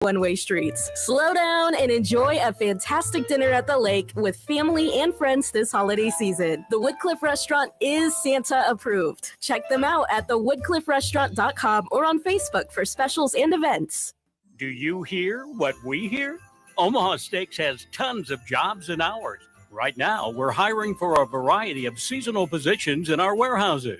one-way streets. Slow down and enjoy a fantastic dinner at the lake with family and friends this holiday season. The Woodcliff Restaurant is Santa approved. Check them out at thewoodcliffrestaurant.com or on Facebook for specials and events. Do you hear what we hear? Omaha Steaks has tons of jobs and hours. Right now, we're hiring for a variety of seasonal positions in our warehouses.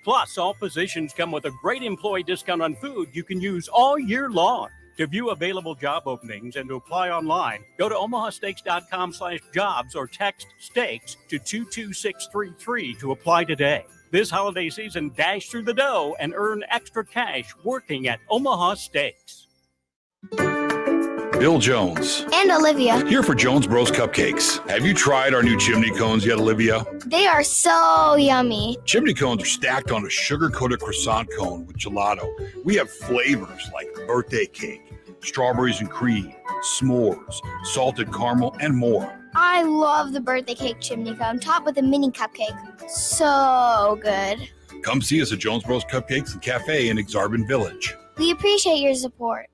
Plus, all positions come with a great employee discount on food you can use all year long. To view available job openings and to apply online, go to omahasteaks.com/jobs or text steaks to 22633 to apply today. This holiday season, dash through the dough and earn extra cash working at Omaha Steaks. Bill Jones. And Olivia. Here for Jones Bros Cupcakes. Have you tried our new chimney cones yet, Olivia? They are so yummy. Chimney cones are stacked on a sugar-coated croissant cone with gelato. We have flavors like birthday cake, strawberries and cream, s'mores, salted caramel, and more. I love the birthday cake chimney cone topped with a mini cupcake. So good. Come see us at Jones Bros Cupcakes and Cafe in Exarban Village. We appreciate your support.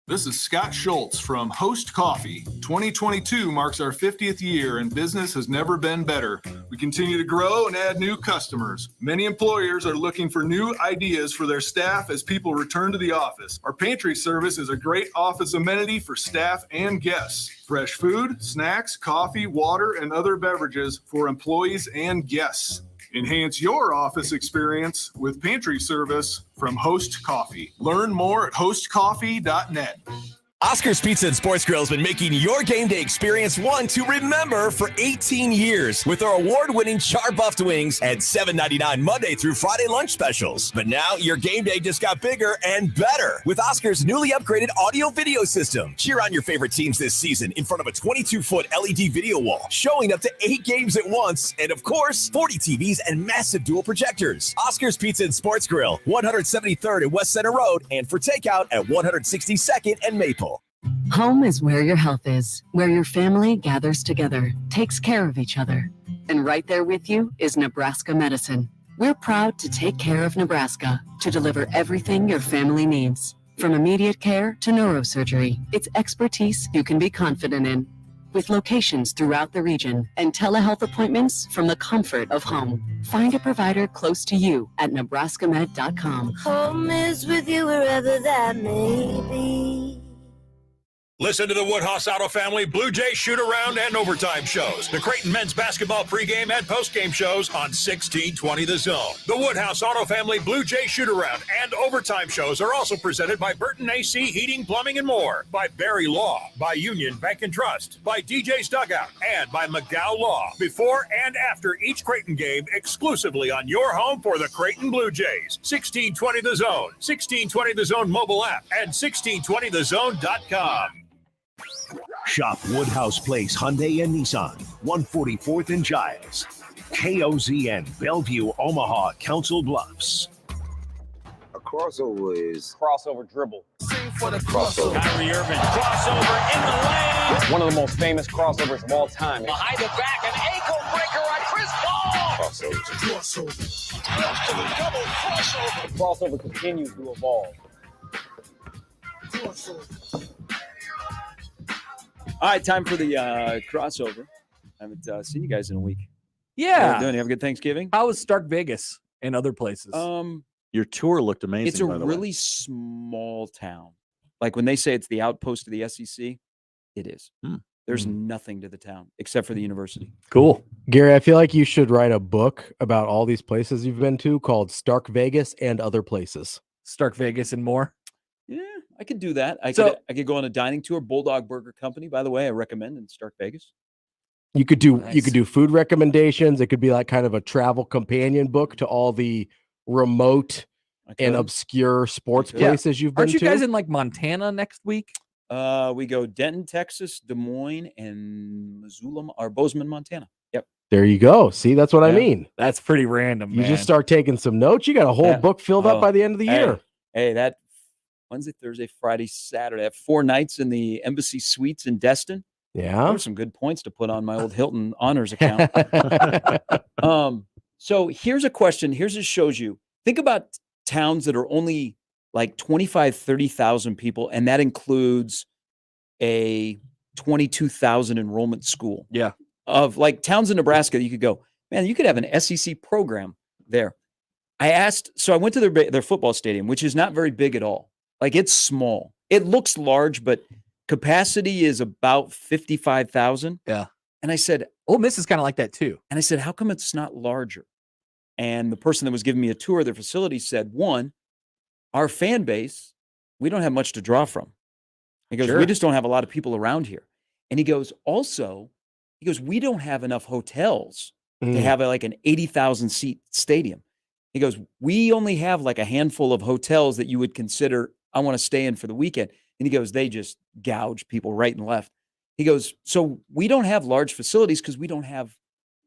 This is Scott Schultz from Host Coffee. 2022 marks our 50th year and business has never been better. We continue to grow and add new customers. Many employers are looking for new ideas for their staff as people return to the office. Our pantry service is a great office amenity for staff and guests. Fresh food, snacks, coffee, water, and other beverages for employees and guests. Enhance your office experience with pantry service from Host Coffee. Learn more at hostcoffee.net. Oscar's Pizza and Sports Grill has been making your game day experience one to remember for 18 years with our award-winning char-buffed wings and $7.99 Monday through Friday lunch specials. But now your game day just got bigger and better with Oscar's newly upgraded audio-video system. Cheer on your favorite teams this season in front of a 22-foot LED video wall, showing up to 8 games at once, and of course, 40 TVs and massive dual projectors. Oscar's Pizza and Sports Grill, 173rd and West Center Road, and for takeout at 162nd and Maple. Home is where your health is, where your family gathers together, takes care of each other. And right there with you is Nebraska Medicine. We're proud to take care of Nebraska, to deliver everything your family needs. From immediate care to neurosurgery, it's expertise you can be confident in. With locations throughout the region and telehealth appointments from the comfort of home. Find a provider close to you at nebraskamed.com. Home is with you wherever that may be. Listen to the Woodhouse Auto Family Blue Jay shoot-around and overtime shows. The Creighton men's basketball pregame and postgame shows on 1620 The Zone. The Woodhouse Auto Family Blue Jay shoot-around and overtime shows are also presented by Burton AC Heating, Plumbing, and More, by Barry Law, by Union Bank and Trust, by DJ's Dugout, and by McGow Law. Before and after each Creighton game, exclusively on your home for the Creighton Blue Jays. 1620 The Zone, 1620 The Zone mobile app, and 1620thezone.com. Shop Woodhouse Place Hyundai and Nissan, 144th and Giles. KOZN, Bellevue, Omaha, Council Bluffs. A crossover is crossover dribble. For the crossover. Kyrie Irving, crossover in the lane. One of the most famous crossovers of all time. Behind the back, an ankle breaker on Chris Paul. Crossover. Double crossover. The crossover continues to evolve. All right, time for the crossover. I haven't seen you guys in a week. Yeah. How you doing? You have a good Thanksgiving? How was Stark Vegas and other places? Your tour looked amazing. It's a by the really way. small town. Like when they say it's the outpost of the SEC, it is. There's nothing to the town except for the university. Cool. Gary, I feel like you should write a book about all these places you've been to called Stark Vegas and Other Places. Stark Vegas and more. Yeah, I could do that. I could go on a dining tour. Bulldog Burger Company, by the way, I recommend in Stark Vegas. You could do food recommendations. It could be like kind of a travel companion book to all the remote and obscure sports places you've been to. Aren't you guys in like Montana next week? We go Denton, Texas, Des Moines, and Missoula or Bozeman, Montana. Yep. There you go. See, that's what I mean. That's pretty random. You just start taking some notes. You got a whole book filled up by the end of the year. Hey, that Wednesday, Thursday, Friday, Saturday. I have 4 nights in the Embassy Suites in Destin. Yeah. Those are some good points to put on my old Hilton Honors account. So here's a question. Here's what shows you. Think about towns that are only like 25, 30,000 people, and that includes a 22,000 enrollment school. Yeah. Of like towns in Nebraska, you could go, man, you could have an SEC program there. So I went to their football stadium, which is not very big at all. Like it's small. It looks large, but capacity is about 55,000. Yeah. And I said, Ole Miss is kind of like that too. And I said, how come it's not larger? And the person that was giving me a tour of their facility said, one, our fan base, we don't have much to draw from. He goes, we just don't have a lot of people around here. And he goes, we don't have enough hotels to have like an 80,000 seat stadium. He goes, we only have like a handful of hotels that you would consider, I want to stay in for the weekend. And he goes, they just gouge people right and left. He goes, so we don't have large facilities because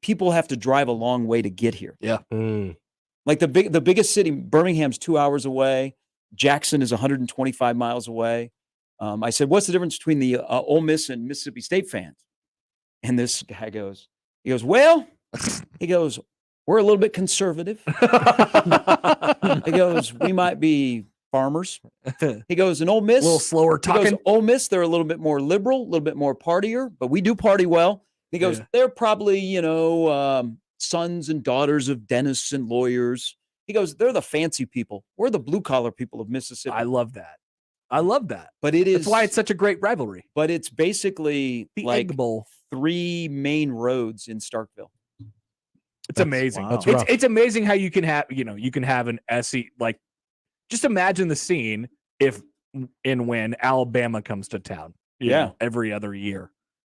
people have to drive a long way to get here. Yeah. Like the biggest city, Birmingham's 2 hours away. Jackson is 125 miles away. I said, what's the difference between the Ole Miss and Mississippi State fans? And this guy goes, we're a little bit conservative. He goes, we might be farmers. He goes, and Ole Miss, a little slower talking. He goes, Ole Miss, they're a little bit more liberal, a little bit more partier, but we do party well. He goes, they're probably, sons and daughters of dentists and lawyers. He goes, they're the fancy people. We're the blue collar people of Mississippi. I love that. But that's why it's such a great rivalry. But it's basically the like Egg Bowl. 3 main roads in Starkville. It's amazing. Wow. It's amazing how you can have an SE, like, just imagine the scene if and when Alabama comes to town. you know, every other year.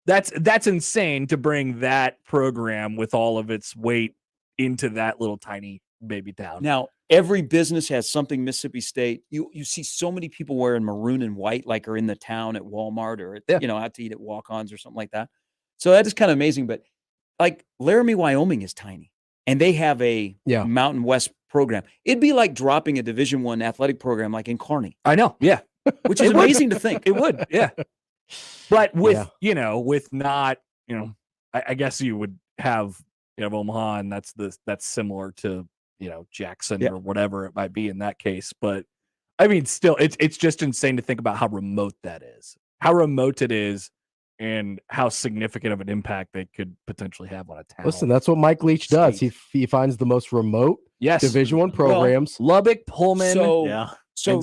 That's insane to bring that program with all of its weight into that little tiny baby town. Now, every business has something Mississippi State. You see so many people wearing maroon and white, like are in the town at Walmart or at, out to eat at walk-ons or something like that. So that is kind of amazing. But like Laramie, Wyoming is tiny, and they have a Mountain West program. It'd be like dropping a Division I athletic program like in Kearney. I know, which is amazing to think. It would, But with with not, I guess you would have Omaha, and that's similar to Jackson or whatever it might be in that case. But I mean, still, it's just insane to think about how remote that is, how remote it is, and how significant of an impact they could potentially have on a town. Listen, that's what Mike Leach does. He finds the most remote Division I programs. Lubbock, Pullman, so and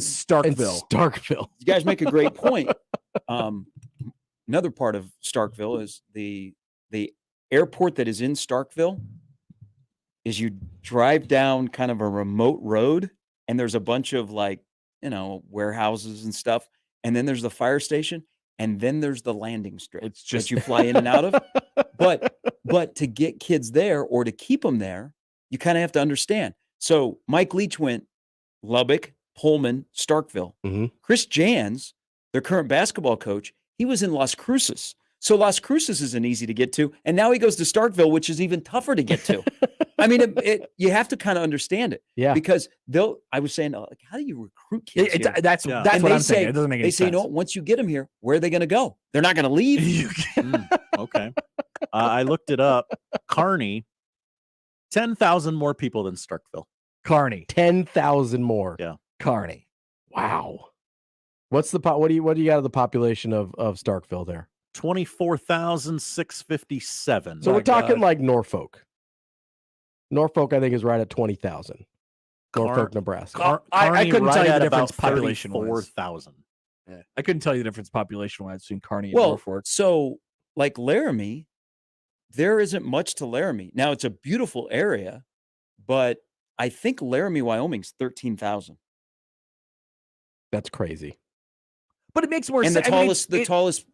Starkville. You guys make a great point. Another part of Starkville is the airport that is in Starkville. Is you drive down kind of a remote road, and there's a bunch of warehouses and stuff, and then there's the fire station, and then there's the landing strip. It's just that you fly in and out of. But to get kids there or to keep them there, you kind of have to understand. So Mike Leach went Lubbock, Pullman, Starkville. Mm-hmm. Chris Jans, their current basketball coach, he was in Las Cruces. So Las Cruces isn't easy to get to, and now he goes to Starkville, which is even tougher to get to. I mean, you have to kind of understand it, because I was saying, how do you recruit kids? Here? That's what I'm saying. It doesn't make any sense. They say, once you get them here, where are they going to go? They're not going to leave. Okay, I looked it up. Kearney, 10,000 more people than Starkville. Kearney, 10,000 more. Yeah, Kearney. Wow. What's the what do you got of the population of Starkville there? 24,657. So we're talking like Norfolk. Norfolk, I think, is right at 20,000. Norfolk, Nebraska. I couldn't tell you the difference population. population-wise. 4,000. Yeah. I couldn't tell you the difference population-wise between Kearney and Well, Norfolk. so like Laramie, there isn't much to Laramie. Now it's a beautiful area, but I think Laramie, Wyoming's 13,000. That's crazy. But it makes more sense. sense. And the tallest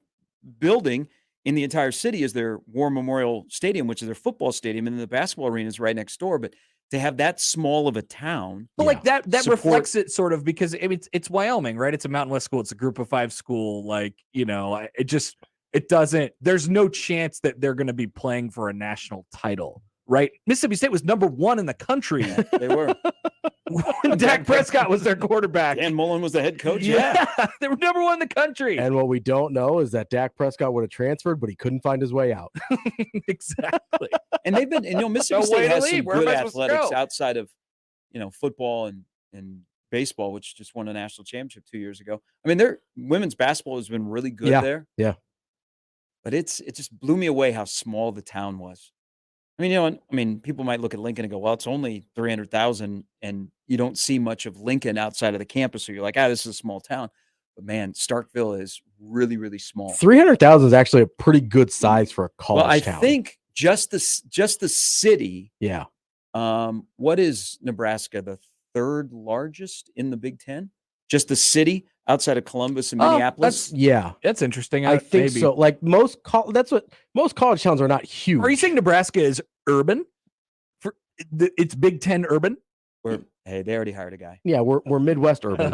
building in the entire city is their War Memorial Stadium, which is their football stadium, and then the basketball arena is right next door. But to have that small of a town, but like that reflects it sort of, because it's Wyoming, right? It's a Mountain West school. It's a Group of 5 school. It doesn't. There's no chance that they're going to be playing for a national title, right? Mississippi State was number 1 in the country. They were. When Dak Prescott was their quarterback. Dan Mullen was the head coach. Yeah, they were number 1 in the country. And what we don't know is that Dak Prescott would have transferred, but he couldn't find his way out. Exactly. And they've been, Mississippi State has some good athletics outside of, football and baseball, which just won a national championship 2 years ago. I mean, their women's basketball has been really good there. Yeah. But it just blew me away how small the town was. I mean, people might look at Lincoln and go, well, it's only 300,000 and you don't see much of Lincoln outside of the campus. So you're like, this is a small town. But man, Starkville is really, really small. 300,000 is actually a pretty good size for a college town. I think just the city. Yeah. What is Nebraska? The third largest in the Big Ten? Just the city outside of Columbus and Minneapolis? That's interesting. I think so. Like most college towns are not huge. Are you saying Nebraska is urban? It's Big Ten urban? Hey, they already hired a guy. Yeah, we're Midwest urban.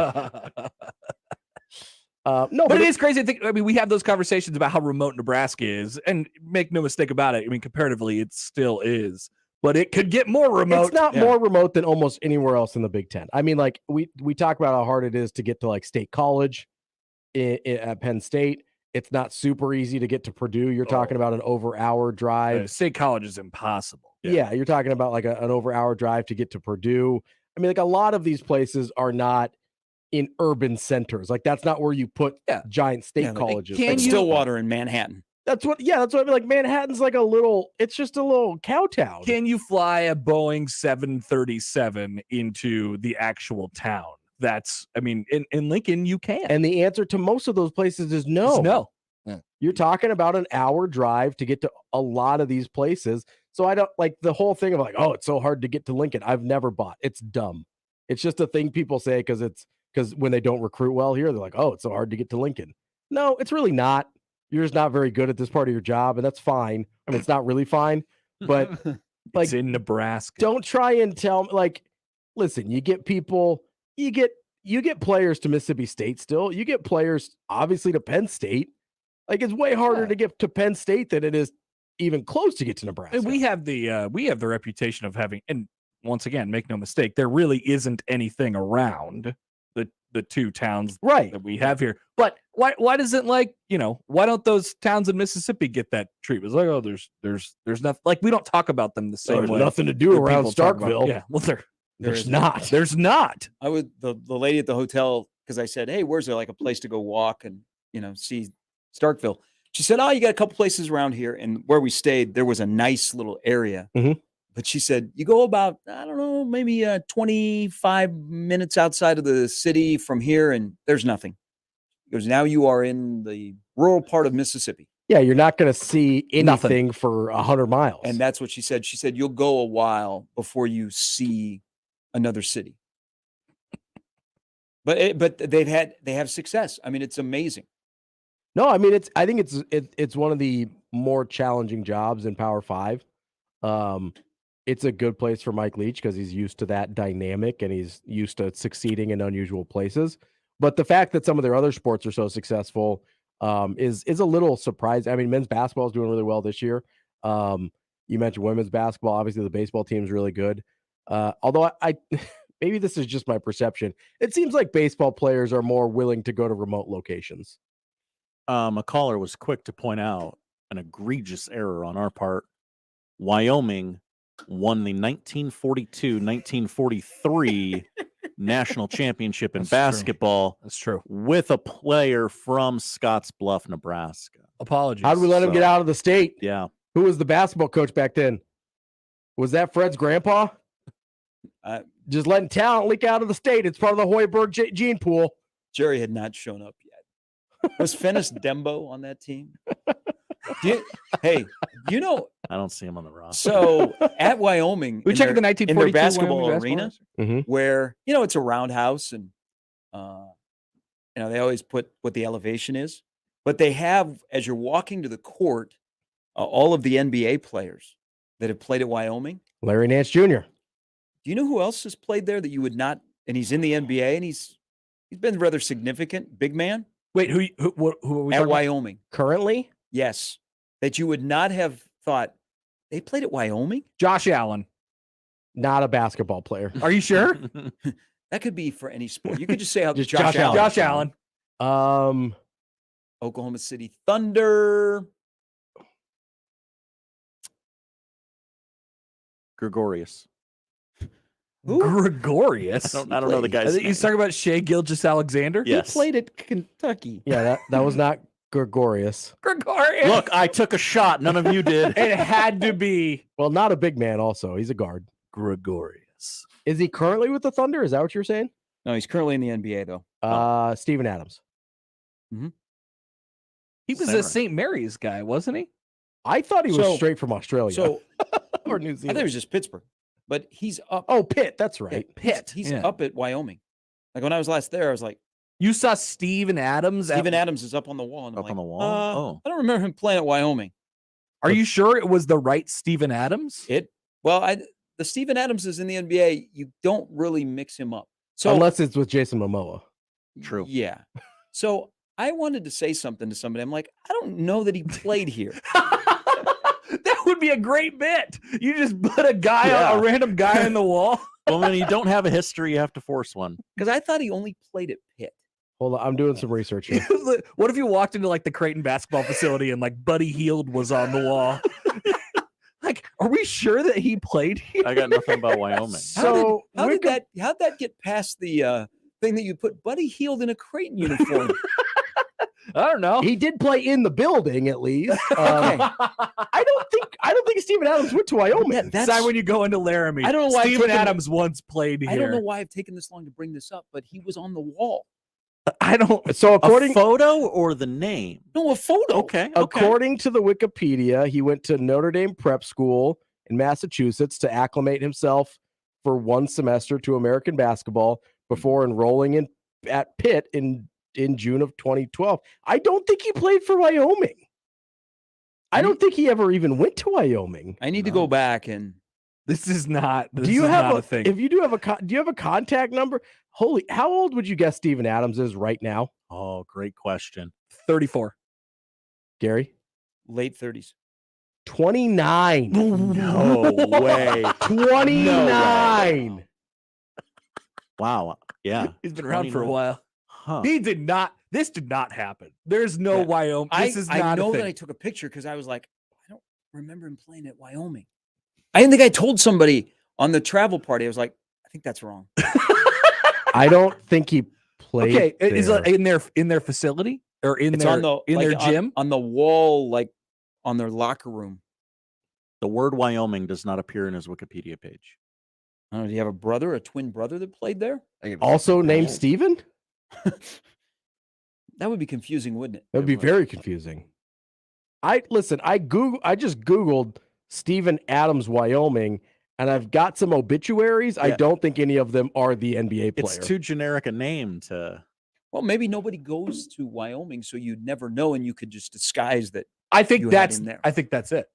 No, but it is crazy to think. I mean, we have those conversations about how remote Nebraska is, and make no mistake about it. I mean, comparatively, it still is, but it could get more remote. It's not more remote than almost anywhere else in the Big Ten. I mean, like we talk about how hard it is to get to like State College at Penn State. It's not super easy to get to Purdue. You're talking about an over-hour drive. State College is impossible. Yeah, you're talking about like an over-hour drive to get to Purdue. I mean, like a lot of these places are not in urban centers. Like that's not where you put giant state colleges. Like Stillwater in Manhattan. That's what I mean. Like Manhattan's like it's just a little cow town. Can you fly a Boeing 737 into the actual town? In Lincoln, you can. And the answer to most of those places is no. It's no. Yeah. You're talking about an hour drive to get to a lot of these places. So I don't like the whole thing of like, oh, it's so hard to get to Lincoln. I've never bought. It's dumb. It's just a thing people say because when they don't recruit well here, they're like, oh, it's so hard to get to Lincoln. No, it's really not. You're just not very good at this part of your job, and that's fine. I mean, it's not really fine, but like it's in Nebraska. Don't try and tell me, like, listen, you get people, you get players to Mississippi State still. You get players, obviously, to Penn State. Like, it's way harder to get to Penn State than it is even close to get to Nebraska. And we have the reputation of having, and once again, make no mistake, there really isn't anything around the two towns that we have here. But why doesn't why don't those towns in Mississippi get that treatment? It's like, oh, there's nothing, like we don't talk about them the same way. There's nothing to do around Starkville. Yeah, well, there's not. There's not. I would the lady at the hotel, because I said, hey, where's there like a place to go walk and see Starkville? She said, oh, you got a couple places around here, and where we stayed, there was a nice little area. Mm-hmm. But she said, you go about, I don't know, maybe 25 minutes outside of the city from here, and there's nothing. Because now you are in the rural part of Mississippi. Yeah, you're not going to see anything for 100 miles. And that's what she said. She said, you'll go a while before you see another city. But they have success. I mean, it's amazing. No, I mean, I think it's one of the more challenging jobs in Power 5. It's a good place for Mike Leach because he's used to that dynamic and he's used to succeeding in unusual places. But the fact that some of their other sports are so successful is a little surprising. I mean, men's basketball is doing really well this year. You mentioned women's basketball. Obviously, the baseball team is really good. Although I maybe this is just my perception. It seems like baseball players are more willing to go to remote locations. A caller was quick to point out an egregious error on our part. Wyoming won the 1942-1943 national championship in basketball. That's true. With a player from Scottsbluff, Nebraska. Apologies. How did we let him get out of the state? Yeah. Who was the basketball coach back then? Was that Fred's grandpa? Just letting talent leak out of the state. It's part of the Hoiberg gene pool. Jerry had not shown up yet. Was Fennis Dembo on that team? I don't see him on the roster. So at Wyoming, we checked the 1942 in their basketball Wyoming arena, mm-hmm. where it's a roundhouse, and they always put what the elevation is. But they have, as you're walking to the court, all of the NBA players that have played at Wyoming. Larry Nance Jr. Do you know who else has played there that you would not? And he's in the NBA, and he's been rather significant, big man. Wait, who are we at talking Wyoming about? Currently? Yes, that you would not have thought they played at Wyoming. Josh Allen, not a basketball player. Are you sure? That could be for any sport. You could just say how just Josh Allen. Josh Allen. Oklahoma City Thunder. Gregorius. Gregorius. I don't know the guy's name. He's talking about Shea Gilgeous-Alexander? Yes. He played at Kentucky. Yeah, that was not Gregorius. Gregorius. Look, I took a shot. None of you did. It had to be. Well, not a big man also. He's a guard. Gregorius. Is he currently with the Thunder? Is that what you're saying? No, he's currently in the NBA, though. Steven Adams. He was a St. Mary's guy, wasn't he? I thought he was straight from Australia. So, or New I Zealand. thought it was just Pittsburgh, but he's up. Oh, Pitt. That's right. Pitt. He's up at Wyoming. Like when I was last there, I was like, you saw Steven Adams? Steven Adams is up on the wall. And I'm like, on the wall? I don't remember him playing at Wyoming. Are you sure it was the right Steven Adams? The Steven Adams is in the NBA. You don't really mix him up. So unless it's with Jason Momoa. True. Yeah. So I wanted to say something to somebody. I'm like, I don't know that he played here. That would be a great bit. You just put a random guy on the wall. Well, when you don't have a history, you have to force one. Because I thought he only played at Pitt. Hold on, I'm doing some research here. What if you walked into like the Creighton basketball facility and like Buddy Hield was on the wall? Like, are we sure that he played here? I got nothing about Wyoming. So how'd that get past the thing that you put Buddy Hield in a Creighton uniform? I don't know. He did play in the building at least. I don't think Steven Adams went to Wyoming. That's when you go into Laramie. I don't know why Steven Adams once played here. I don't know why I've taken this long to bring this up, but he was on the wall. I don't. So according a photo or the name? No, a photo. Okay. According to the Wikipedia, he went to Notre Dame Prep School in Massachusetts to acclimate himself for one semester to American basketball before enrolling at Pitt in June of 2012. I don't think he played for Wyoming. I don't think he ever even went to Wyoming. I need to go back and. This is not. Do you have a thing? If you do have do you have a contact number? How old would you guess Steven Adams is right now? Oh, great question. 34. Gary? Late 30s. 29. No way. 29. No way. Wow. Yeah. He's been around for a while. Huh. He did not. This did not happen. There's no Wyoming. This is not I know a thing. that I took a picture because I was like, I don't remember him playing at Wyoming. I think I told somebody on the travel party. I was like, I think that's wrong. I don't think he played. Okay, there. is it in their facility or in their gym on the wall, like on their locker room? The word Wyoming does not appear in his Wikipedia page. I don't know. Do you have a twin brother that played there? Also named Steven? That would be confusing, wouldn't it? That would be very confusing. I just Googled Steven Adams, Wyoming, and I've got some obituaries. Yeah. I don't think any of them are the NBA player. It's too generic a name to. Well, maybe nobody goes to Wyoming, so you'd never know, and you could just disguise that. I think that's it.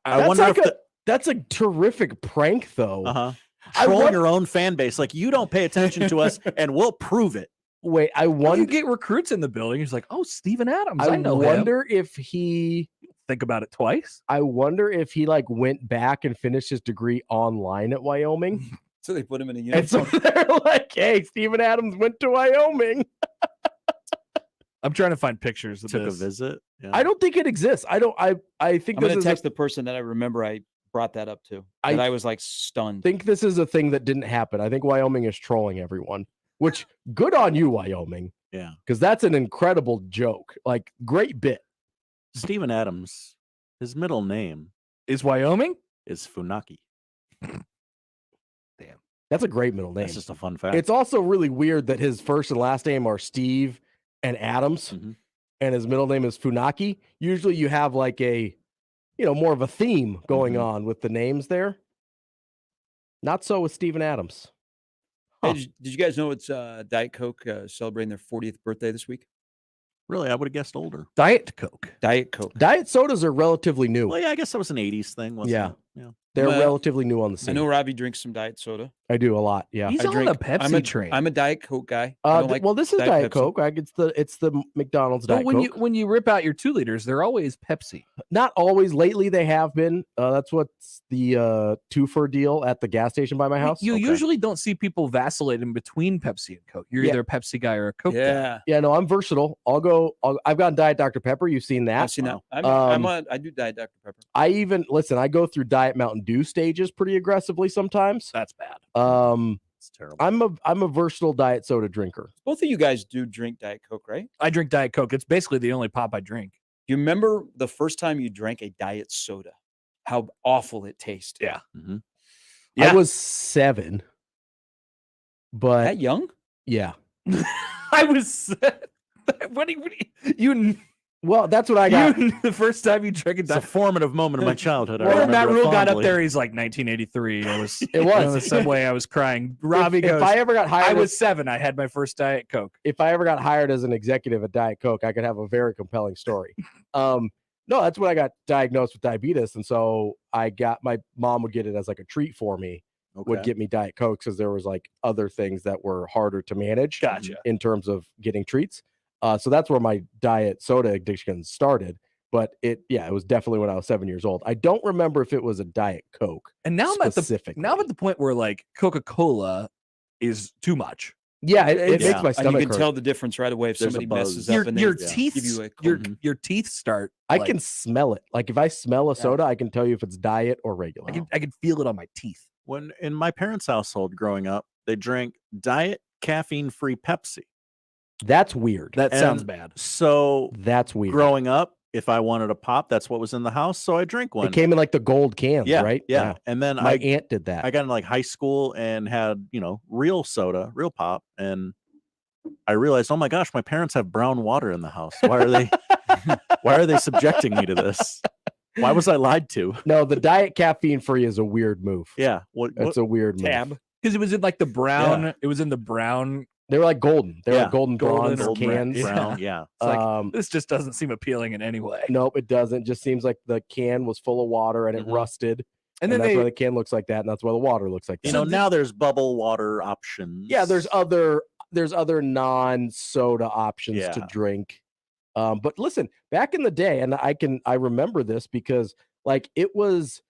I wonder if that's a terrific prank, though. Trolling your own fan base, like you don't pay attention to us, and we'll prove it. Wait, I wonder. You get recruits in the building. He's like, "Oh, Steven Adams, I know wonder him." If he think about it twice. I wonder if he like went back and finished his degree online at Wyoming. So they put him in a uniform. And so they're like, "Hey, Steven Adams went to Wyoming." I'm trying to find pictures of Took this. a visit. Yeah. I don't think it exists. I think I'm going to text the person that I remember I brought that up to. I was like stunned. Think this is a thing that didn't happen. I think Wyoming is trolling everyone. Which good on you, Wyoming. Yeah. Because that's an incredible joke. Like, great bit. Steven Adams, his middle name is Wyoming? Is Funaki. Damn. That's a great middle name. That's just a fun fact. It's also really weird that his first and last name are Steve and Adams, and his middle name is Funaki. Usually you have like a, more of a theme going on with the names there. Not so with Steven Adams. Hey, did you guys know it's Diet Coke celebrating their 40th birthday this week? Really? I would have guessed older. Diet Coke. Diet Coke. Diet sodas are relatively new. Well, yeah, I guess that was an 80s thing, wasn't it? Yeah. They're relatively new on the scene. I know Robbie drinks some diet soda. I do a lot. Yeah. He's on the Pepsi train. I'm a Diet Coke guy. Well, this is Diet Coke. It's the McDonald's Diet Coke. When you rip out your 2 liters, they're always Pepsi. Not always. Lately, they have been. That's what's the 2 for deal at the gas station by my house. You usually don't see people vacillating between Pepsi and Coke. You're either a Pepsi guy or a Coke guy. Yeah. No, I'm versatile. I've got Diet Dr. Pepper. You've seen that. I've seen that. I do Diet Dr. Pepper. I go through Diet Mountain Mountain Dew stages pretty aggressively sometimes. That's bad. It's terrible. I'm a versatile diet soda drinker. Both of you guys do drink Diet Coke, right? I drink Diet Coke. It's basically the only pop I drink. Do you remember the first time you drank a diet soda? How awful it tasted. Yeah. Mm-hmm. I was 7, but That young? yeah. I was. What do you Well, that's what I got. the first time you drank a It's a Diet formative moment of my childhood. I Well, remember Matt it Rule got up fondly. there. He's like 1983. I was. It was. on the subway. I was crying. Robbie if goes. I ever got hired, I was 7. I had my first Diet Coke. if I ever got hired as an executive at Diet Coke, I could have a very compelling story. No, that's when I got diagnosed with diabetes, and so my mom would get it as like a treat for me. Would get me Diet Coke because there was like other things that were harder to manage. Gotcha. In terms of getting treats. So that's where my diet soda addiction started. But it was definitely when I was 7 years old. I don't remember if it was a Diet Coke. And now I'm at the point where like Coca-Cola is too much. Yeah, it makes my And stomach you can hurt. tell the difference right away if There's a somebody buzz. messes up and Your they teeth, give you a your teeth start. I like, can smell it. Like if I smell a soda, I can tell you if it's diet or regular. I can feel it on my teeth. When in my parents' household growing up, they drank diet caffeine-free Pepsi. That's weird. That sounds And bad. So That's weird. growing up, if I wanted a pop, that's what was in the house. So I drink one. It came in like the gold cans, yeah, right? Yeah. And then My aunt did that. I got in like high school and had, real soda, real pop. And I realized, oh my gosh, my parents have brown water in the house. Why are they subjecting me to this? Why was I lied to? No, the diet caffeine free is a weird move. Yeah. It's a weird tab. move. Because it was in like the brown. It was in the brown. They were like golden. They were like golden golden bronze or cans. Brown, yeah. It's like, this just doesn't seem appealing in any way. Nope, it doesn't. Just seems like the can was full of water and it rusted. And And then that's why the can looks like that, and that's why the water looks like that. Now there's bubble water options. Yeah, there's other non-soda options to Yeah. drink. But listen, back in the day, and I remember this because like it was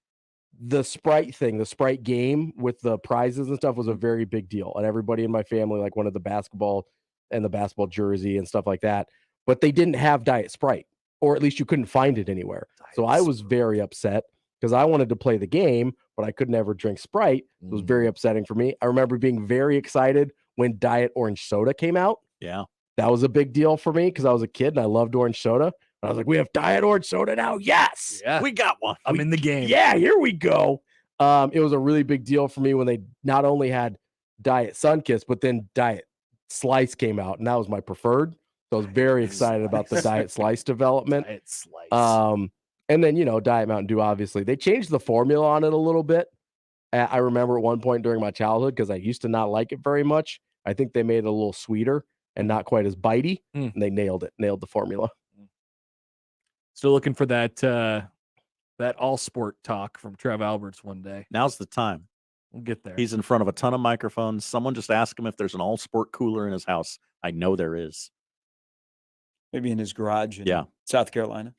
the Sprite thing, the Sprite game with the prizes and stuff was a very big deal. And everybody in my family like wanted the basketball and the basketball jersey and stuff like that. But they didn't have Diet Sprite, or at least you couldn't find it anywhere. So I was very upset because I wanted to play the game, but I could never drink Sprite. It was very upsetting for me. I remember being very excited when Diet Orange Soda came out. Yeah. That was a big deal for me because I was a kid and I loved orange soda. I was like, we have Diet Orange Soda now. Yes. Yeah. We got one. I'm in the game. Yeah, here we go. It was a really big deal for me when they not only had Diet Sunkiss, but then Diet Slice came out, and that was my preferred. So I was very excited about the Diet Slice development. Diet Slice. And then, Diet Mountain Dew, obviously. They changed the formula on it a little bit. I remember at one point during my childhood, because I used to not like it very much, I think they made it a little sweeter and not quite as bitey, and they nailed the formula. Still looking for that all sport talk from Trev Alberts one day. Now's the time. We'll get there. He's in front of a ton of microphones. Someone just ask him if there's an all sport cooler in his house. I know there is. Maybe in his garage in South Carolina.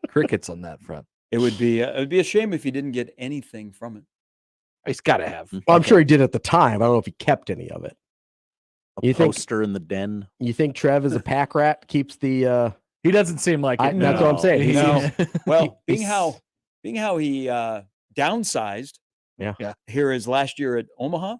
Crickets on that front. It would be a shame if he didn't get anything from it. He's got to have. Well, I'm sure he did at the time. I don't know if he kept any of it. A poster in the den. You think Trev is a pack rat? Keeps the. He doesn't seem like it. That's what I'm saying. He seems, Well, being how he downsized. Yeah. Here is last year at Omaha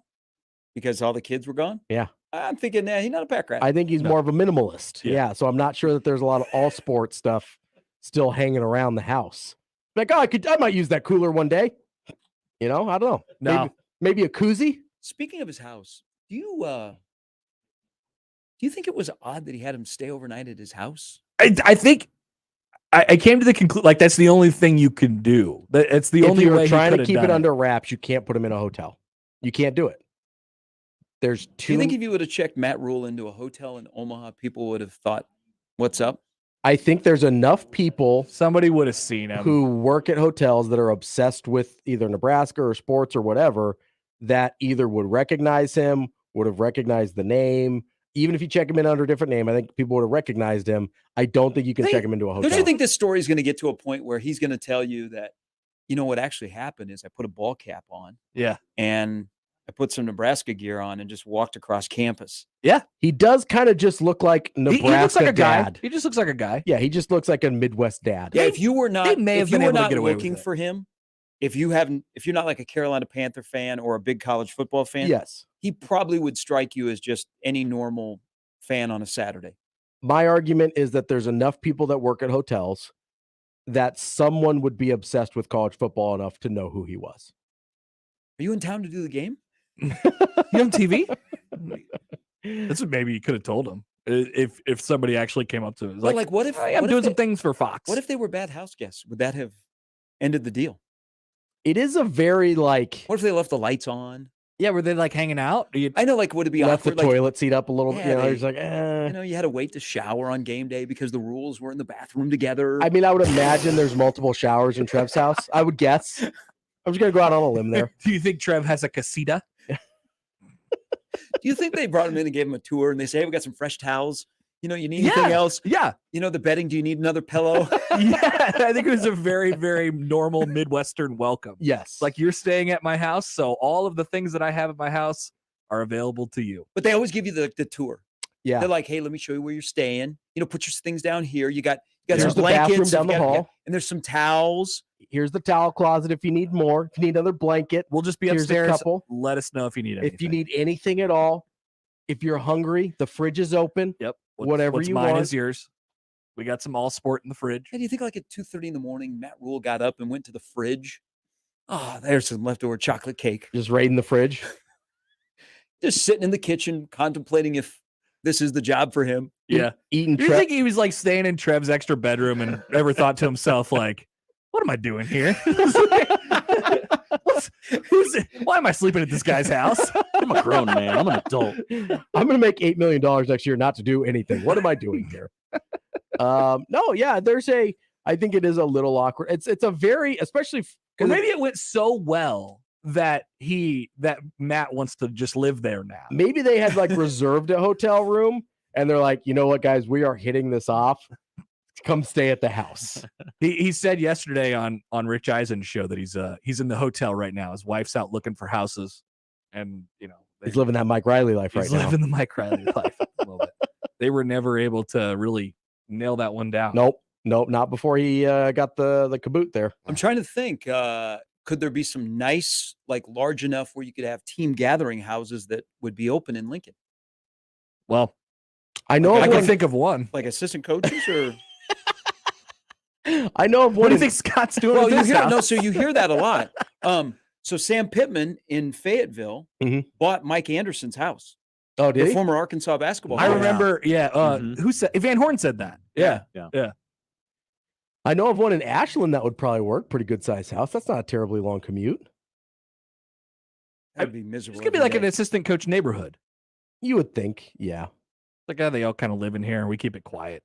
because all the kids were gone. Yeah. I'm thinking, he's not a pack rat. I think he's more of a minimalist. Yeah. So I'm not sure that there's a lot of all sports stuff still hanging around the house. Like, I might use that cooler one day. I don't know. No. Maybe a koozie. Speaking of his house, do you think it was odd that he had him stay overnight at his house? I think I came to the conclusion like that's the only thing you can do. It's the only way. If you're trying to keep it done under wraps, you can't put him in a hotel. You can't do it. There's Do two. you think if you would have checked Matt Rule into a hotel in Omaha, people would have thought, "What's up?" I think there's enough people Somebody would have seen him. who work at hotels that are obsessed with either Nebraska or sports or whatever that either would recognize him, would have recognized the name. Even if you check him in under a different name, I think people would have recognized him. I don't think you can check him into a hotel. Don't you think this story is going to get to a point where he's going to tell you that, what actually happened is I put a ball cap on. Yeah. And I put some Nebraska gear on and just walked across campus. Yeah. He does kind of just look like Nebraska he looks like a guy. dad. He just looks like a guy. Yeah, he just looks like a Midwest dad. Yeah, if you were not, They may have if you been were able to not get away with looking it. for him, if you're not like a Carolina Panther fan or a big college football fan, Yes. he probably would strike you as just any normal fan on a Saturday. My argument is that there's enough people that work at hotels that someone would be obsessed with college football enough to know who he was. Are you in town to do the game? You on TV? That's what maybe you could have told him if somebody actually came up to him. Well, like, what if I'm doing some things for Fox? What if they were bad house guests? Would that have ended the deal? It is a very What if they left the lights on? Yeah, were they like hanging out? I know, like, would it be left awkward? the toilet seat up a little bit. Yeah, He's like, you had to wait to shower on game day because the rules were in the bathroom together. I mean, I would imagine there's multiple showers in Trev's house. I would guess. I'm just gonna go out on a limb there. Do you think Trev has a casita? Do you think they brought him in and gave him a tour and they say, hey, we got some fresh towels? You know, you need anything else? Yeah. You know, the bedding, do you need another pillow? Yeah, I think it was a very, very normal Midwestern welcome. Yes. Like, you're staying at my house, so all of the things that I have at my house are available to you. But they always give you the tour. Yeah. They're like, hey, let me show you where you're staying. You know, put your things down here. You got Here's some the bathroom blankets down the hall. and there's some towels. Here's the towel closet if you need more. If you need another blanket, We'll just be here's upstairs. a couple. Let us know if you need anything. If you need anything at all, if you're hungry, the fridge is open. Yep. Whatever what's you mine want. is yours. We got some all sport in the fridge. Hey, do you think like at 2:30 in the morning, Matt Rule got up and went to the fridge? Oh, there's some leftover chocolate cake. Just raiding the fridge. Just sitting in the kitchen contemplating if this is the job for him. Yeah. Eating. Do you think he was like staying in Trev's extra bedroom and ever thought to himself, like, what am I doing here? Why am I sleeping at this guy's house? I'm a grown man. I'm an adult. I'm going to make $8 million next year not to do anything. What am I doing here? No, yeah, I think it is a little awkward. It's a very, especially Or because maybe it went so well that Matt wants to just live there now. maybe they had like reserved a hotel room and they're like, you know what, guys, we are hitting this off. Come stay at the house. He said yesterday on Rich Eisen's show that he's in the hotel right now. His wife's out looking for houses, and He's living that Mike Riley life right now. He's living the Mike Riley life a little bit. They were never able to really nail that one down. Nope, not before he got the caboot there. I'm trying to think. Could there be some nice, like large enough where you could have team gathering houses that would be open in Lincoln? Well, I know I can think of one. Like assistant coaches or. I know of What one. do you think Scott's doing? Well, with his house? so you hear that a lot. So Sam Pittman in Fayetteville bought Mike Anderson's house. Oh, did the he? former Arkansas basketball I player. remember. Yeah. Who said? Van Horn said that. Yeah. I know of one in Ashland that would probably work. Pretty good sized house. That's not a terribly long commute. That'd be miserable. It's gonna be every like an day. assistant coach neighborhood. You would think, yeah. Like, they all kind of live in here and we keep it quiet.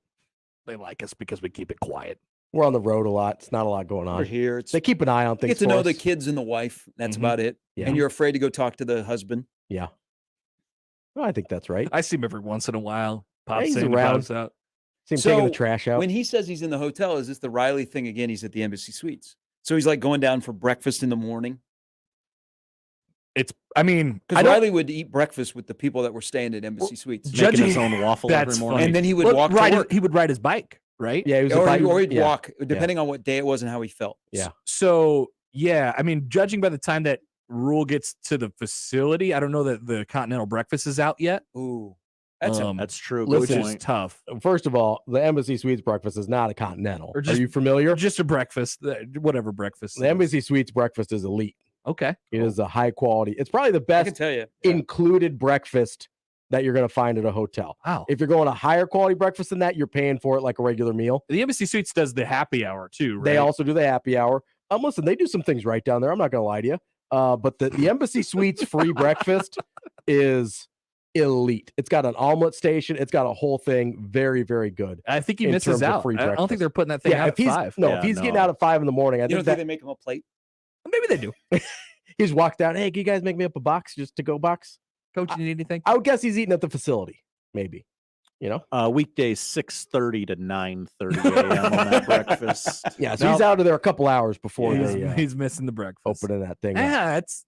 They like us because we keep it quiet. We're on the road a lot. It's not a lot going on. We're here. They keep an eye on You things. get to for know us. the kids and the wife. That's Mhm. about it. Yeah. And you're afraid to go talk to the husband. Yeah. Well, I think that's right. I see him every once in a while. Pops he's in, around. pops out. See him taking the trash out. When he says he's in the hotel, is this the Riley thing again? He's at the Embassy Suites. So he's like going down for breakfast in the morning. I mean, Because Riley would eat breakfast with the people that were staying at Embassy Suites. Making his own waffle every That's morning. funny. And then he would walk to work. He would ride his bike, right? Yeah, he was a Or, bike- or he'd yeah. walk, depending on what day it was and how he felt. Yeah. So, yeah, I mean, judging by the time that Rule gets to the facility, I don't know that the continental breakfast is out yet. Ooh, that's true. Which Listen, is tough. First of all, the Embassy Suites breakfast is not a continental. Or Are just- you familiar? Just a breakfast, whatever breakfast. The Embassy Suites breakfast is elite. Okay. It is a high quality. It's probably the I can best tell you. included breakfast that you're going to find at a hotel. Wow. If you're going a higher quality breakfast than that, you're paying for it like a regular meal. The Embassy Suites does the happy hour too, right? They also do the happy hour. Listen, they do some things right down there. I'm not going to lie to you. But the Embassy Suites free breakfast is elite. It's got an omelet station. It's got a whole thing. Very, very good. I think he in misses terms of out. free I don't breakfast. think they're putting that thing out if at he's 5. if he's getting out at 5 in the morning, I You think don't that think they make him a plate? Maybe they do. he just walks down. Hey, can you guys make me up a box, just to go box? Coach, you need anything? I would guess he's eating at the facility. Maybe. You know. Weekdays 6:30 to 9:30 a.m. on that breakfast. Yeah, so he's out of there a couple hours before He's missing the breakfast. opening that thing. up. Yeah, it's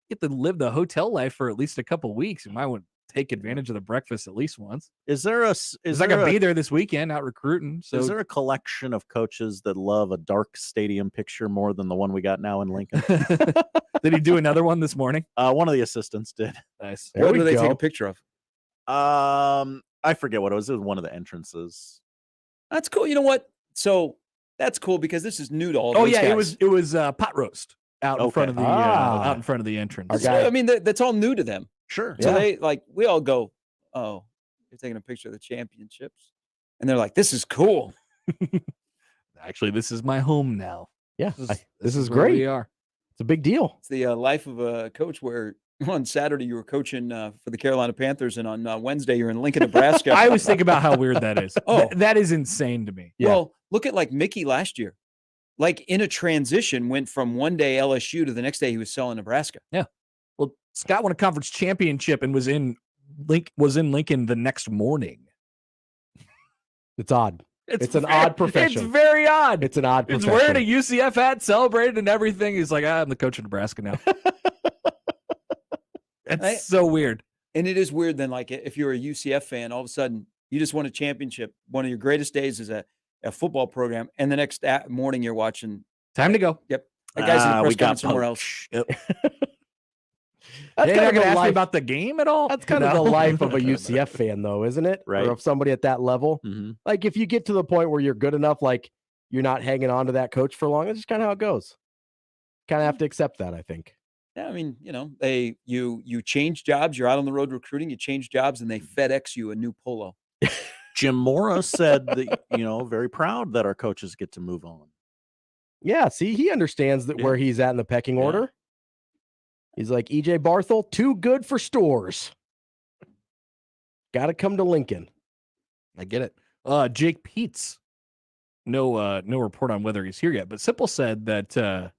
get to live the hotel life for at least a couple weeks. You might want take advantage of the breakfast at least once. Is there a Is I gonna be there this weekend out recruiting? So is there a collection of coaches that love a dark stadium picture more than the one we got now in Lincoln? Did he do another one this morning? One of the assistants did. Nice. What did they take a picture of? I forget what it was. It was one of the entrances. That's cool. You know what? So that's cool because this is new to all. Oh those yeah, guys. it was pot roast out in front of the out in front of the entrance. I mean, that's all new to them. Sure. So they we all go, oh, you're taking a picture of the championships, and they're like, this is cool. Actually, this is my home now. Yeah, this is where great. we are. It's a big deal. It's the life of a coach where on Saturday you were coaching for the Carolina Panthers, and on Wednesday you're in Lincoln, Nebraska. I always think about how weird that is. Oh, that is insane to me. Well, look at like Mickey last year. Like in a transition, went from one day LSU to the next day he was selling Nebraska. Yeah. Well, Scott won a conference championship and was in Lincoln the next morning. It's odd. It's an odd profession. It's very odd. It's an odd profession. It's wearing a UCF hat, celebrated and everything. He's like, I'm the coach of Nebraska now. It's so weird. And it is weird then, like if you're a UCF fan, all of a sudden you just won a championship. One of your greatest days is a football program, and the next morning you're watching. Time to go. Yep. That guy's in the press conference somewhere else. Yep. That's You're kind not of going to the ask me life. about the game at all? That's kind of the life of a UCF fan, though, isn't it? Right. Or of somebody at that level. Mm-hmm. Like if you get to the point where you're good enough, like you're not hanging on to that coach for long. That's just kind of how it goes. Kind of have to accept that, I think. Yeah, I mean, you change jobs. You're out on the road recruiting. You change jobs, and they FedEx you a new polo. Jim Mora said that, very proud that our coaches get to move on. Yeah, see, he understands that where he's at in the pecking order. He's like, EJ Barthel, too good for stores. Got to come to Lincoln. I get it. Jake Peets. No report on whether he's here yet, but Sipple said that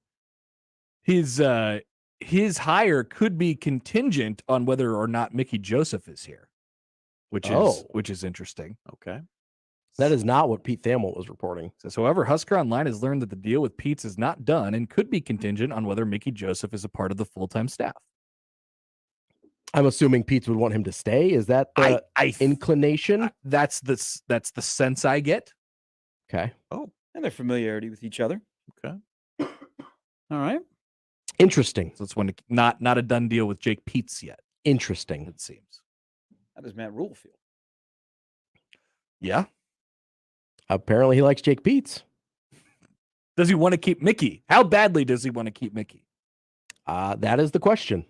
his hire could be contingent on whether or not Mickey Joseph is here, which is interesting. Okay. That is not what Pete Thamel was reporting. Says, however, Husker Online has learned that the deal with Pete's is not done and could be contingent on whether Mickey Joseph is a part of the full-time staff. I'm assuming Pete's would want him to stay. Is that the inclination? That's the sense I get. Okay. Oh, and their familiarity with each other. Okay. All right. Interesting. So it's not a done deal with Jake Peets yet. Interesting. It seems. How does Matt Rule feel? Yeah. Apparently he likes Jake Peets. Does he want to keep Mickey? How badly does he want to keep Mickey? That is the question.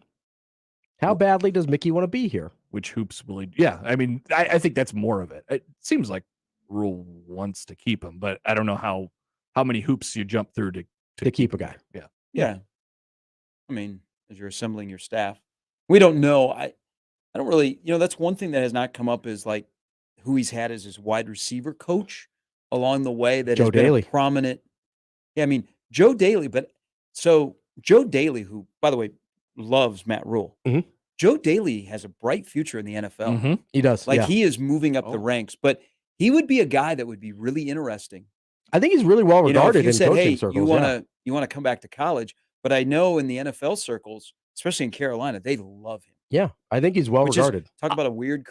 How badly does Mickey want to be here? Which hoops will he? Yeah, I mean, I think that's more of it. It seems like Rule wants to keep him, but I don't know how many hoops you jump through to keep a guy. Yeah. Yeah. I mean, as you're assembling your staff, we don't know. I don't really, that's one thing that has not come up is like who he's had as his wide receiver coach along the way that Joe has been Daly. a prominent. Yeah, I mean, Joe Daly, but so Joe Daly, who, by the way, loves Matt Rule. Mm-hmm. Joe Daly has a bright future in the NFL. Mm-hmm. He does. Like yeah. he is moving up the ranks, but he would be a guy that would be really interesting. I think he's really well regarded if you in said, coaching hey, circles. You want to come back to college, but I know in the NFL circles, especially in Carolina, they love him. Yeah, I think he's well regarded. Talk about a weird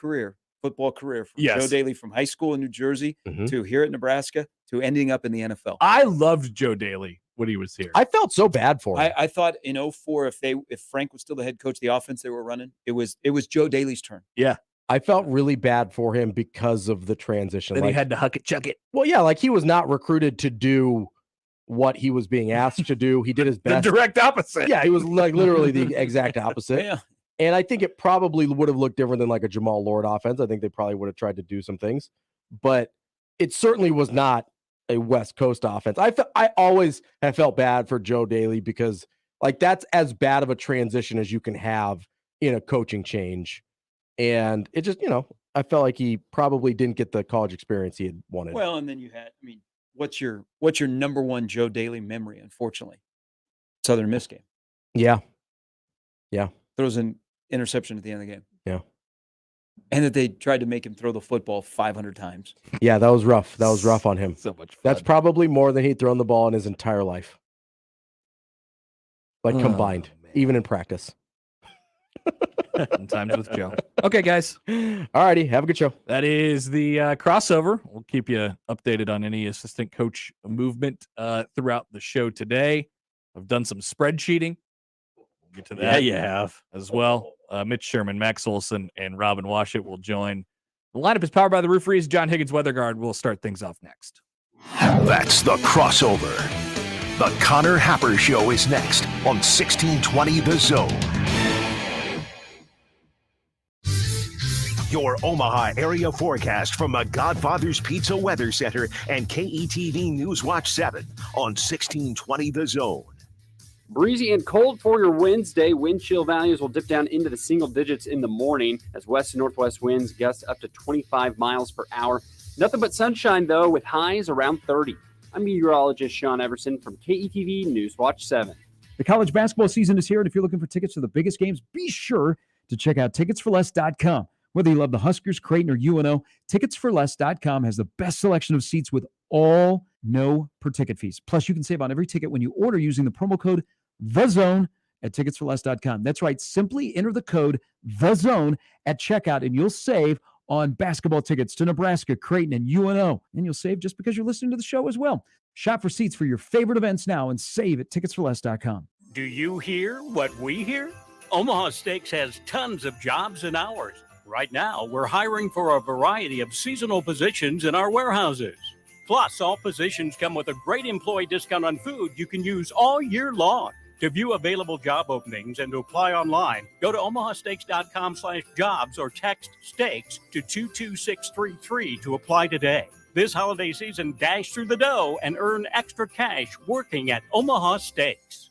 football career from Yes. Joe Daly from high school in New Jersey to here at Nebraska to ending up in the NFL. I loved Joe Daly when he was here. I felt so bad for him. I thought in 2004, if Frank was still the head coach of the offense they were running, it was Joe Daly's turn. Yeah. I felt really bad for him because of the transition. Then he had to huck it, chuck it. Well, yeah, like he was not recruited to do what he was being asked to do. He did his best. The direct opposite. Yeah, he was like literally the exact opposite. Yeah. And I think it probably would have looked different than like a Jamal Lord offense. I think they probably would have tried to do some things, but it certainly was not a West Coast offense. I always have felt bad for Joe Daly because like that's as bad of a transition as you can have in a coaching change. And it just, I felt like he probably didn't get the college experience he had wanted. Well, and then you had, what's your number one Joe Daly memory, unfortunately? Southern Miss game. Yeah. Yeah. Throws an interception at the end of the game. Yeah. And that they tried to make him throw the football 500 times. Yeah, that was rough. That was rough on him. So much fun. That's probably more than he'd thrown the ball in his entire life. Like combined, even in practice. Sometimes with Joe. Okay, guys. Alrighty, have a good show. That is the crossover. We'll keep you updated on any assistant coach movement throughout the show today. I've done some spreadsheeting. We'll get to that. Yeah, you have. As well. Mitch, Sherman, Max Olson, and Robin Washut will join. The lineup is powered by the Roof Rees. John Higgins, Weather Guard. We'll start things off next. That's the crossover. The Connor Happer Show is next on 1620 The Zone. Your Omaha area forecast from the Godfather's Pizza Weather Center and KETV News Watch 7 on 1620 The Zone. Breezy and cold for your Wednesday. Wind chill values will dip down into the single digits in the morning as west and northwest winds gust up to 25 miles per hour. Nothing but sunshine, though, with highs around 30. I'm meteorologist Sean Everson from KETV News Watch 7. The college basketball season is here, and if you're looking for tickets to the biggest games, be sure to check out ticketsforless.com. Whether you love the Huskers, Creighton, or UNO, ticketsforless.com has the best selection of seats with all no per ticket fees. Plus, you can save on every ticket when you order using the promo code THEZONE at ticketsforless.com. That's right. Simply enter the code THEZONE at checkout, and you'll save on basketball tickets to Nebraska, Creighton, and UNO. And you'll save just because you're listening to the show as well. Shop for seats for your favorite events now and save at ticketsforless.com. Do you hear what we hear? Omaha Steaks has tons of jobs and hours. Right now, we're hiring for a variety of seasonal positions in our warehouses. Plus, all positions come with a great employee discount on food you can use all year long. To view available job openings and to apply online, go to omahasteaks.com/jobs or text steaks to 22633 to apply today. This holiday season, dash through the dough and earn extra cash working at Omaha Steaks.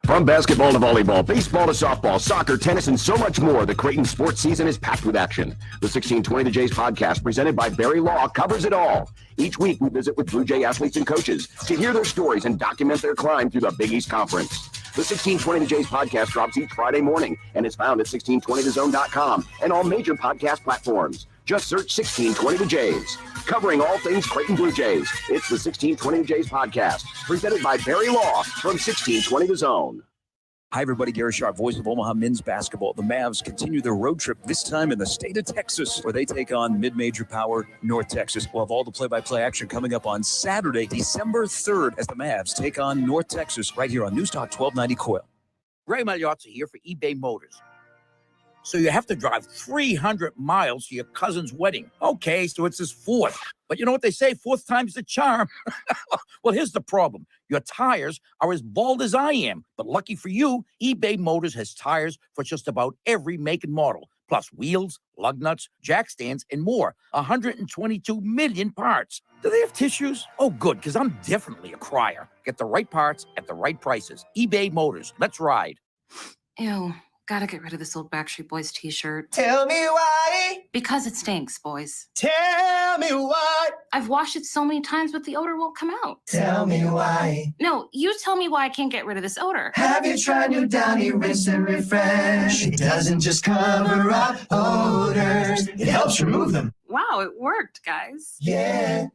From basketball to volleyball, baseball to softball, soccer, tennis, and so much more, the Creighton sports season is packed with action. The 1620 The Jays podcast, presented by Barry Law, covers it all. Each week, we visit with Blue Jay athletes and coaches to hear their stories and document their climb through the Big East Conference. The 1620 The Jays podcast drops each Friday morning and is found at 1620thezone.com and all major podcast platforms. Just search 1620 The Jays. Covering all things Creighton Blue Jays, it's the 1620 The Jays podcast, presented by Barry Law from 1620 The Zone. Hi, everybody. Gary Sharp, voice of Omaha men's basketball. The Mavs continue their road trip, this time in the state of Texas, where they take on mid-major power North Texas. We'll have all the play-by-play action coming up on Saturday, December 3rd, as the Mavs take on North Texas right here on News Talk 1290 Coil. Ray Magliozzi here for eBay Motors. So you have to drive 300 miles to your cousin's wedding. Okay, so it's his fourth. But you know what they say, fourth time's the charm. Well, here's the problem. Your tires are as bald as I am. But lucky for you, eBay Motors has tires for just about every make and model. Plus wheels, lug nuts, jack stands, and more. 122 million parts. Do they have tissues? Oh, good, because I'm definitely a crier. Get the right parts at the right prices. eBay Motors. Let's ride. Ew. Gotta get rid of this old Backstreet Boys t-shirt. Tell me why. Because it stinks, boys. Tell me why. I've washed it so many times, but the odor won't come out. Tell me why. No, you tell me why I can't get rid of this odor. Have you tried new Downy Rinse and Refresh? It doesn't just cover up odors. It helps remove them. Wow, it worked, guys. Yeah.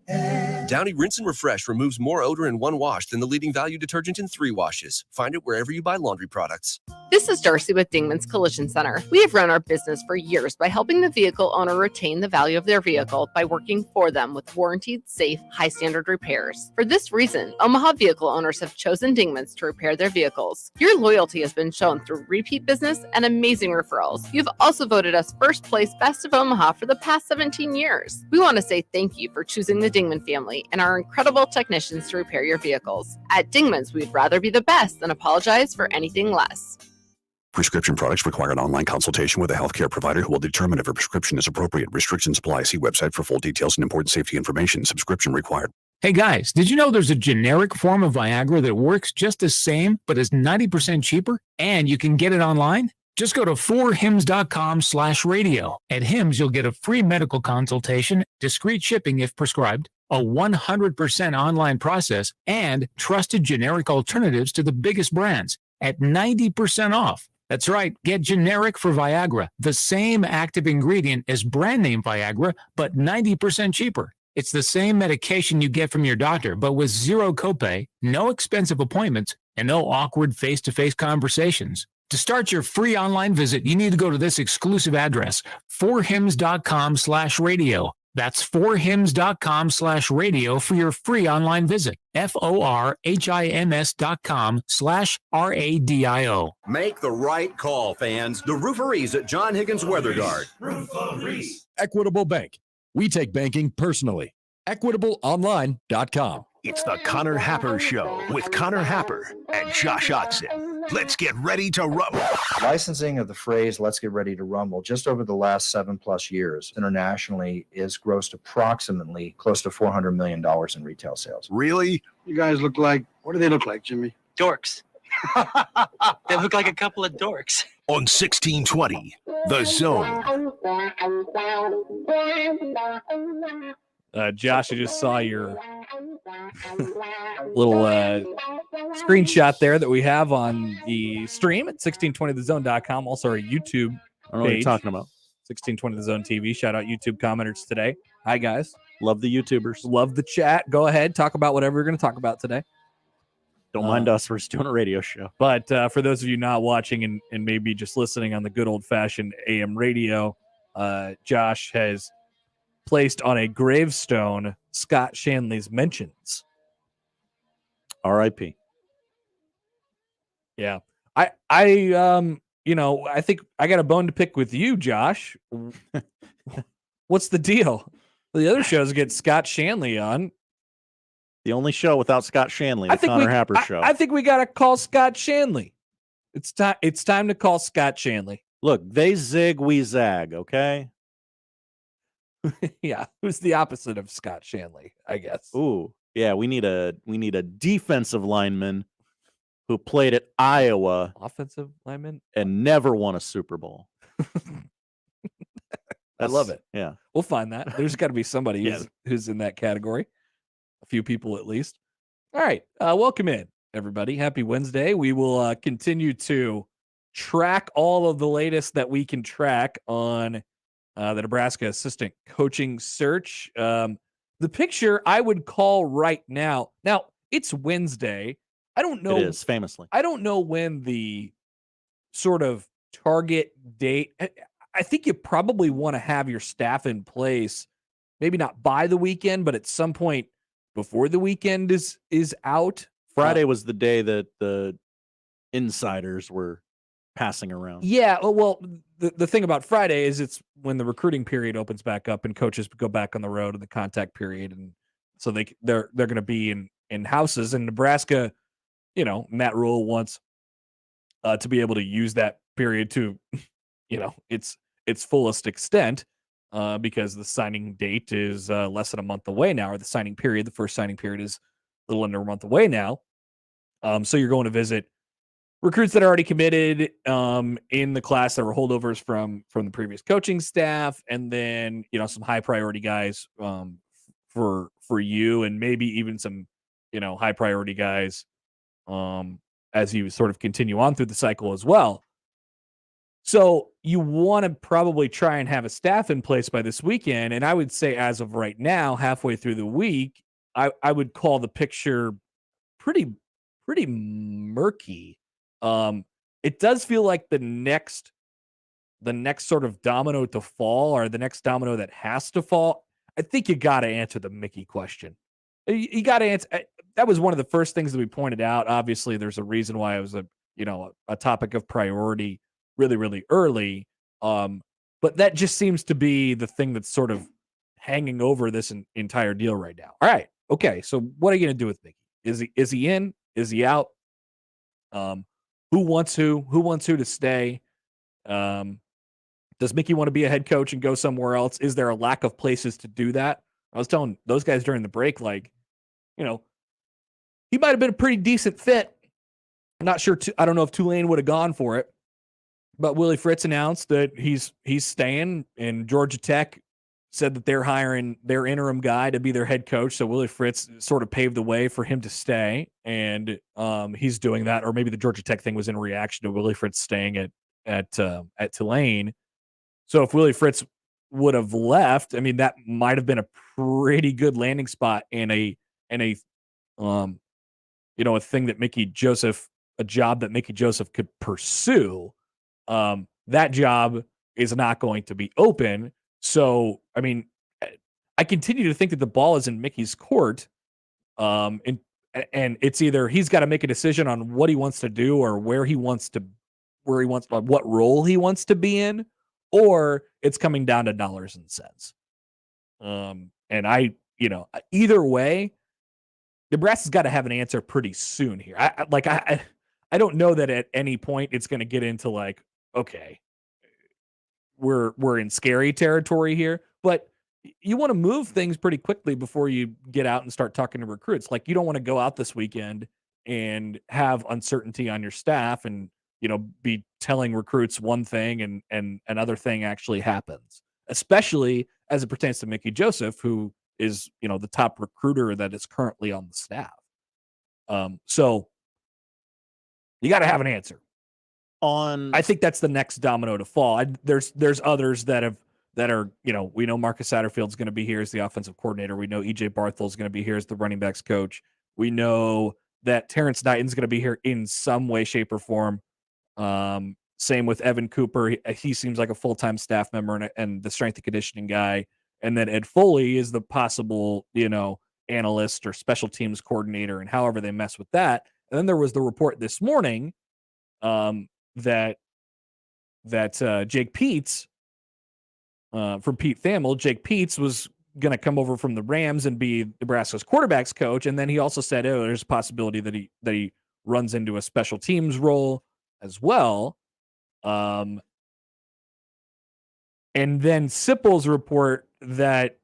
Downy Rinse and Refresh removes more odor in one wash than the leading value detergent in 3 washes. Find it wherever you buy laundry products. This is Darcy with Dingman's Collision Center. We have run our business for years by helping the vehicle owner retain the value of their vehicle by working for them with warranted, safe, high-standard repairs. For this reason, Omaha vehicle owners have chosen Dingman's to repair their vehicles. Your loyalty has been shown through repeat business and amazing referrals. You've also voted us first place Best of Omaha for the past 17 years. We want to say thank you for choosing the Dingman family and our incredible technicians to repair your vehicles. At Dingman's, we'd rather be the best than apologize for anything less. Prescription products require an online consultation with a healthcare provider who will determine if a prescription is appropriate. Restrictions apply. See website for full details and important safety information. Subscription required. Hey guys, did you know there's a generic form of Viagra that works just the same but is 90% cheaper? And you can get it online? Just go to 4hims.com/radio. At Hims, you'll get a free medical consultation, discreet shipping if prescribed, a 100% online process, and trusted generic alternatives to the biggest brands at 90% off. That's right, get generic for Viagra, the same active ingredient as brand name Viagra, but 90% cheaper. It's the same medication you get from your doctor, but with zero copay, no expensive appointments, and no awkward face-to-face conversations. To start your free online visit, you need to go to this exclusive address, forhims.com/radio. That's forhims.com/radio for your free online visit. forhims.com/radio. Make the right call, fans. The Rooferees at John Higgins Weather Guard. Equitable Bank. We take banking personally. EquitableOnline.com. It's the Connor Happer Show with Connor Happer and Josh Otson. Let's get ready to rumble. Licensing of the phrase "let's get ready to rumble" just over the last 7+ years internationally is grossed approximately close to $400 million in retail sales. Really? You guys look like, what do they look like, Jimmy? Dorks. They look like a couple of dorks. On 1620, The Zone. Josh, I just saw your little screenshot there that we have on the stream at 1620thezone.com. Also our YouTube I don't know what you're page, talking about. 1620 The Zone TV. Shout out YouTube commenters today. Hi, guys. Love the YouTubers. Love the chat. Go ahead. Talk about whatever you're going to talk about today. Don't mind us. We're just doing a radio show. But for those of you not watching and maybe just listening on the good old-fashioned AM radio, Josh has placed on a gravestone Scott Shanley's mentions. R.I.P. Yeah. I think I got a bone to pick with you, Josh. What's the deal? The other shows get Scott Shanley on. The only show without Scott Shanley, the Connor Happer Show. I think we got to call Scott Shanley. It's time to call Scott Shanley. Look, they zig, we zag, okay? Yeah, who's the opposite of Scott Shanley, I guess. Ooh, yeah, we need a defensive lineman who played at Iowa. Offensive lineman? And never won a Super Bowl. I love it. Yeah. We'll find that. There's got to be somebody who's in that category. A few people at least. All right. Welcome in, everybody. Happy Wednesday. We will continue to track all of the latest that we can track on the Nebraska assistant coaching search. The picture I would call right now. Now, it's Wednesday. I don't know. It is, famously. I don't know when the sort of target date. I think you probably want to have your staff in place, maybe not by the weekend, but at some point before the weekend is out. Friday was the day that the insiders were passing around. Yeah, well, the thing about Friday is it's when the recruiting period opens back up and coaches go back on the road in the contact period, and so they're going to be in houses. And Nebraska, Matt Rule wants to be able to use that period to, its fullest extent. Because the signing date is less than a month away now, or the signing period, the first signing period is a little under a month away now. So you're going to visit recruits that are already committed in the class that were holdovers from the previous coaching staff, and then some high priority guys for you, and maybe even some high priority guys as you sort of continue on through the cycle as well. So you want to probably try and have a staff in place by this weekend. And I would say as of right now, halfway through the week, I would call the picture pretty murky. It does feel like the next sort of domino to fall, or the next domino that has to fall. I think you got to answer the Mickey question. You got to answer. That was one of the first things that we pointed out. Obviously, there's a reason why it was a topic of priority really, really early. But that just seems to be the thing that's sort of hanging over this entire deal right now. All right. Okay. So what are you going to do with Mickey? Is he in? Is he out? Who wants who to stay? Does Mickey want to be a head coach and go somewhere else? Is there a lack of places to do that? I was telling those guys during the break, he might have been a pretty decent fit. I'm not sure. I don't know if Tulane would have gone for it. But Willie Fritz announced that he's staying, and Georgia Tech said that they're hiring their interim guy to be their head coach. So Willie Fritz sort of paved the way for him to stay, and he's doing that. Or maybe the Georgia Tech thing was in reaction to Willie Fritz staying at Tulane. So if Willie Fritz would have left, I mean, that might have been a pretty good landing spot and a thing that Mickey Joseph a job that Mickey Joseph could pursue, that job is not going to be open. So, I mean, I continue to think that the ball is in Mickey's court. And it's either he's got to make a decision on what he wants to do or what role he wants to be in, or it's coming down to dollars and cents. And either way, Nebraska's got to have an answer pretty soon here. I don't know that at any point it's going to get into like, okay, we're in scary territory here, but you want to move things pretty quickly before you get out and start talking to recruits. Like, you don't want to go out this weekend and have uncertainty on your staff and, be telling recruits one thing and another thing actually happens, especially as it pertains to Mickey Joseph, who is, the top recruiter that is currently on the staff. So you got to have an answer. I think that's the next domino to fall. There's others that are, we know Marcus Satterfield's going to be here as the offensive coordinator. We know EJ Barthel's going to be here as the running backs coach. We know that Terrence Knighton's going to be here in some way, shape, or form. Same with Evan Cooper. He seems like a full-time staff member and the strength and conditioning guy. And then Ed Foley is the possible, analyst or special teams coordinator, and however they mess with that. And then there was the report this morning that Jake Peets, from Pete Thamel, Jake Peets was going to come over from the Rams and be Nebraska's quarterbacks coach. And then he also said, there's a possibility that he runs into a special teams role as well. And then Sipple's report that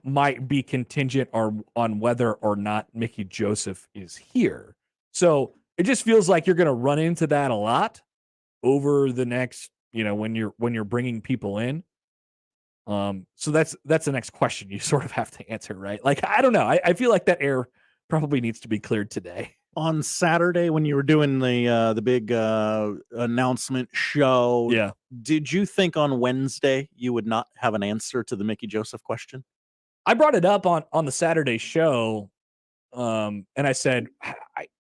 might be contingent on whether or not Mickey Joseph is here. So it just feels like you're going to run into that a lot over the next, when you're bringing people in. So that's the next question you sort of have to answer, right? Like, I don't know. I feel like that air probably needs to be cleared today. On Saturday, when you were doing the big announcement show, did you think on Wednesday you would not have an answer to the Mickey Joseph question? I brought it up on the Saturday show, and I said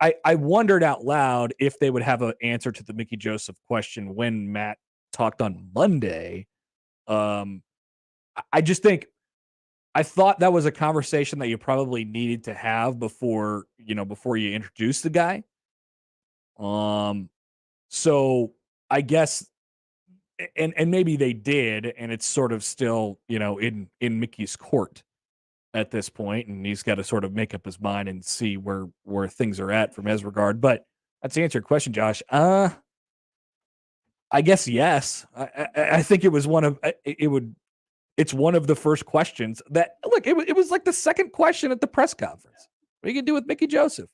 I wondered out loud if they would have an answer to the Mickey Joseph question when Matt talked on Monday. I just think I thought that was a conversation that you probably needed to have before you introduce the guy. So I guess, and maybe they did, and it's sort of still, in Mickey's court at this point, and he's got to sort of make up his mind and see where things are at from his regard. But to answer your question, Josh, I guess yes. I think it was it's one of the first questions that, look, it was like the second question at the press conference. What are you going to do with Mickey Joseph?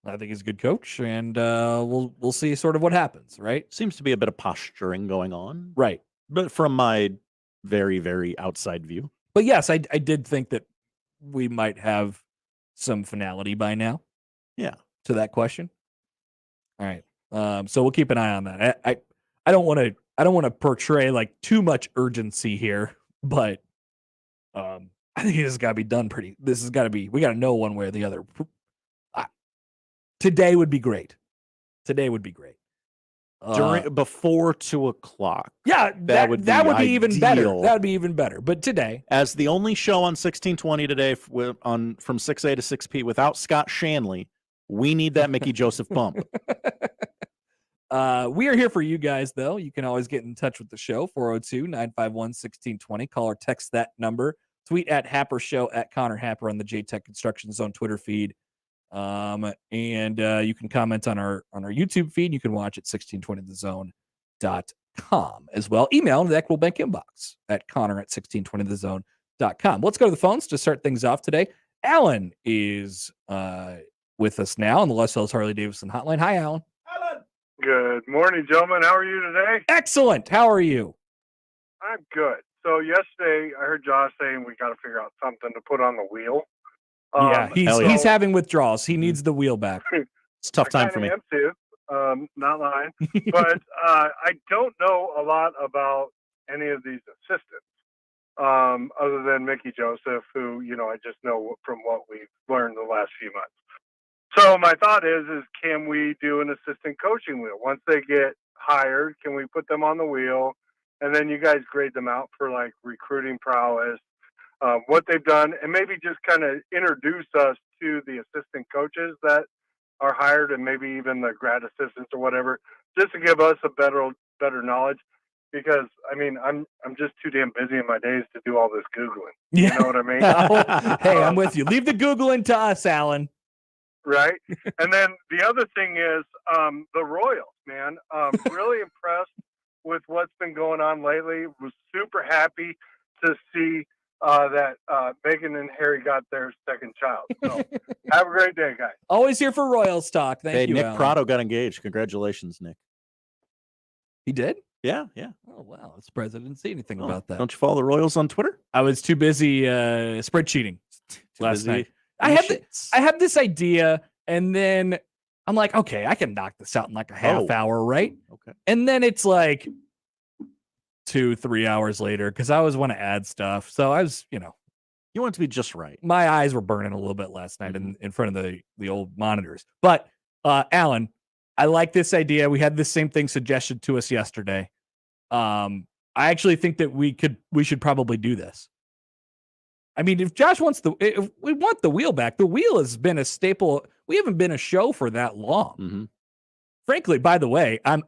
I think he's a good coach, and we'll see sort of what happens, right? Seems to be a bit of posturing going on. Right. But from my very, very outside view. But yes, I did think that we might have some finality by now. Yeah. To that question. All right. So we'll keep an eye on that. I don't want to portray like too much urgency here, but I think this has got to be done we got to know one way or the other. Today would be great. Before 2:00. Yeah, that would be even better. That would be even better. But today, as the only show on 1620 today from 6A to 6P without Scott Shanley, we need that Mickey Joseph bump. We are here for you guys, though. You can always get in touch with the show, 402-951-1620. Call or text that number. Tweet at Happer Show, at Connor Happer on the JTech Construction Zone Twitter feed. And you can comment on our YouTube feed. You can watch at 1620thezone.com as well. Email the Equitable Bank inbox at Connor at 1620thezone.com. Let's go to the phones to start things off today. Alan is with us now on the Les Hills Harley-Davidson hotline. Hi, Alan. Good morning, gentlemen. How are you today? Excellent. How are you? I'm good. So yesterday, I heard Josh saying we got to figure out something to put on the wheel. Yeah, he's having withdrawals. He needs the wheel back. It's a tough time for me. I am too. Not lying. But I don't know a lot about any of these assistants other than Mickey Joseph, who, I just know from what we've learned the last few months. So my thought is can we do an assistant coaching wheel? Once they get hired, can we put them on the wheel, and then you guys grade them out for like recruiting prowess, what they've done, and maybe just kind of introduce us to the assistant coaches that are hired, and maybe even the grad assistants or whatever, just to give us a better knowledge. Because I mean, I'm just too damn busy in my days to do all this Googling. You know what I mean? Hey, I'm with you. Leave the Googling to us, Alan. Right. And then the other thing is the Royals, man. Really impressed with what's been going on lately. Was super happy to see that Megan and Harry got their second child. So have a great day, guys. Always here for Royals talk. Thank you, Nick Alan. Prado got engaged. Congratulations, Nick. He did? Yeah. Oh, wow. The president didn't see anything about that. Don't you follow the Royals on Twitter? I was too busy spread cheating last busy night. I have this idea, and then I'm like, okay, I can knock this out in like a half hour, right? Okay. And then it's like 2-3 hours later because I always want to add stuff. So I was, you want it to be just right. My eyes were burning a little bit last night in front of the old monitors. But Alan, I like this idea. We had the same thing suggested to us yesterday. I actually think that we should probably do this. I mean, if Josh if we want the wheel back, the wheel has been a staple. We haven't been a show for that long. Mm-hmm. Frankly, by the way, I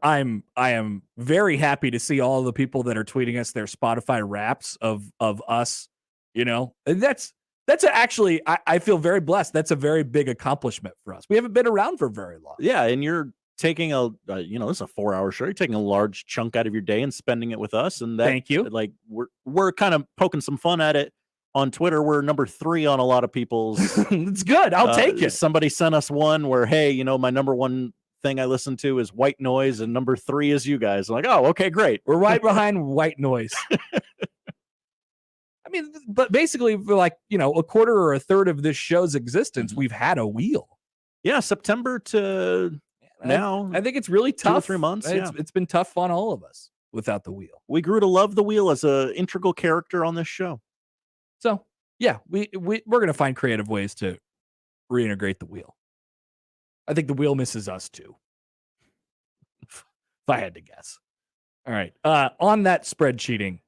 am very happy to see all the people that are tweeting us their Spotify raps of us. That's actually I feel very blessed. That's a very big accomplishment for us. We haven't been around for very long. Yeah, and you're taking this is a 4-hour show. You're taking a large chunk out of your day and spending it with us. And that, thank you. Like we're kind of poking some fun at it. On Twitter, we're number 3 on a lot of people's. It's good. I'll take it. Somebody sent us one where, hey, my number 1 thing I listen to is white noise, and number 3 is you guys. I'm like, oh, okay, great. We're right behind white noise. I mean, but basically, for like a quarter or a third of this show's existence, we've had a wheel. Yeah, September to now. I think it's really tough. 2 or 3 months. It's been tough on all of us without the wheel. We grew to love the wheel as an integral character on this show. So, yeah, we're going to find creative ways to reintegrate the wheel. I think the wheel misses us too, if I had to guess. All right. On that spread cheating,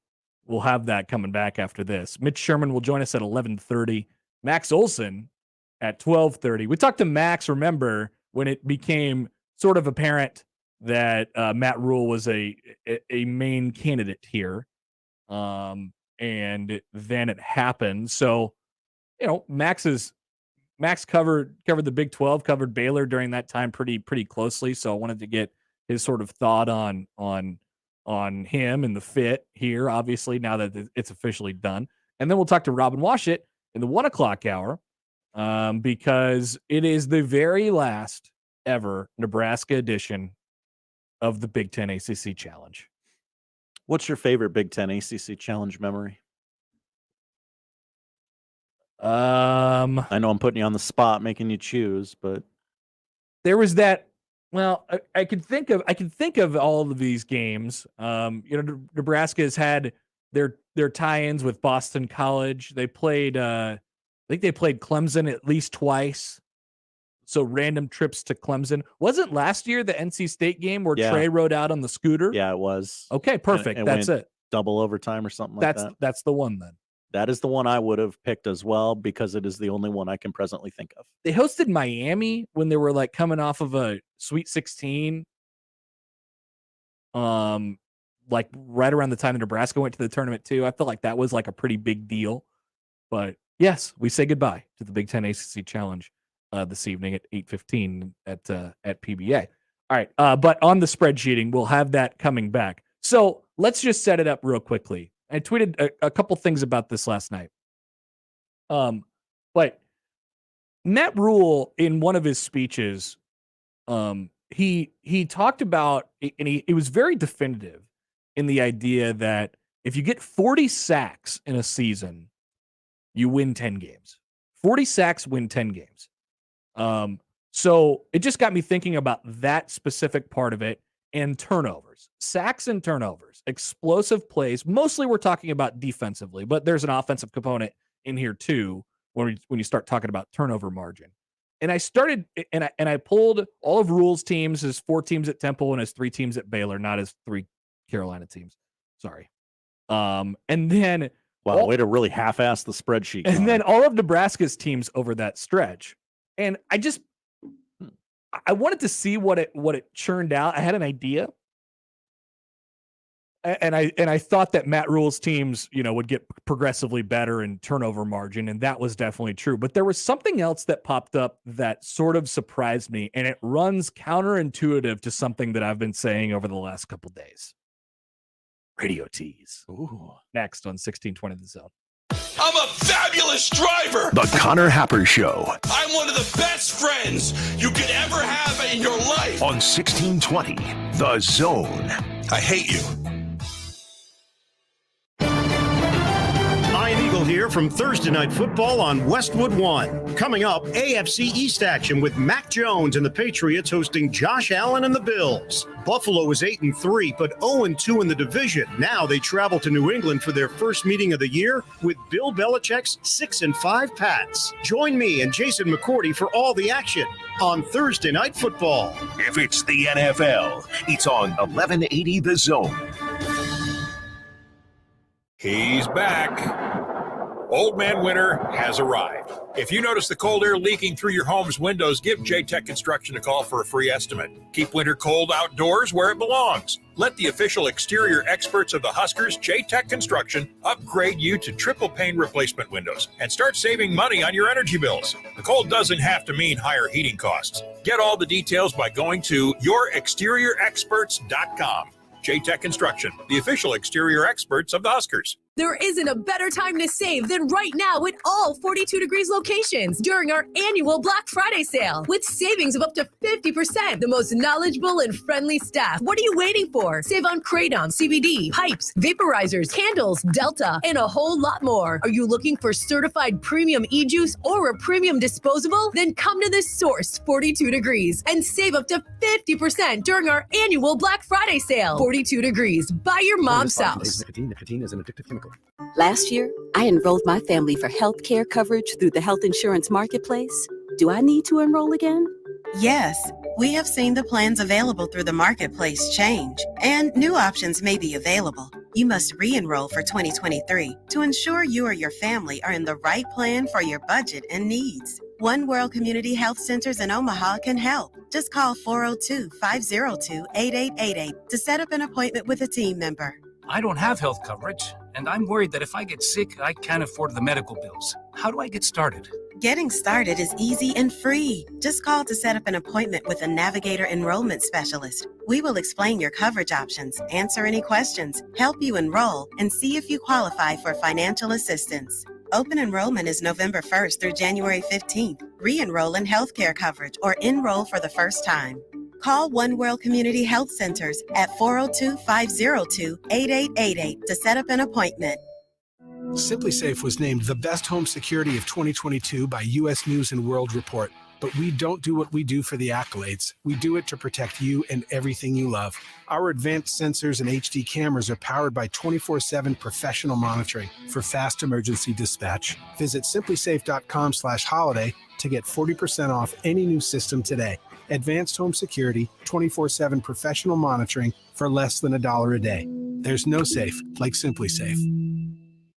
we'll have that coming back after this. Mitch Sherman will join us at 11:30. Max Olson at 12:30. We talked to Max, remember, when it became sort of apparent that Matt Rule was a main candidate here. And then it happened. So, Max covered the Big 12, covered Baylor during that time pretty closely. So I wanted to get his sort of thought on him and the fit here, obviously, now that it's officially done. And then we'll talk to Robin Washut in the 1:00 hour because it is the very last ever Nebraska edition of the Big Ten ACC Challenge. What's your favorite Big Ten ACC Challenge memory? I know I'm putting you on the spot, making you choose, but there was that. Well, I can think of all of these games. Nebraska has had their tie-ins with Boston College. They played, I think they played Clemson at least twice. So random trips to Clemson. Wasn't last year the NC State game where Trey rode out on the scooter? Yeah, it was. Okay, perfect. That's it. Double overtime or something like that. That's the one then. That is the one I would have picked as well because it is the only one I can presently think of. They hosted Miami when they were like coming off of a Sweet 16. Like right around the time that Nebraska went to the tournament too. I felt like that was like a pretty big deal. But yes, we say goodbye to the Big Ten ACC Challenge this evening at 8:15 at PBA. All right, but on the spreadsheeting, we'll have that coming back. So let's just set it up real quickly. I tweeted a couple things about this last night. But Matt Rule, in one of his speeches, he talked about, and he was very definitive in the idea that if you get 40 sacks in a season, you win 10 games. 40 sacks win 10 games. So it just got me thinking about that specific part of it and turnovers, sacks and turnovers, explosive plays. Mostly we're talking about defensively, but there's an offensive component in here too when you start talking about turnover margin. And I started, and I pulled all of Rule's teams, his 4 teams at Temple and his 3 teams at Baylor, not his 3 Carolina teams. Sorry. And then way to really half-ass the spreadsheet. And then all of Nebraska's teams over that stretch. And I wanted to see what it churned out. I had an idea. And I thought that Matt Rule's teams, would get progressively better in turnover margin, and that was definitely true. But there was something else that popped up that sort of surprised me, and it runs counterintuitive to something that I've been saying over the last couple days. Radio tease. Ooh. Next on 1620 The Zone. I'm a fabulous driver. The Connor Happer Show I'm one of the best friends you could ever have in your life. on 1620 The Zone. I hate you. Ian Eagle here from Thursday Night Football on Westwood One. Coming up, AFC East action with Mac Jones and the Patriots hosting Josh Allen and the Bills. Buffalo is 8-3, but 0-2 in the division. Now they travel to New England for their first meeting of the year with Bill Belichick's 6-5 Pats. Join me and Jason McCourty for all the action on Thursday Night Football. If it's the NFL, it's on 1180 The Zone. He's back. Old Man Winter has arrived. If you notice the cold air leaking through your home's windows, give J-Tech Construction a call for a free estimate. Keep winter cold outdoors where it belongs. Let the official exterior experts of the Huskers, J-Tech Construction, upgrade you to triple pane replacement windows and start saving money on your energy bills. The cold doesn't have to mean higher heating costs. Get all the details by going to yourexteriorexperts.com. J-Tech Construction, the official exterior experts of the Huskers. There isn't a better time to save than right now at all 42 Degrees locations during our annual Black Friday sale with savings of up to 50%. The most knowledgeable and friendly staff. What are you waiting for? Save on Kraton, CBD, pipes, vaporizers, candles, Delta, and a whole lot more. Are you looking for certified premium e-juice or a premium disposable? Then come to the source 42 Degrees and save up to 50% during our annual Black Friday sale. 42 Degrees. Buy your mom's house. Nicotine is an addictive chemical. Last year, I enrolled my family for health care coverage through the health insurance marketplace. Do I need to enroll again? Yes, we have seen the plans available through the marketplace change, and new options may be available. You must re-enroll for 2023 to ensure you or your family are in the right plan for your budget and needs. One World Community Health Centers in Omaha can help. Just call 402-502-8888 to set up an appointment with a team member. I don't have health coverage, and I'm worried that if I get sick, I can't afford the medical bills. How do I get started? Getting started is easy and free. Just call to set up an appointment with a Navigator enrollment specialist. We will explain your coverage options, answer any questions, help you enroll, and see if you qualify for financial assistance. Open enrollment is November 1st through January 15th. Re-enroll in healthcare coverage or enroll for the first time. Call One World Community Health Centers at 402-502-8888 to set up an appointment. Simply Safe was named the best home security of 2022 by U.S. News & World Report. But we don't do what we do for the accolades. We do it to protect you and everything you love. Our advanced sensors and HD cameras are powered by 24/7 professional monitoring for fast emergency dispatch. Visit simplysafe.com/holiday to get 40% off any new system today. Advanced home security, 24/7 professional monitoring for less than $1 a day. There's no safe like Simply Safe.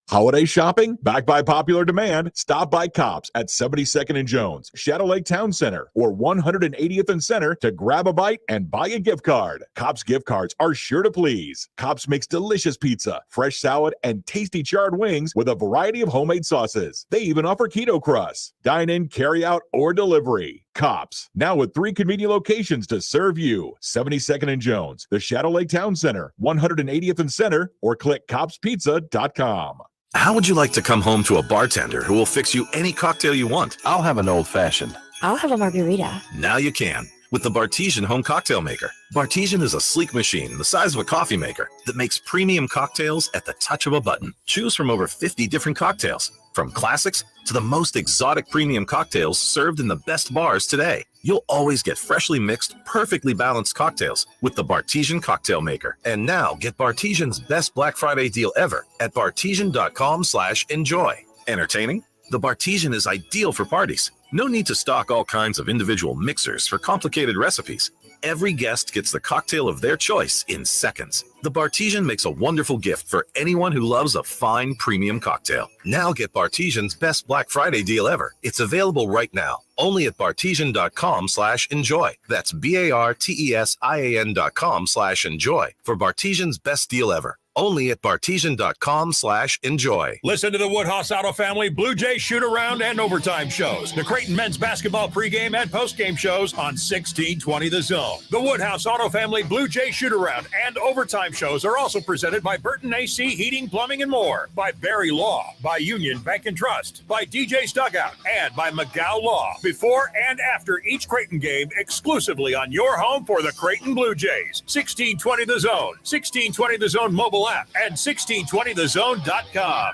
Holiday shopping? Back by popular demand, stop by Cops at 72nd and Jones, Shadow Lake Town Center, or 180th and Center to grab a bite and buy a gift card. Cops gift cards are sure to please. Cops makes delicious pizza, fresh salad, and tasty charred wings with a variety of homemade sauces. They even offer keto crusts. Dine in, carry out, or delivery. Cops, now with 3 convenient locations to serve you. 72nd and Jones, the Shadow Lake Town Center, 180th and Center, or click copspizza.com. How would you like to come home to a bartender who will fix you any cocktail you want? I'll have an old-fashioned. I'll have a margarita. Now you can with the Bartesian Home Cocktail Maker. Bartesian is a sleek machine the size of a coffee maker that makes premium cocktails at the touch of a button. Choose from over 50 different cocktails, from classics to the most exotic premium cocktails served in the best bars today. You'll always get freshly mixed, perfectly balanced cocktails with the Bartesian Cocktail Maker. And now get Bartesian's best Black Friday deal ever at bartesian.com/enjoy. Entertaining? The Bartesian is ideal for parties. No need to stock all kinds of individual mixers for complicated recipes. Every guest gets the cocktail of their choice in seconds. The Bartesian makes a wonderful gift for anyone who loves a fine premium cocktail. Now get Bartesian's best Black Friday deal ever. It's available right now, only at bartesian.com/enjoy. That's BARTESIAN.com/enjoy for Bartesian's best deal ever. Only at bartesian.com/enjoy. Listen to the Woodhouse Auto Family Blue Jay shoot-around and overtime shows. The Creighton men's basketball pregame and postgame shows on 1620 The Zone. The Woodhouse Auto Family Blue Jay shoot-around and overtime shows are also presented by Burton AC Heating, Plumbing, and More, by Barry Law, by Union Bank and Trust, by DJ's Dugout, and by McGow Law. Before and after each Creighton game, exclusively on your home for the Creighton Blue Jays. 1620 The Zone, 1620 The Zone mobile app, and 1620thezone.com.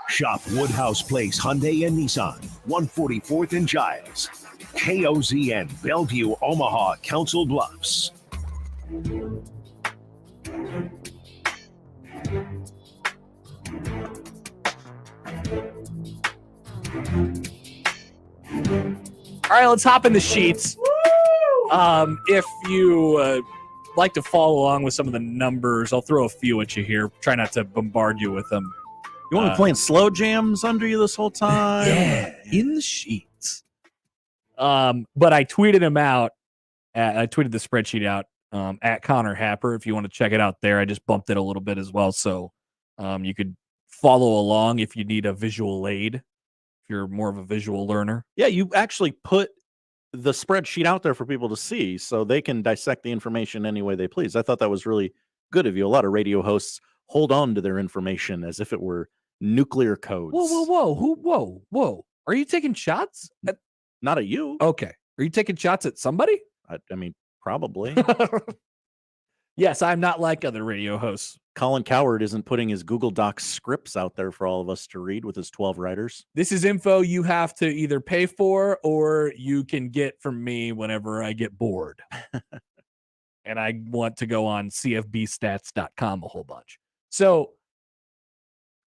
Shop Woodhouse Place Hyundai and Nissan, 144th and Giles. KOZN, Bellevue, Omaha, Council Bluffs. All right, let's hop in the sheets. If you like to follow along with some of the numbers, I'll throw a few at you here. Try not to bombard you with them. You want me playing slow jams under you this whole time? Yeah, in the sheets. But I tweeted him out. I tweeted the spreadsheet out at Connor Happer. If you want to check it out there, I just bumped it a little bit as well, so you could follow along if you need a visual aid. If you're more of a visual learner. Yeah, you actually put the spreadsheet out there for people to see so they can dissect the information any way they please. I thought that was really good of you. A lot of radio hosts hold on to their information as if it were nuclear codes. Whoa. Are you taking shots? Not at you. Okay. Are you taking shots at somebody? I mean, probably. Yes, I'm not like other radio hosts. Colin Coward isn't putting his Google Docs scripts out there for all of us to read with his 12 writers. This is info you have to either pay for or you can get from me whenever I get bored. And I want to go on cfbstats.com a whole bunch. So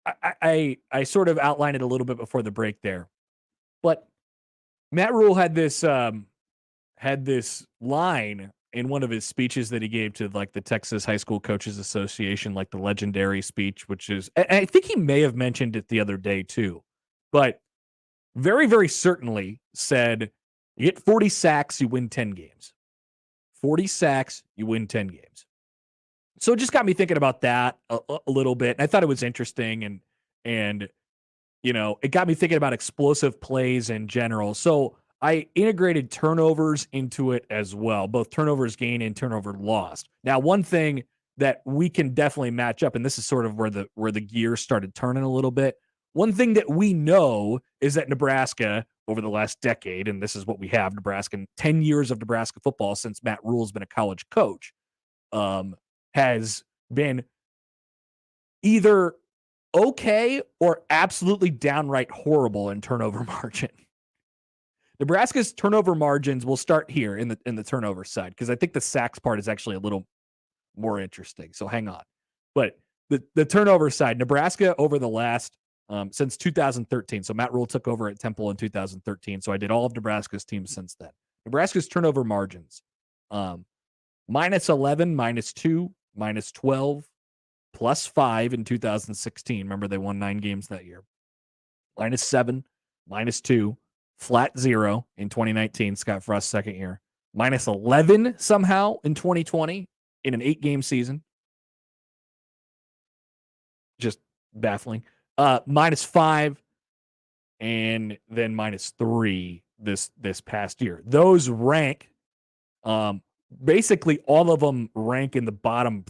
I sort of outlined it a little bit before the break there. But Matt Rule had this line in one of his speeches that he gave to like the Texas High School Coaches Association, like the legendary speech, which is, I think he may have mentioned it the other day too, but very, very certainly said, you get 40 sacks, you win 10 games. 40 sacks, you win 10 games. So it just got me thinking about that a little bit. And I thought it was interesting and, you know, it got me thinking about explosive plays in general. So I integrated turnovers into it as well, both turnovers gained and turnover lost. Now, one thing that we can definitely match up, and this is sort of where the gears started turning a little bit. One thing that we know is that Nebraska over the last decade, and this is what we have, Nebraska, 10 years of Nebraska football since Matt Rule's been a college coach, has been either okay or absolutely downright horrible in turnover margin. Nebraska's turnover margins will start here in the turnover side because I think the sacks part is actually a little more interesting. So hang on. But the turnover side, Nebraska over the last since 2013. So Matt Rule took over at Temple in 2013. So I did all of Nebraska's teams since then. Nebraska's turnover margins: -11, -2, -12, +5 in 2016. Remember they won 9 games that year. -7, -2. Flat 0 in 2019, Scott Frost's second year. -11 somehow in 2020 in an 8-game season. Just baffling. -5 and then -3 this past year. Those rank, basically all of them rank in the bottom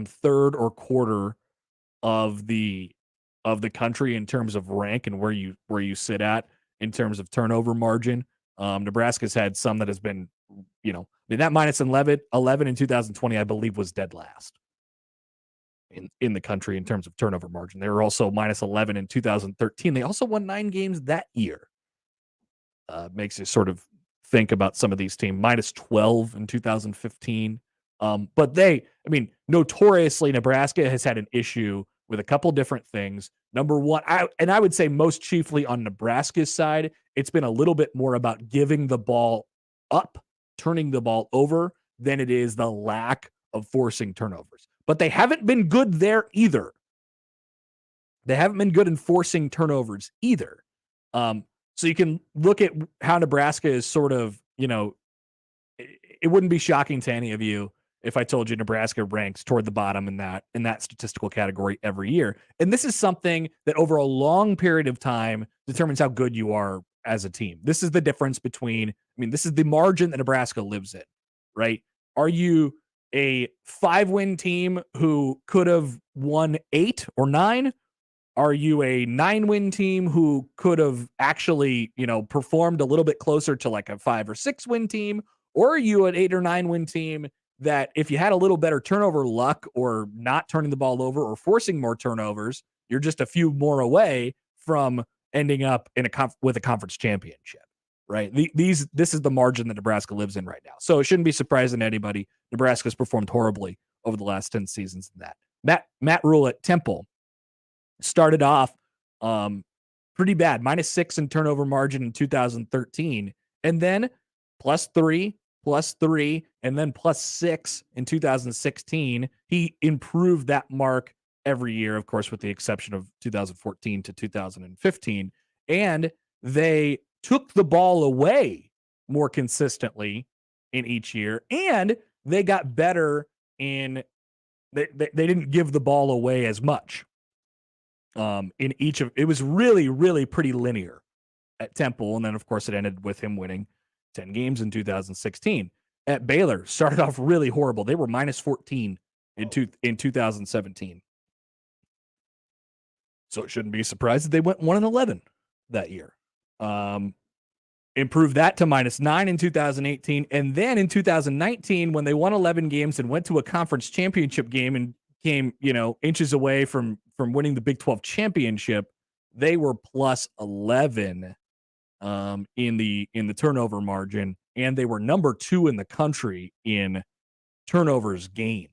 third or quarter of the country in terms of rank and where you sit at in terms of turnover margin. Nebraska's had some that has been, that -11 in 2020, I believe, was dead last in the country in terms of turnover margin. They were also -11 in 2013. They also won 9 games that year. Makes you sort of think about some of these teams. -12 in 2015. But notoriously, Nebraska has had an issue with a couple different things. Number one, I would say most chiefly on Nebraska's side, it's been a little bit more about giving the ball up, turning the ball over, than it is the lack of forcing turnovers. But they haven't been good there either. They haven't been good in forcing turnovers either. So you can look at how Nebraska is sort of, it wouldn't be shocking to any of you if I told you Nebraska ranks toward the bottom in that statistical category every year. And this is something that over a long period of time determines how good you are as a team. This is the difference between, this is the margin that Nebraska lives in, right? Are you a 5-win team who could have won 8 or 9? Are you a 9-win team who could have actually, performed a little bit closer to like a 5 or 6-win team? Or are you an 8 or 9-win team that if you had a little better turnover luck or not turning the ball over or forcing more turnovers, you're just a few more away from ending up in with a conference championship, right? This is the margin that Nebraska lives in right now. So it shouldn't be surprising to anybody. Nebraska's performed horribly over the last 10 seasons in that. Matt Rule at Temple started off pretty bad, -6 in turnover margin in 2013, and then +3, +3, and then +6 in 2016. He improved that mark every year, of course, with the exception of 2014 to 2015. And they took the ball away more consistently in each year, and they got better in they didn't give the ball away as much. In each of it was really, really pretty linear at Temple, and then of course it ended with him winning 10 games in 2016. At Baylor, started off really horrible. They were -14 in 2017. So it shouldn't be surprised that they went 1-11 that year. Improved that to -9 in 2018, and then in 2019, when they won 11 games and went to a conference championship game and came, inches away from winning the Big 12 championship, they were +11 in the turnover margin, and they were number 2 in the country in turnovers gained.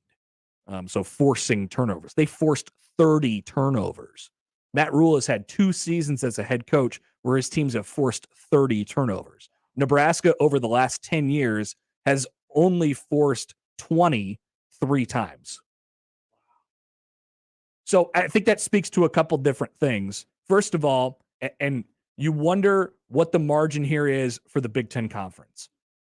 So forcing turnovers. They forced 30 turnovers. Matt Rule has had 2 seasons as a head coach where his teams have forced 30 turnovers. Nebraska over the last 10 years has only forced 23 times. So I think that speaks to a couple different things. First of all, and you wonder what the margin here is for the Big Ten Conference,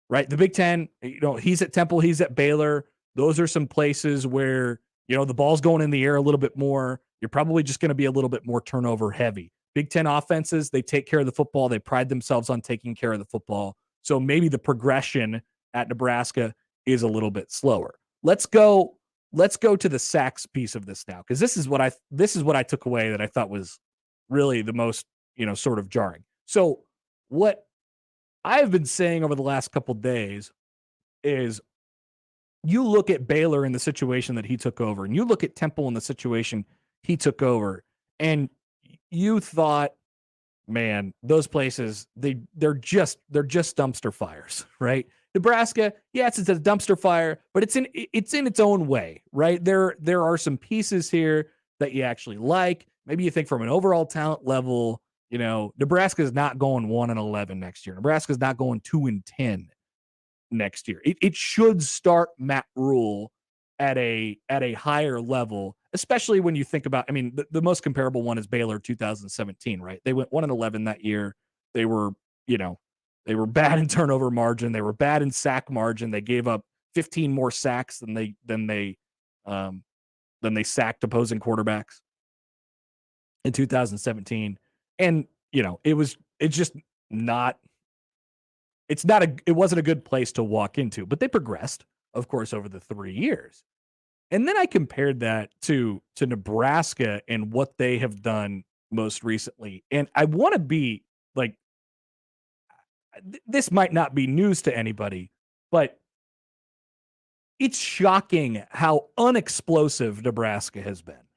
right? The Big Ten, he's at Temple, he's at Baylor. Those are some places where, the ball's going in the air a little bit more. You're probably just going to be a little bit more turnover heavy. Big Ten offenses, they take care of the football. They pride themselves on taking care of the football. So maybe the progression at Nebraska is a little bit slower. Let's go to the sacks piece of this now, because this is what I took away that I thought was really the most, sort of jarring. So what I've been saying over the last couple days is you look at Baylor in the situation that he took over, and you look at Temple in the situation he took over, and you thought, man, those places, they're just dumpster fires, right? Nebraska, yes, it's a dumpster fire, but it's in its own way, right? There are some pieces here that you actually like. Maybe you think from an overall talent level, Nebraska is not going 1-11 next year. Nebraska is not going 2-10 next year. It should start Matt Rule at a higher level, especially when you think about, the most comparable one is Baylor 2017, right? They went 1-11 that year. They were bad in turnover margin. They were bad in sack margin. They gave up 15 more sacks than they sacked opposing quarterbacks in 2017. And it wasn't a good place to walk into, but they progressed, of course, over the 3 years. And then I compared that to Nebraska and what they have done most recently. And I want to be like, this might not be news to anybody, but it's shocking how unexplosive Nebraska has been.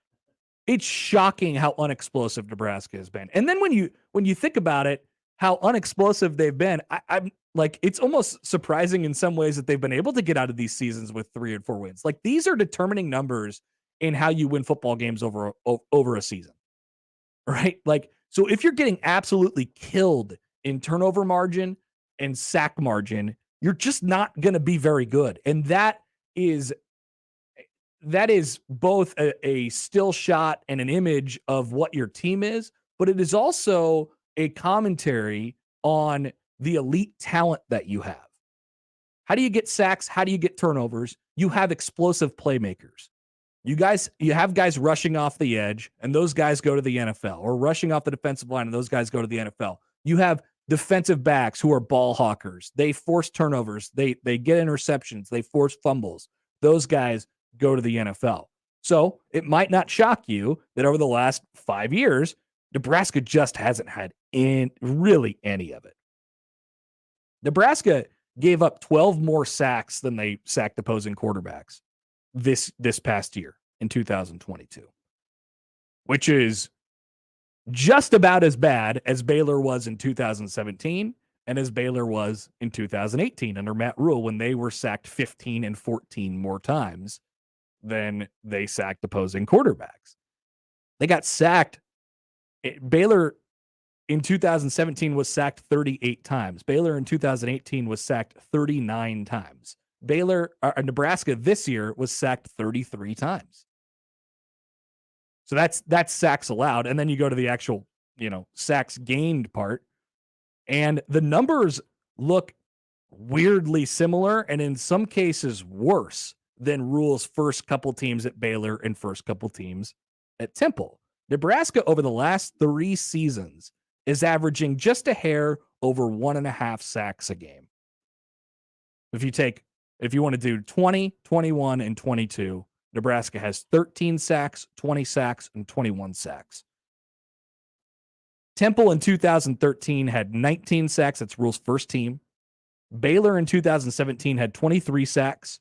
It's shocking how unexplosive Nebraska has been. And then when you think about it, how unexplosive they've been, I'm like, it's almost surprising in some ways that they've been able to get out of these seasons with 3 and 4 wins. Like, these are determining numbers in how you win football games over a season. right? Like, so if you're getting absolutely killed in turnover margin and sack margin, you're just not going to be very good. And that is both a still shot and an image of what your team is, but it is also a commentary on the elite talent that you have. How do you get sacks? How do you get turnovers? You have explosive playmakers. You have guys rushing off the edge, and those guys go to the NFL, or rushing off the defensive line, and those guys go to the NFL. You have defensive backs who are ball hawkers. They force turnovers. They get interceptions. They force fumbles. Those guys go to the NFL. So it might not shock you that over the last 5 years, Nebraska just hasn't had really any of it. Nebraska gave up 12 more sacks than they sacked opposing quarterbacks this past year in 2022, which is just about as bad as Baylor was in 2017 and as Baylor was in 2018 under Matt Rule, when they were sacked 15 and 14 more times than they sacked opposing quarterbacks. They got sacked. Baylor in 2017 was sacked 38 times. Baylor in 2018 was sacked 39 times. Nebraska this year was sacked 33 times. So that's sacks allowed. And then you go to the actual, sacks gained part, and the numbers look weirdly similar, and in some cases worse than Rule's first couple teams at Baylor and first couple teams at Temple. Nebraska over the last 3 seasons is averaging just a hair over 1.5 sacks a game. If you want to do 20, 21, and 22, Nebraska has 13 sacks, 20 sacks, and 21 sacks. Temple in 2013 had 19 sacks. That's Rule's first team. Baylor in 2017 had 23 sacks,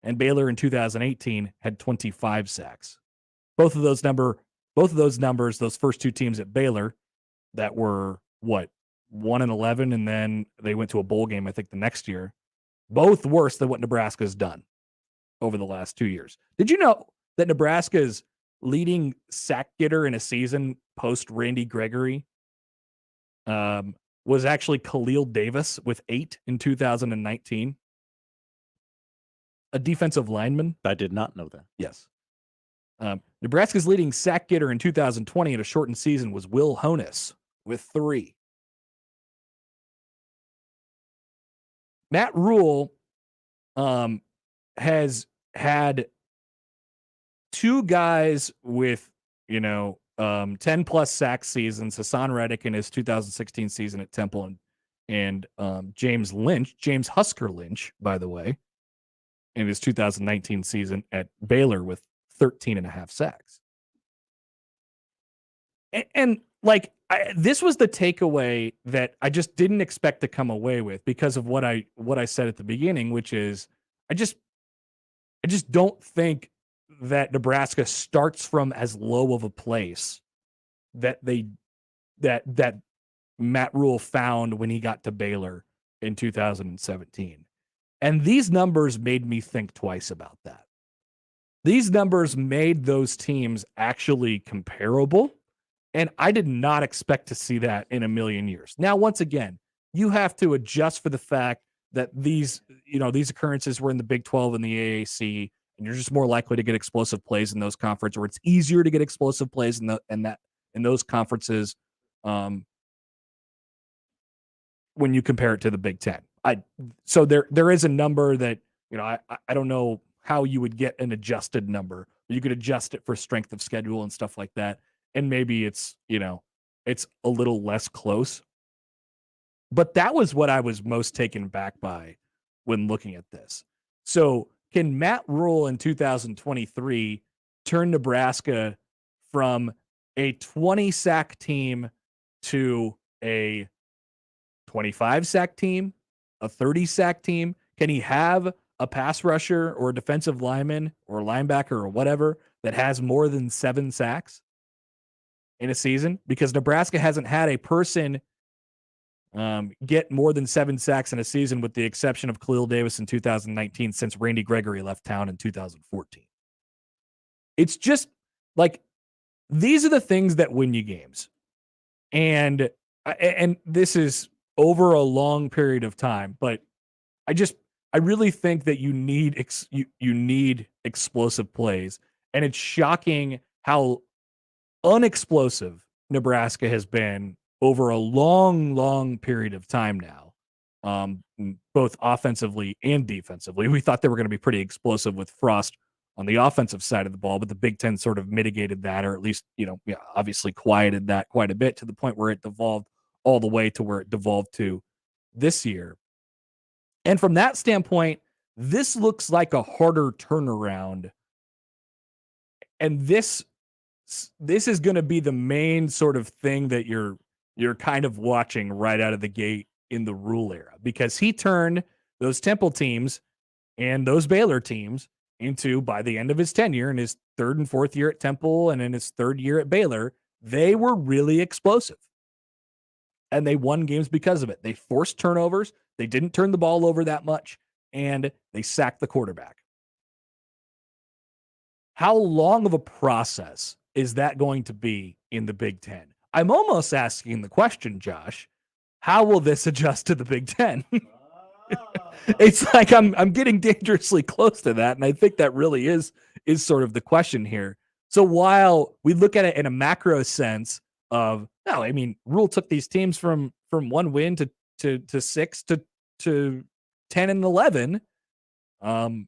and Baylor in 2018 had 25 sacks. Both of those numbers, those first 2 teams at Baylor that were 1-11, and then they went to a bowl game, I think, the next year, both worse than what Nebraska's done over the last 2 years. Did you know that Nebraska's leading sack getter in a season post Randy Gregory was actually Khalil Davis with 8 in 2019? A defensive lineman. I did not know that. Yes. Nebraska's leading sack getter in 2020 in a shortened season was Will Honus with 3. Matt Rule has had 2 guys with 10 plus sack seasons, Hassan Reddick in his 2016 season at Temple, and James Husker Lynch, by the way, in his 2019 season at Baylor with 13.5 sacks. And this was the takeaway that I just didn't expect to come away with because of what I said at the beginning, which is I just don't think that Nebraska starts from as low of a place that Matt Rule found when he got to Baylor in 2017. And these numbers made me think twice about that. These numbers made those teams actually comparable, and I did not expect to see that in a million years. Now, once again, you have to adjust for the fact that these occurrences were in the Big 12 and the AAC, and you're just more likely to get explosive plays in those conferences, or it's easier to get explosive plays in those conferences when you compare it to the Big 10. So there is a number that I don't know how you would get an adjusted number. You could adjust it for strength of schedule and stuff like that, and maybe it's a little less close. But that was what I was most taken back by when looking at this. So can Matt Rule in 2023 turn Nebraska from a 20-sack team to a 25-sack team, a 30-sack team? Can he have a pass rusher or a defensive lineman or a linebacker or whatever that has more than 7 sacks in a season? Because Nebraska hasn't had a person get more than 7 sacks in a season, with the exception of Khalil Davis in 2019, since Randy Gregory left town in 2014. It's just like These are the things that win you games. And this is over a long period of time, but I really think that you need you need explosive plays, and it's shocking how unexplosive Nebraska has been over a long period of time now, both offensively and defensively. We thought they were going to be pretty explosive with Frost on the offensive side of the ball, but the Big Ten sort of mitigated that, or at least, obviously quieted that quite a bit to the point where it devolved all the way to where it devolved to this year. And from that standpoint, this looks like a harder turnaround. And this is going to be the main sort of thing that you're kind of watching right out of the gate in the Rule era, because he turned those Temple teams and those Baylor teams into, by the end of his tenure in his third and fourth year at Temple and in his third year at Baylor, they were really explosive. And they won games because of it. They forced turnovers. They didn't turn the ball over that much, and they sacked the quarterback. How long of a process is that going to be in the Big Ten? I'm almost asking the question, Josh, how will this adjust to the Big Ten? It's like I'm getting dangerously close to that, and I think that really is sort of the question here. So while we look at it in a macro sense of, no, I mean, Rule took these teams from 1 win to 6 to 10 and 11, in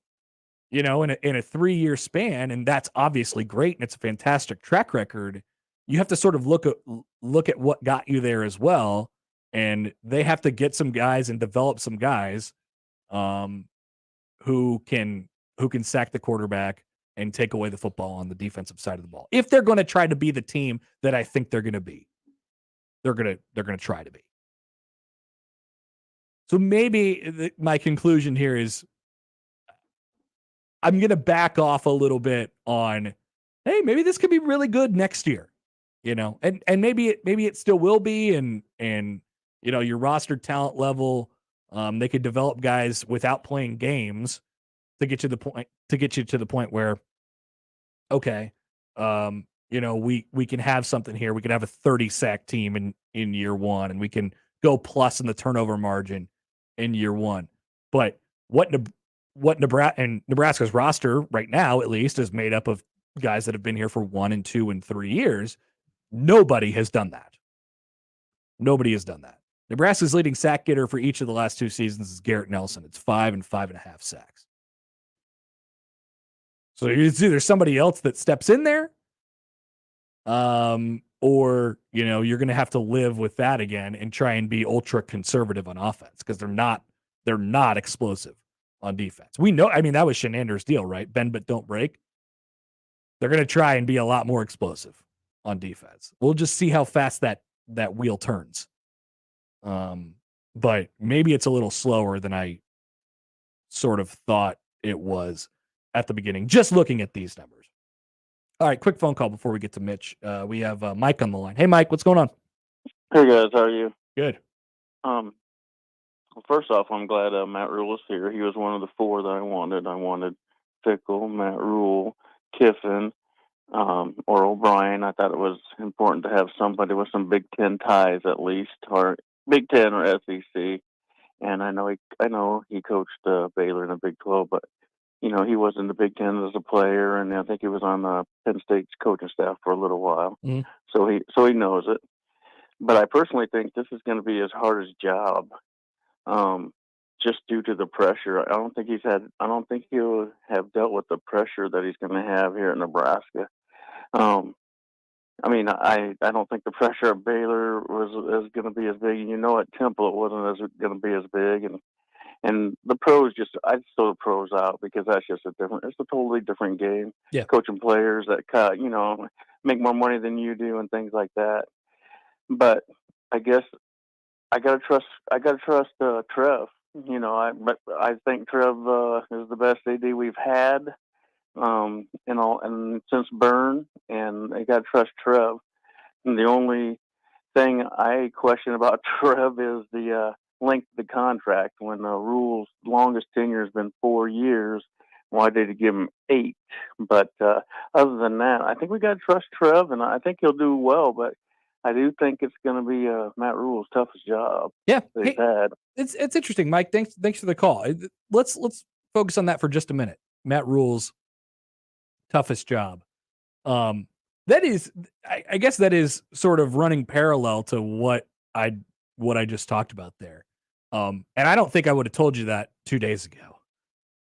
a 3-year span, and that's obviously great, and it's a fantastic track record. You have to sort of look at what got you there as well, and they have to get some guys and develop some guys who can sack the quarterback and take away the football on the defensive side of the ball. If they're going to try to be the team that I think they're going to be, they're going to try to be. So maybe my conclusion here is I'm going to back off a little bit on, hey, maybe this could be really good next year, and maybe it still will be. And your roster talent level, they could develop guys without playing games to get you to the point where, okay, we can have something here. We can have a 30 sack team in year one, and we can go plus in the turnover margin in year one. But what Nebraska's roster right now, at least, is made up of guys that have been here for 1 and 2 and 3 years. Nobody has done that. Nobody has done that. Nebraska's leading sack getter for each of the last 2 seasons is Garrett Nelson. It's 5 and 5.5 sacks. So it's either somebody else that steps in there, or you're going to have to live with that again and try and be ultra conservative on offense, because they're not explosive on defense. We know, that was Shenander's deal, right? Bend but don't break. They're going to try and be a lot more explosive on defense. We'll just see how fast that wheel turns. But maybe it's a little slower than I sort of thought it was at the beginning, just looking at these numbers. All right, quick phone call before we get to Mitch. We have Mike on the line. Hey, Mike, what's going on? Hey, guys, how are you? Good. Well, first off, I'm glad Matt Rule was here. He was one of the 4 that I wanted. I wanted Fickle, Matt Rule, Kiffin, or O'Brien. I thought it was important to have somebody with some Big Ten ties, at least, or Big Ten or SEC. And I know he coached Baylor in the Big 12, but he was in the Big Ten as a player, and I think he was on Penn State's coaching staff for a little while. Mm-hmm. So he knows it. But I personally think this is going to be his hardest job, just due to the pressure. I don't think he'll have dealt with the pressure that he's going to have here in Nebraska. I don't think the pressure at Baylor is going to be as big, and at Temple it wasn't going to be as big, and the pros I just throw the pros out, because it's a totally different game. Yeah. Coaching players that make more money than you do and things like that. But I guess I gotta trust Trev. But I think Trev is the best AD we've had, and since Byrne, and I gotta trust Trev. And the only thing I question about Trev is the length of the contract. When the Rule's longest tenure has been 4 years, why did he give him 8? But other than that, I think we got to trust Trev, and I think he'll do well. But I do think it's going to be Matt Rule's toughest job. Yeah, that he's had. It's interesting, Mike. Thanks for the call. Let's focus on that for just a minute. Matt Rule's toughest job. That is, I guess that is sort of running parallel to what I just talked about there. And I don't think I would have told you that 2 days ago.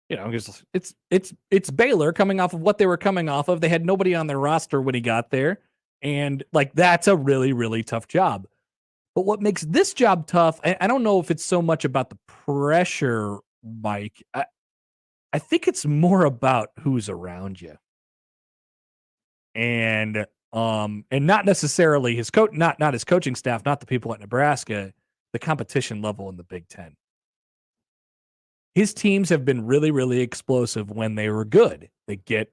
You know, because it's Baylor coming off of what they were coming off of. They had nobody on their roster when he got there, and like that's a really, really tough job. But what makes this job tough, I don't know if it's so much about the pressure, Mike. I think it's more about who's around you. And not necessarily his coach, not his coaching staff, not the people at Nebraska, the competition level in the Big Ten. His teams have been really, really explosive when they were good. They get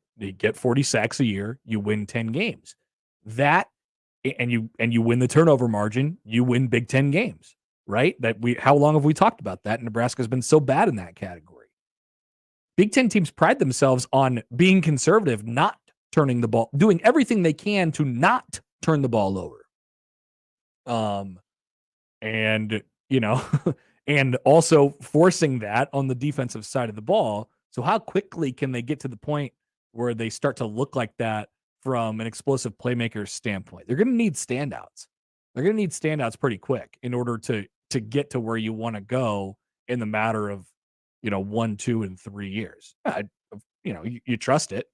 40 sacks a year, you win 10 games. That and you win the turnover margin, you win Big Ten games, right? How long have we talked about that? Nebraska's been so bad in that category. Big Ten teams pride themselves on being conservative, not turning the ball, doing everything they can to not turn the ball over. And you know, and also forcing that on the defensive side of the ball. So how quickly can they get to the point where they start to look like that from an explosive playmaker standpoint? They're going to need standouts. They're going to need standouts pretty quick in order to get to where you want to go in the matter of, 1, 2, and 3 years. You trust it,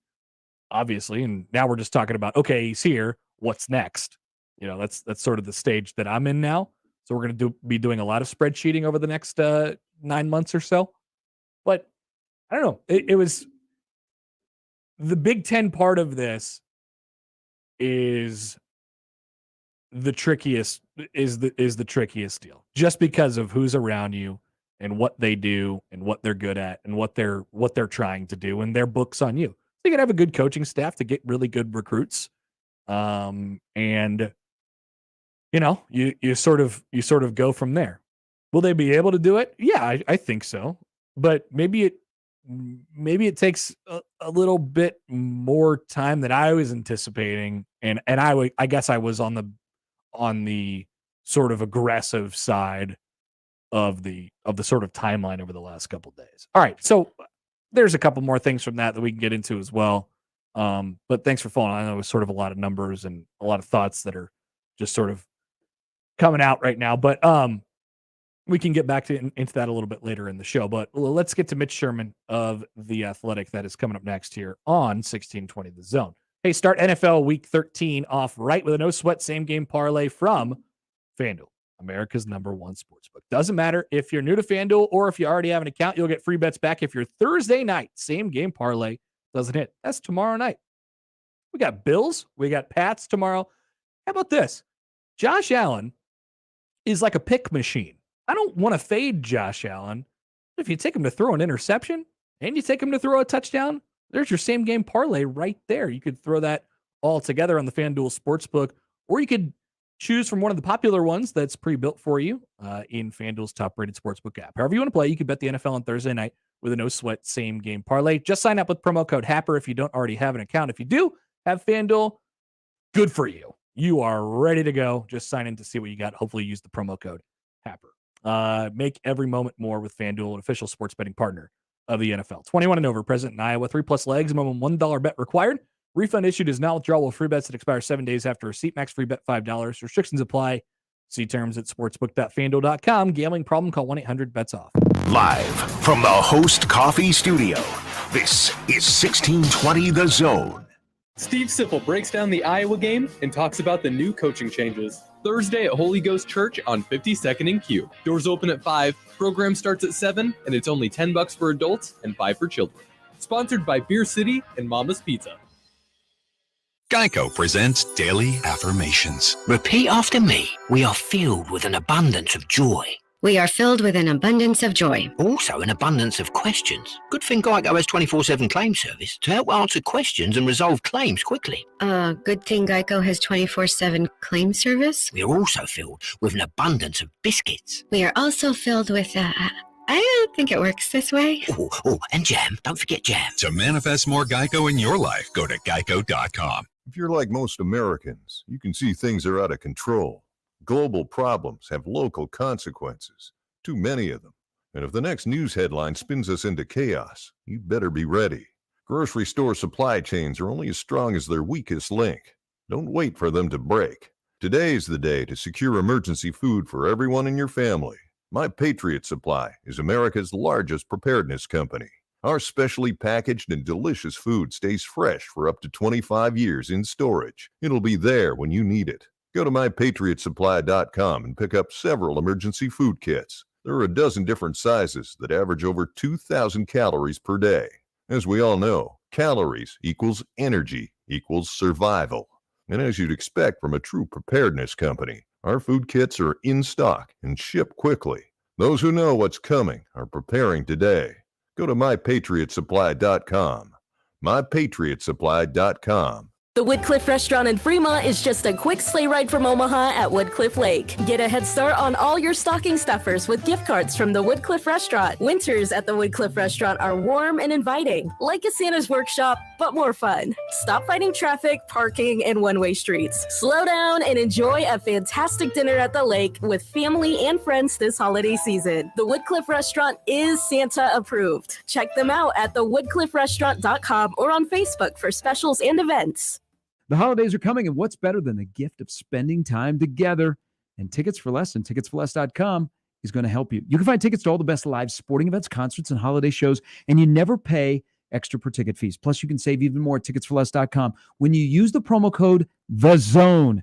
obviously. And now we're just talking about, okay, he's here. What's next? That's sort of the stage that I'm in now. So we're going to be doing a lot of spreadsheeting over the next 9 months or so. But I don't know. It was the Big Ten part of this is the trickiest the trickiest deal, just because of who's around you and what they do and what they're good at and what they're trying to do, and their book's on you. So you gotta have a good coaching staff to get really good recruits. And you sort of go from there. Will they be able to do it? Yeah, I think so. But maybe it takes a little bit more time than I was anticipating. And I guess I was on the sort of aggressive side of the sort of timeline over the last couple of days. All right, so there's a couple more things from that we can get into as well. But thanks for following. I know it was sort of a lot of numbers and a lot of thoughts that are just sort of coming out right now, but we can get back into that a little bit later in the show. But let's get to Mitch Sherman of The Athletic. That is coming up next here on 1620 The Zone. Hey, start NFL Week 13 off right with a no-sweat same-game parlay from FanDuel, America's #1 sportsbook. Doesn't matter if you're new to FanDuel or if you already have an account, you'll get free bets back if your Thursday night same-game parlay doesn't hit. That's tomorrow night. We got Bills. We got Pats tomorrow. How about this? Josh Allen is like a pick machine. I don't want to fade Josh Allen. If you take him to throw an interception and you take him to throw a touchdown, there's your same game parlay right there. You could throw that all together on the FanDuel Sportsbook, or you could choose from one of the popular ones that's pre-built for you in FanDuel's top-rated sportsbook app. However you want to play, you can bet the NFL on Thursday night with a no-sweat same-game parlay. Just sign up with promo code Happer if you don't already have an account. If you do have FanDuel, good for you. You are ready to go. Just sign in to see what you got. Hopefully use the promo code Happer. Make every moment more with FanDuel, an official sports betting partner of the NFL. 21 and over, present in Iowa. 3+ legs, minimum $1 bet required. Refund issued is not withdrawable. Free bets that expire 7 days after receipt. Max free bet $5. Restrictions apply. See terms at sportsbook.fanduel.com. Gambling problem? Call 1-800-BETS-OFF. Live from the Host Coffee Studio, this is 1620 The Zone. Steve Sipple breaks down the Iowa game and talks about the new coaching changes. Thursday at Holy Ghost Church on 52nd and Q. Doors open at 5, program starts at 7, and it's only $10 for adults and $5 for children. Sponsored by Beer City and Mama's Pizza. Geico presents Daily Affirmations. Repeat after me. We are filled with an abundance of joy. We are filled with an abundance of joy. Also an abundance of questions. Good thing Geico has 24/7 claim service to help answer questions and resolve claims quickly. Good thing Geico has 24/7 claim service. We are also filled with an abundance of biscuits. We are also filled with I don't think it works this way. Oh, and jam. Don't forget jam. To manifest more Geico in your life, go to geico.com. If you're like most Americans, you can see things are out of control. Global problems have local consequences, too many of them. And if the next news headline spins us into chaos, you better be ready. Grocery store supply chains are only as strong as their weakest link. Don't wait for them to break. Today's the day to secure emergency food for everyone in your family. My Patriot Supply is America's largest preparedness company. Our specially packaged and delicious food stays fresh for up to 25 years in storage. It'll be there when you need it. Go to mypatriotsupply.com and pick up several emergency food kits. There are a dozen different sizes that average over 2,000 calories per day. As we all know, calories equals energy equals survival. And as you'd expect from a true preparedness company, our food kits are in stock and ship quickly. Those who know what's coming are preparing today. Go to mypatriotsupply.com. mypatriotsupply.com. The Woodcliff Restaurant in Fremont is just a quick sleigh ride from Omaha at Woodcliff Lake. Get a head start on all your stocking stuffers with gift cards from the Woodcliff Restaurant. Winters at the Woodcliff Restaurant are warm and inviting, like a Santa's workshop, but more fun. Stop fighting traffic, parking, and one-way streets. Slow down and enjoy a fantastic dinner at the lake with family and friends this holiday season. The Woodcliff Restaurant is Santa approved. Check them out at thewoodcliffrestaurant.com or on Facebook for specials and events. The holidays are coming, and what's better than the gift of spending time together? And Tickets for Less and ticketsforless.com is going to help you. You can find tickets to all the best live sporting events, concerts, and holiday shows, and you never pay extra per ticket fees. Plus, you can save even more at ticketsforless.com when you use the promo code THEZONE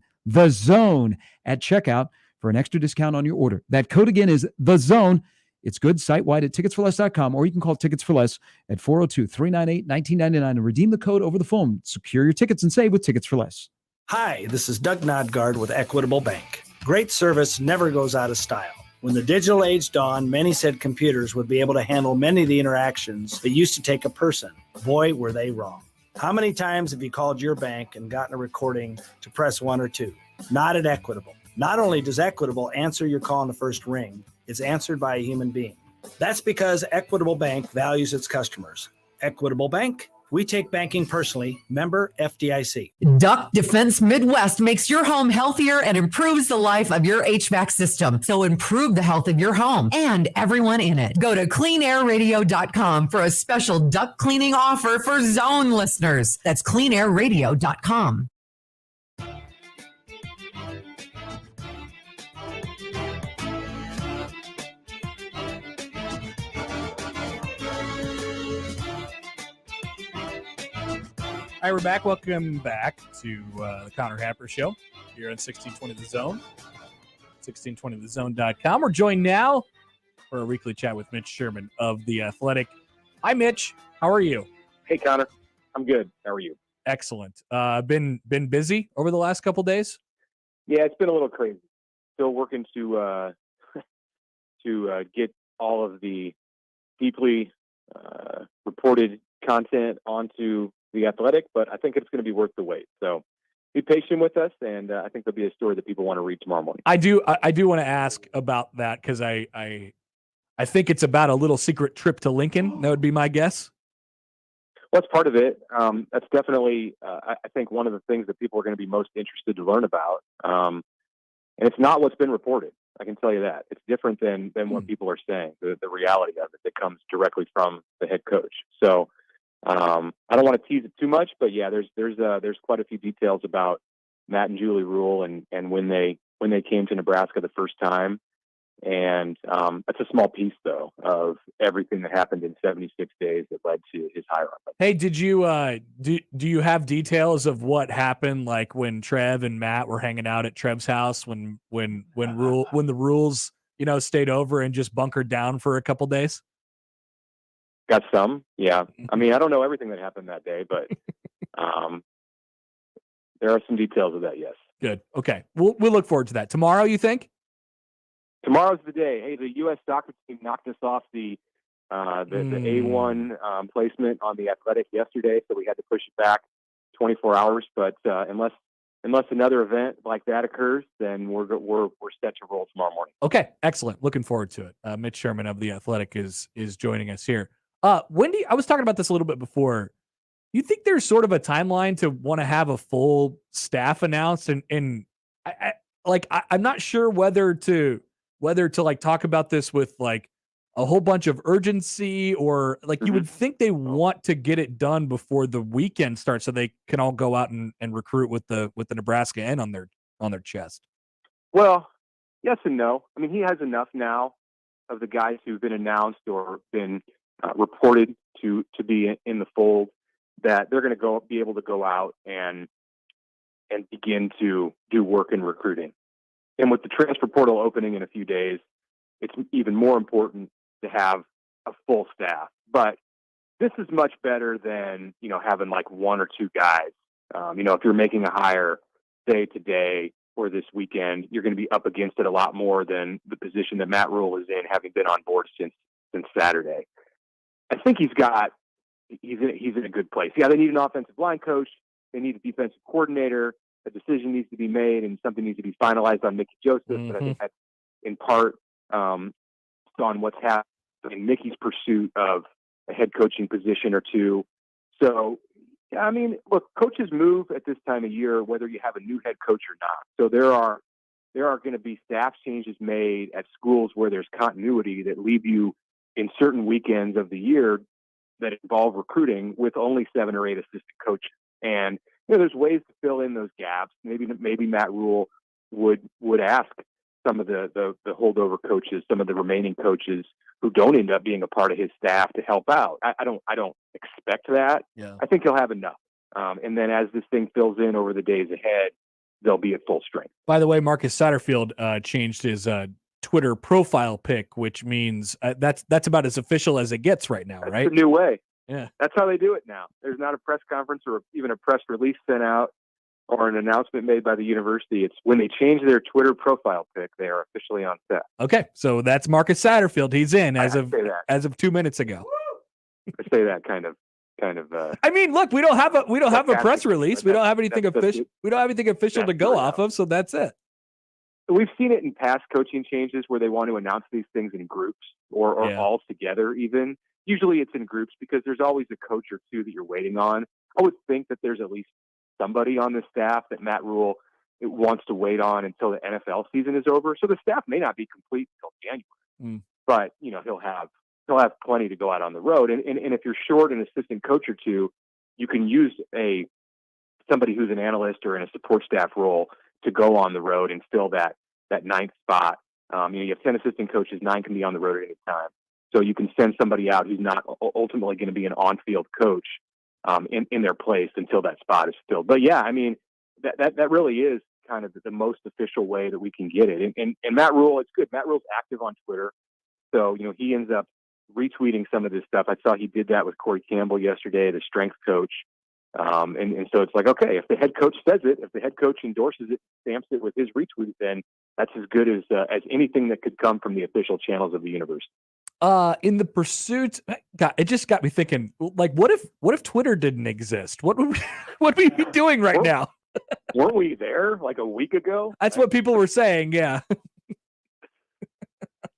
at checkout for an extra discount on your order. That code again is THEZONE. It's good site-wide at ticketsforless.com, or you can call Tickets for Less at 402-398-1999 and redeem the code over the phone. Secure your tickets and save with Tickets for Less. Hi, this is Doug Nodgard with Equitable Bank. Great service never goes out of style. When the digital age dawned, many said computers would be able to handle many of the interactions that used to take a person. Boy, were they wrong. How many times have you called your bank and gotten a recording to press 1 or 2? Not at Equitable. Not only does Equitable answer your call on the first ring, it's answered by a human being. That's because Equitable Bank values its customers. Equitable Bank, we take banking personally. Member FDIC. Duck Defense Midwest makes your home healthier and improves the life of your HVAC system. So improve the health of your home and everyone in it. Go to cleanairradio.com for a special duct cleaning offer for Zone listeners. That's cleanairradio.com. All right, we're back. Welcome back to the Connor Happer Show here on 1620 The Zone, 1620thezone.com. We're joined now for a weekly chat with Mitch Sherman of The Athletic. Hi, Mitch. How are you? Hey, Connor. I'm good. How are you? Excellent. Been busy over the last couple days? Yeah, it's been a little crazy. Still working to get all of the deeply reported content onto The Athletic, but I think it's going to be worth the wait. So be patient with us, and I think there'll be a story that people want to read tomorrow morning. I do want to ask about that because I think it's about a little secret trip to Lincoln. That would be my guess. Well, that's part of it. That's definitely, I think, one of the things that people are going to be most interested to learn about. And it's not what's been reported. I can tell you that. It's different than what people are saying, the reality of it that comes directly from the head coach. So I don't want to tease it too much, but yeah, there's quite a few details about Matt and Julie Rule and when they came to Nebraska the first time. And that's a small piece, though, of everything that happened in 76 days that led to his hire. Hey, did you do you have details of what happened, like when Trev and Matt were hanging out at Trev's house when the Rules stayed over and just bunkered down for a couple days? Got some, yeah. I mean, I don't know everything that happened that day, but there are some details of that. Yes. Good. Okay, we'll look forward to that tomorrow. You think? Tomorrow's the day. Hey, the U.S. soccer team knocked us off the A1 placement on The Athletic yesterday, so we had to push it back 24 hours. But unless unless another event like that occurs, then we're set to roll tomorrow morning. Okay, excellent. Looking forward to it. Mitch Sherman of The Athletic is joining us here. Wendy, I was talking about this a little bit before. You think there's sort of a timeline to want to have a full staff announced, and I'm not sure whether to like talk about this with like a whole bunch of urgency, or like you would think they want to get it done before the weekend starts so they can all go out and recruit with the Nebraska N on their chest. Well, yes and no. I mean, he has enough now of the guys who've been announced or been reported to be in the fold that they're going to be able to go out and begin to do work in recruiting. And with the transfer portal opening in a few days, it's even more important to have a full staff. But this is much better than, having like one or two guys. If you're making a hire, say today or this weekend, you're going to be up against it a lot more than the position that Matt Rule is in, having been on board since Saturday. I think he's in a good place. Yeah, they need an offensive line coach. They need a defensive coordinator. A decision needs to be made, and something needs to be finalized on Mickey Joseph. But I think that's in part on what's happening in Mickey's pursuit of a head coaching position or two. So, yeah, I mean, look, coaches move at this time of year, whether you have a new head coach or not. So there are going to be staff changes made at schools where there's continuity that leave you in certain weekends of the year that involve recruiting with only 7 or 8 assistant coaches. And there's ways to fill in those gaps. Maybe Matt Rule would ask some of the holdover coaches, some of the remaining coaches who don't end up being a part of his staff to help out. I don't expect that. Yeah. I think he'll have enough. And then as this thing fills in over the days ahead, they'll be at full strength. By the way, Marcus Satterfield changed his Twitter profile pic, which means that's about as official as it gets right now, right? It's a new way. Yeah. That's how they do it now. There's not a press conference or even a press release sent out or an announcement made by the university. It's when they change their Twitter profile pic, they are officially on set. Okay, so that's Marcus Satterfield. He's in as of 2 minutes ago. I say that kind of. I mean, look, we don't have a press release. We don't have anything official. We don't have anything official to go off of. So that's it. We've seen it in past coaching changes where they want to announce these things in groups or all together even. Usually it's in groups because there's always a coach or two that you're waiting on. I would think that there's at least somebody on the staff that Matt Rule wants to wait on until the NFL season is over. So the staff may not be complete until January, but he'll have plenty to go out on the road. And if you're short an assistant coach or two, you can use somebody who's an analyst or in a support staff role to go on the road and fill that ninth spot. You have 10 assistant coaches, 9 can be on the road at any time. So you can send somebody out who's not ultimately going to be an on-field coach in their place until that spot is filled. But yeah, I mean, that really is kind of the most official way that we can get it. And Matt Rule, it's good. Matt Rule's active on Twitter. So, he ends up retweeting some of this stuff. I saw he did that with Corey Campbell yesterday, the strength coach. And so it's like, okay, if the head coach says it, if the head coach endorses it, stamps it with his retweet, then that's as good as anything that could come from the official channels of the university. In the pursuit, God, it just got me thinking. Like, what if Twitter didn't exist? What would we be doing right now? Weren't we there like a week ago? That's what people were saying. Yeah.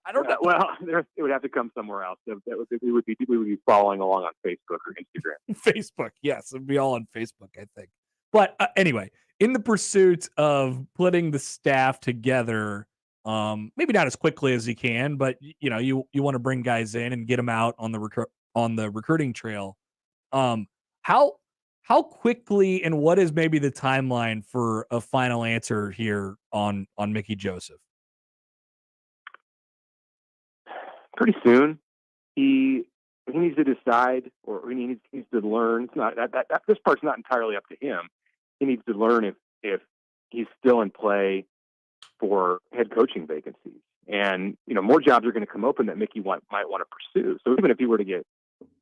I don't know. Well, it would have to come somewhere else. We would be following along on Facebook or Instagram. Facebook, yes, it'd be all on Facebook, I think. But anyway, in the pursuit of putting the staff together, maybe not as quickly as you can, but you want to bring guys in and get them out on the recruiting trail. How quickly and what is maybe the timeline for a final answer here on Mickey Joseph? Pretty soon. He needs to decide, or he needs to learn. It's not that this part's not entirely up to him. He needs to learn if he's still in play for head coaching vacancies, and more jobs are going to come open that Mickey might want to pursue. So even if he were to get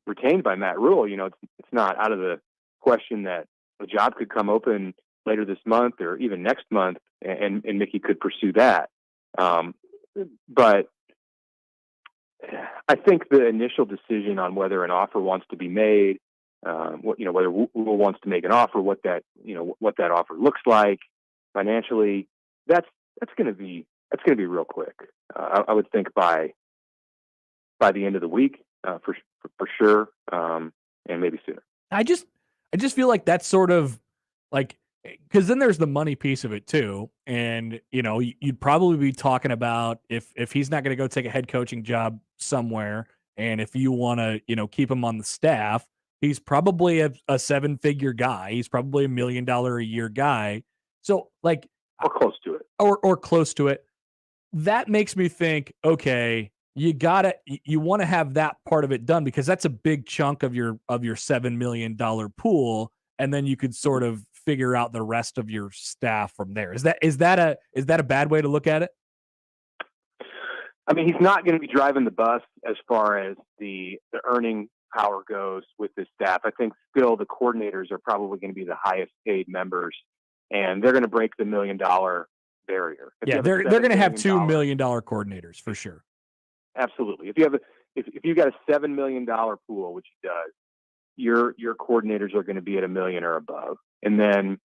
retained by Matt Rule, it's not out of the question that a job could come open later this month or even next month, and Mickey could pursue that. But I think the initial decision on whether an offer wants to be made, whether Rule wants to make an offer, what that offer looks like, financially, that's going to be real quick. I would think by the end of the week, for sure, and maybe sooner. I just feel like that's sort of like, because then there's the money piece of it too, and you'd probably be talking about if he's not going to go take a head coaching job somewhere, and if you want to keep him on the staff, he's probably a 7-figure guy. He's probably $1 million a year guy. So like, or close to it, or close to it. That makes me think, okay, you want to have that part of it done, because that's a big chunk of your $7 million pool, and then you could sort of figure out the rest of your staff from there. Is that a bad way to look at it? I mean, he's not going to be driving the bus as far as the earning power goes with this staff. I think still the coordinators are probably going to be the highest paid members, and they're going to break the $1 million barrier. Yeah, they're going to have $2 million coordinators for sure. Absolutely. If you got a $7 million pool, which he does, your coordinators are going to be at $1 million or above. And then,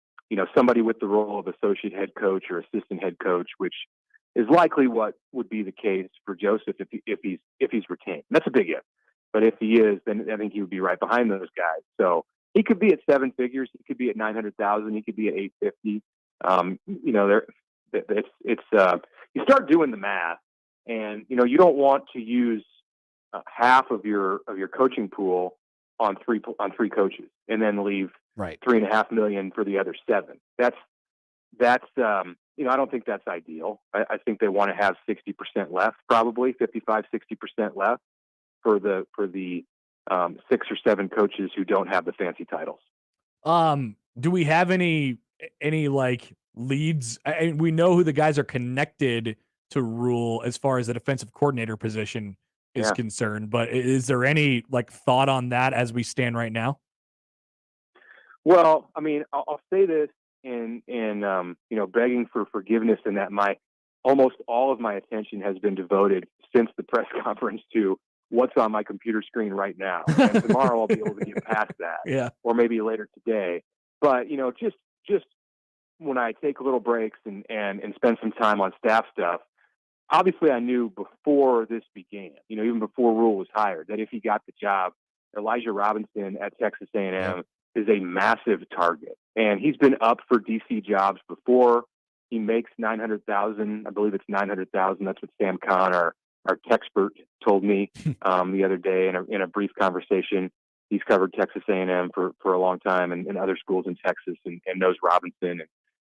somebody with the role of associate head coach or assistant head coach, which is likely what would be the case for Joseph if he's retained. That's a big if. But if he is, then I think he would be right behind those guys. So he could be at 7 figures. He could be at 900,000. He could be at 850. You start doing the math, and you don't want to use half of your coaching pool on three coaches, and then leave $3.5 million for the other 7. That's I don't think that's ideal. I think they want to have 60% left, probably 55, 60% left for the 6 or 7 coaches who don't have the fancy titles. Do we have any like leads? We know who the guys are connected to Rule as far as the defensive coordinator position is concerned, but is there any like thought on that as we stand right now? Well, I mean, I'll say this in begging for forgiveness, in that almost all of my attention has been devoted since the press conference to what's on my computer screen right now. And tomorrow I'll be able to get past that, or maybe later today. But just when I take little breaks and spend some time on staff stuff, obviously I knew before this began, even before Rule was hired, that if he got the job, Elijah Robinson at Texas A&M is a massive target. And he's been up for DC jobs before. He makes $900,000. I believe it's $900,000. That's what Sam Kahn, our techspert, told me the other day in a brief conversation. He's covered Texas A&M for a long time, and other schools in Texas, and knows Robinson.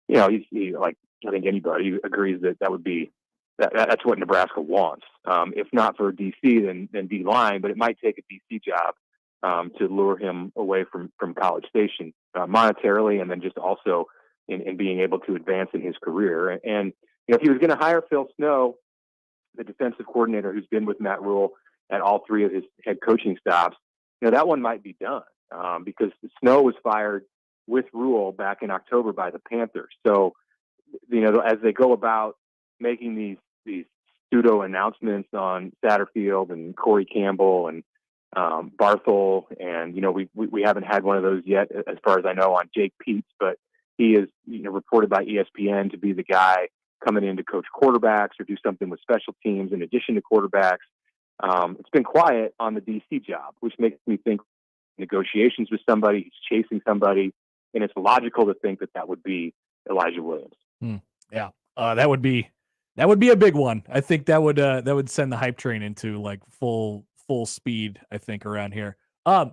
And he like, I think anybody agrees that would be that's what Nebraska wants. If not for DC, then D line, but it might take a DC job to lure him away from College Station monetarily, and then just also in being able to advance in his career. And if he was going to hire Phil Snow, the defensive coordinator who's been with Matt Rule at all 3 of his head coaching stops, that one might be done because Snow was fired with Rule back in October by the Panthers. So, as they go about making these pseudo announcements on Satterfield and Corey Campbell and Barthel, and we haven't had one of those yet, as far as I know, on Jake Peets, but he is reported by ESPN to be the guy coming in to coach quarterbacks or do something with special teams in addition to quarterbacks. It's been quiet on the DC job, which makes me think negotiations with somebody, he's chasing somebody, and it's logical to think that would be Elijah Williams. Yeah, that would be a big one. I think that would send the hype train into like full speed, I think, around here.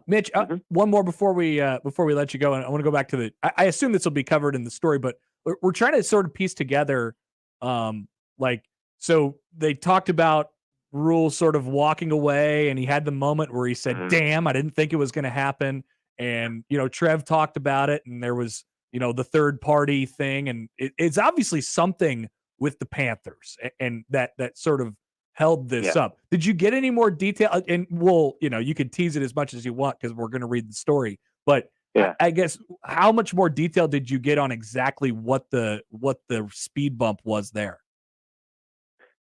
Mitch, one more before we let you go, and I want to go back to I assume this will be covered in the story, but we're trying to sort of piece together, so they talked about Rule sort of walking away, and he had the moment where he said, "Damn, I didn't think it was going to happen." And Trev talked about it, and there was the third party thing, and it's obviously something with the Panthers, and that sort of held this up. Did you get any more detail? And you can tease it as much as you want because we're going to read the story. But I guess how much more detail did you get on exactly what the speed bump was there?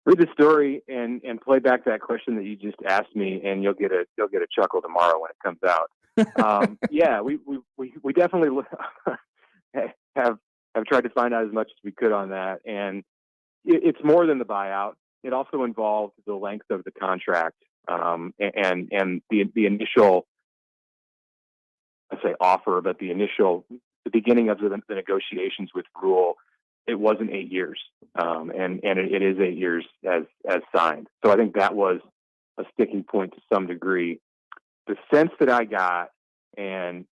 Read the story and play back that question that you just asked me, and you'll get a chuckle tomorrow when it comes out. We definitely have have tried to find out as much as we could on that. And it's more than the buyout. It also involved the length of the contract and the initial, I say offer, but the beginning of the negotiations with Rule. It wasn't 8 years, and it is 8 years as signed. So I think that was a sticking point to some degree. The sense that I got, and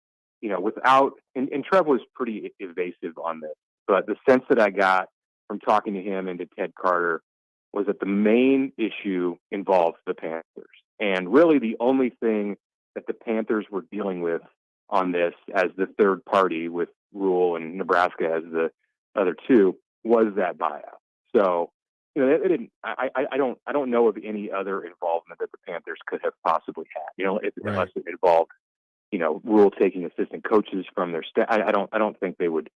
and Trev was pretty evasive on this, but the sense that I got from talking to him and to Ted Carter was that the main issue involves the Panthers, and really the only thing that the Panthers were dealing with on this as the third party with Rule and Nebraska as the other two was that buyout. So, it didn't. I don't know of any other involvement that the Panthers could have possibly had. Unless it involved, Rule taking assistant coaches from their staff. I don't think they would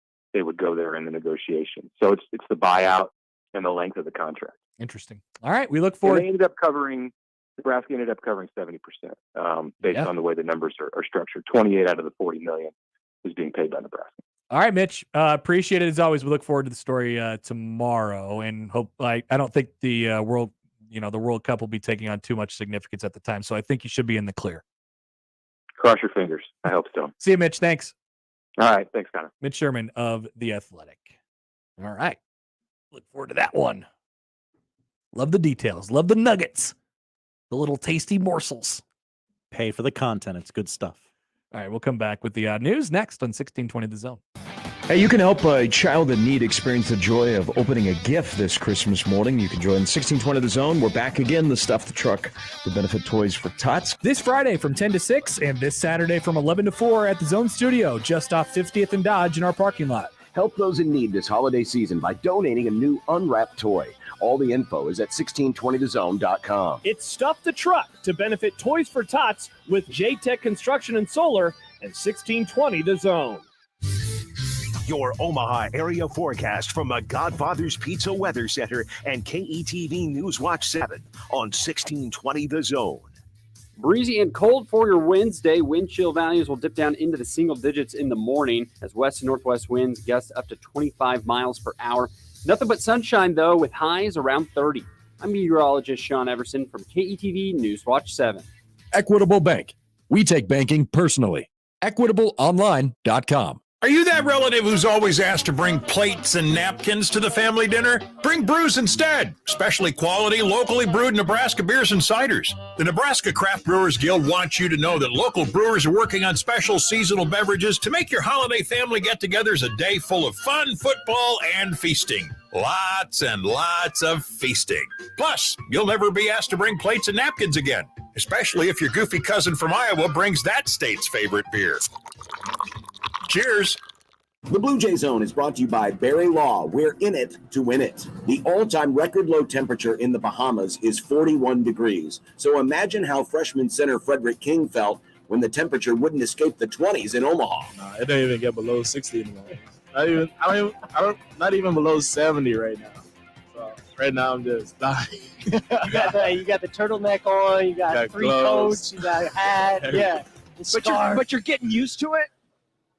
go there in the negotiation. So it's the buyout and the length of the contract. Interesting. All right, we look forward. Nebraska ended up covering 70% based on the way the numbers are structured. 28 out of the 40 million is being paid by Nebraska. All right, Mitch. Appreciate it as always. We look forward to the story tomorrow, and hope. I don't think the World Cup will be taking on too much significance at the time, so I think you should be in the clear. Cross your fingers. I hope so. See you, Mitch. Thanks. All right. Thanks, Connor. Mitch Sherman of The Athletic. All right. Look forward to that one. Love the details. Love the nuggets. The little tasty morsels. Pay for the content. It's good stuff. All right, we'll come back with the news next on 1620 The Zone. Hey, you can help a child in need experience the joy of opening a gift this Christmas morning. You can join 1620 The Zone. We're back again, the Stuff the Truck, the benefit toys for tots. This Friday from 10 to 6 and this Saturday from 11 to 4 at the Zone Studio, just off 50th and Dodge in our parking lot. Help those in need this holiday season by donating a new unwrapped toy. All the info is at 1620thezone.com. It's Stuff the Truck to benefit Toys for Tots with J-Tech Construction and Solar and 1620 The Zone. Your Omaha area forecast from the Godfather's Pizza Weather Center and KETV News Watch 7 on 1620 The Zone. Breezy and cold for your Wednesday. Wind chill values will dip down into the single digits in the morning as west and northwest winds gust up to 25 miles per hour. Nothing but sunshine, though, with highs around 30. I'm meteorologist Sean Everson from KETV News Watch 7. Equitable Bank. We take banking personally. EquitableOnline.com. Are you that relative who's always asked to bring plates and napkins to the family dinner? Bring brews instead, especially quality, locally brewed Nebraska beers and ciders. The Nebraska Craft Brewers Guild wants you to know that local brewers are working on special seasonal beverages to make your holiday family get-togethers a day full of fun, football, and feasting. Lots and lots of feasting. Plus, you'll never be asked to bring plates and napkins again, especially if your goofy cousin from Iowa brings that state's favorite beer. Cheers. The Blue Jay Zone is brought to you by Barry Law. We're in it to win it. The all-time record low temperature in the Bahamas is 41 degrees. So imagine how freshman center Frederick King felt when the temperature wouldn't escape the 20s in Omaha. It don't even get below 60 anymore. Not even below 70 right now. So right now I'm just dying. you got the turtleneck on. You got three gloves. coats. You got a hat. Yeah. But you're getting used to it.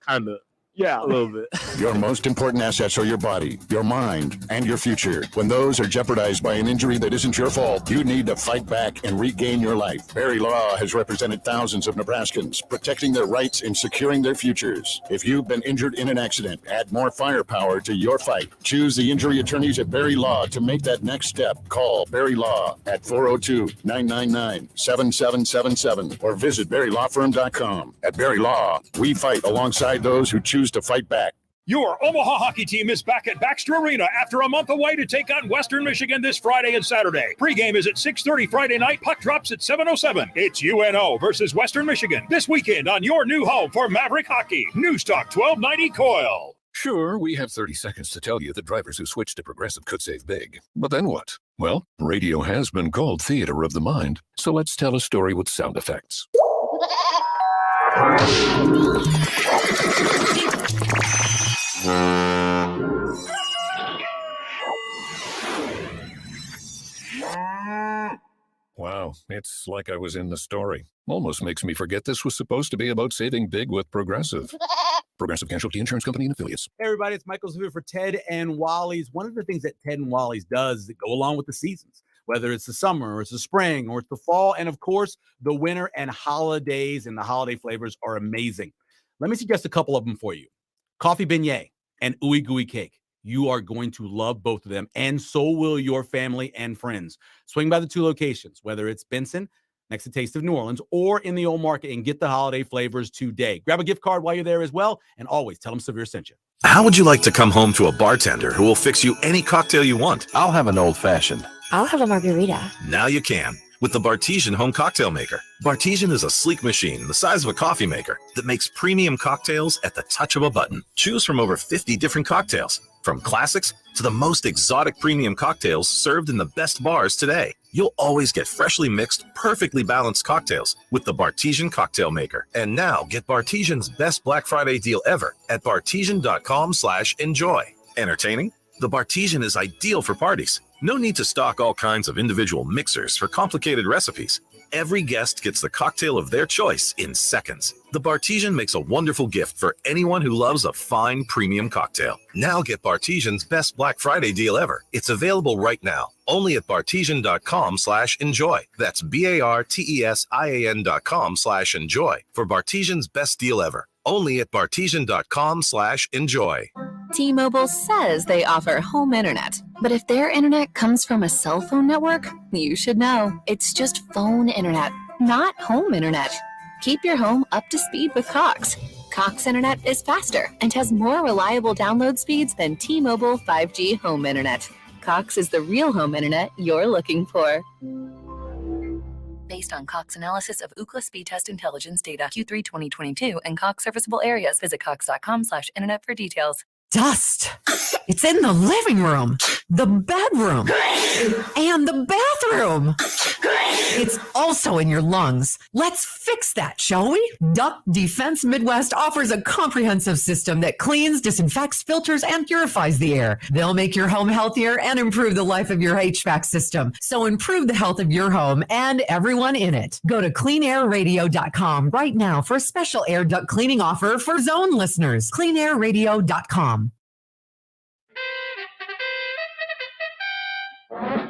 Kind of. Yeah, a little bit. Your most important assets are your body, your mind, and your future. When those are jeopardized by an injury that isn't your fault, you need to fight back and regain your life. Barry Law has represented thousands of Nebraskans, protecting their rights and securing their futures. If you've been injured in an accident, add more firepower to your fight. Choose the injury attorneys at Barry Law to make that next step. Call Barry Law at 402-999-7777 or visit BarryLawFirm.com. At Barry Law, we fight alongside those who choose to fight back. Your Omaha hockey team is back at Baxter Arena after a month away to take on Western Michigan this Friday and Saturday. Pre-game is at 6:30 Friday night. Puck drops at 7:07. It's UNO versus Western Michigan this weekend on your new home for Maverick Hockey. News Talk 1290 Coil. Sure, we have 30 seconds to tell you that drivers who switch to Progressive could save big. But then what? Well, radio has been called theater of the mind, so let's tell a story with sound effects. Wow, it's like I was in the story. Almost makes me forget this was supposed to be about saving big with Progressive. Progressive Casualty Insurance Company and Affiliates. Hey everybody, it's Michael Zuber for Ted and Wally's. One of the things that Ted and Wally's does is that go along with the seasons, whether it's the summer or it's the spring or it's the fall, and of course, the winter and holidays, and the holiday flavors are amazing. Let me suggest a couple of them for you. Coffee beignet and ooey gooey cake. You are going to love both of them, and so will your family and friends. Swing by the two locations, whether it's Benson, next to Taste of New Orleans, or in the Old Market, and get the holiday flavors today. Grab a gift card while you're there as well, and always tell them Severe sent you. How would you like to come home to a bartender who will fix you any cocktail you want? I'll have an old-fashioned. I'll have a margarita. Now you can with the Bartesian Home Cocktail Maker. Bartesian is a sleek machine the size of a coffee maker that makes premium cocktails at the touch of a button. Choose from over 50 different cocktails, from classics to the most exotic premium cocktails served in the best bars today. You'll always get freshly mixed, perfectly balanced cocktails with the Bartesian Cocktail Maker. And now get Bartesian's best Black Friday deal ever at bartesian.com/enjoy. Entertaining? The Bartesian is ideal for parties. No need to stock all kinds of individual mixers for complicated recipes. Every guest gets the cocktail of their choice in seconds. The Bartesian makes a wonderful gift for anyone who loves a fine premium cocktail. Now get Bartesian's best Black Friday deal ever. It's available right now, only at bartesian.com/enjoy. That's BARTESIAN.com/enjoy for Bartesian's best deal ever. Only at bartesian.com/enjoy. T-Mobile says they offer home internet, but if their internet comes from a cell phone network, you should know. It's just phone internet, not home internet. Keep your home up to speed with Cox. Cox internet is faster and has more reliable download speeds than T-Mobile 5G home internet. Cox is the real home internet you're looking for. Based on Cox analysis of Ookla speed test intelligence data Q3 2022 and Cox serviceable areas, visit cox.com/internet for details. Dust. It's in the living room, the bedroom, and the bathroom. It's also in your lungs. Let's fix that, shall we? Duck Defense Midwest offers a comprehensive system that cleans, disinfects, filters, and purifies the air. They'll make your home healthier and improve the life of your HVAC system. So improve the health of your home and everyone in it. Go to cleanairradio.com right now for a special air duct cleaning offer for Zone listeners. cleanairradio.com.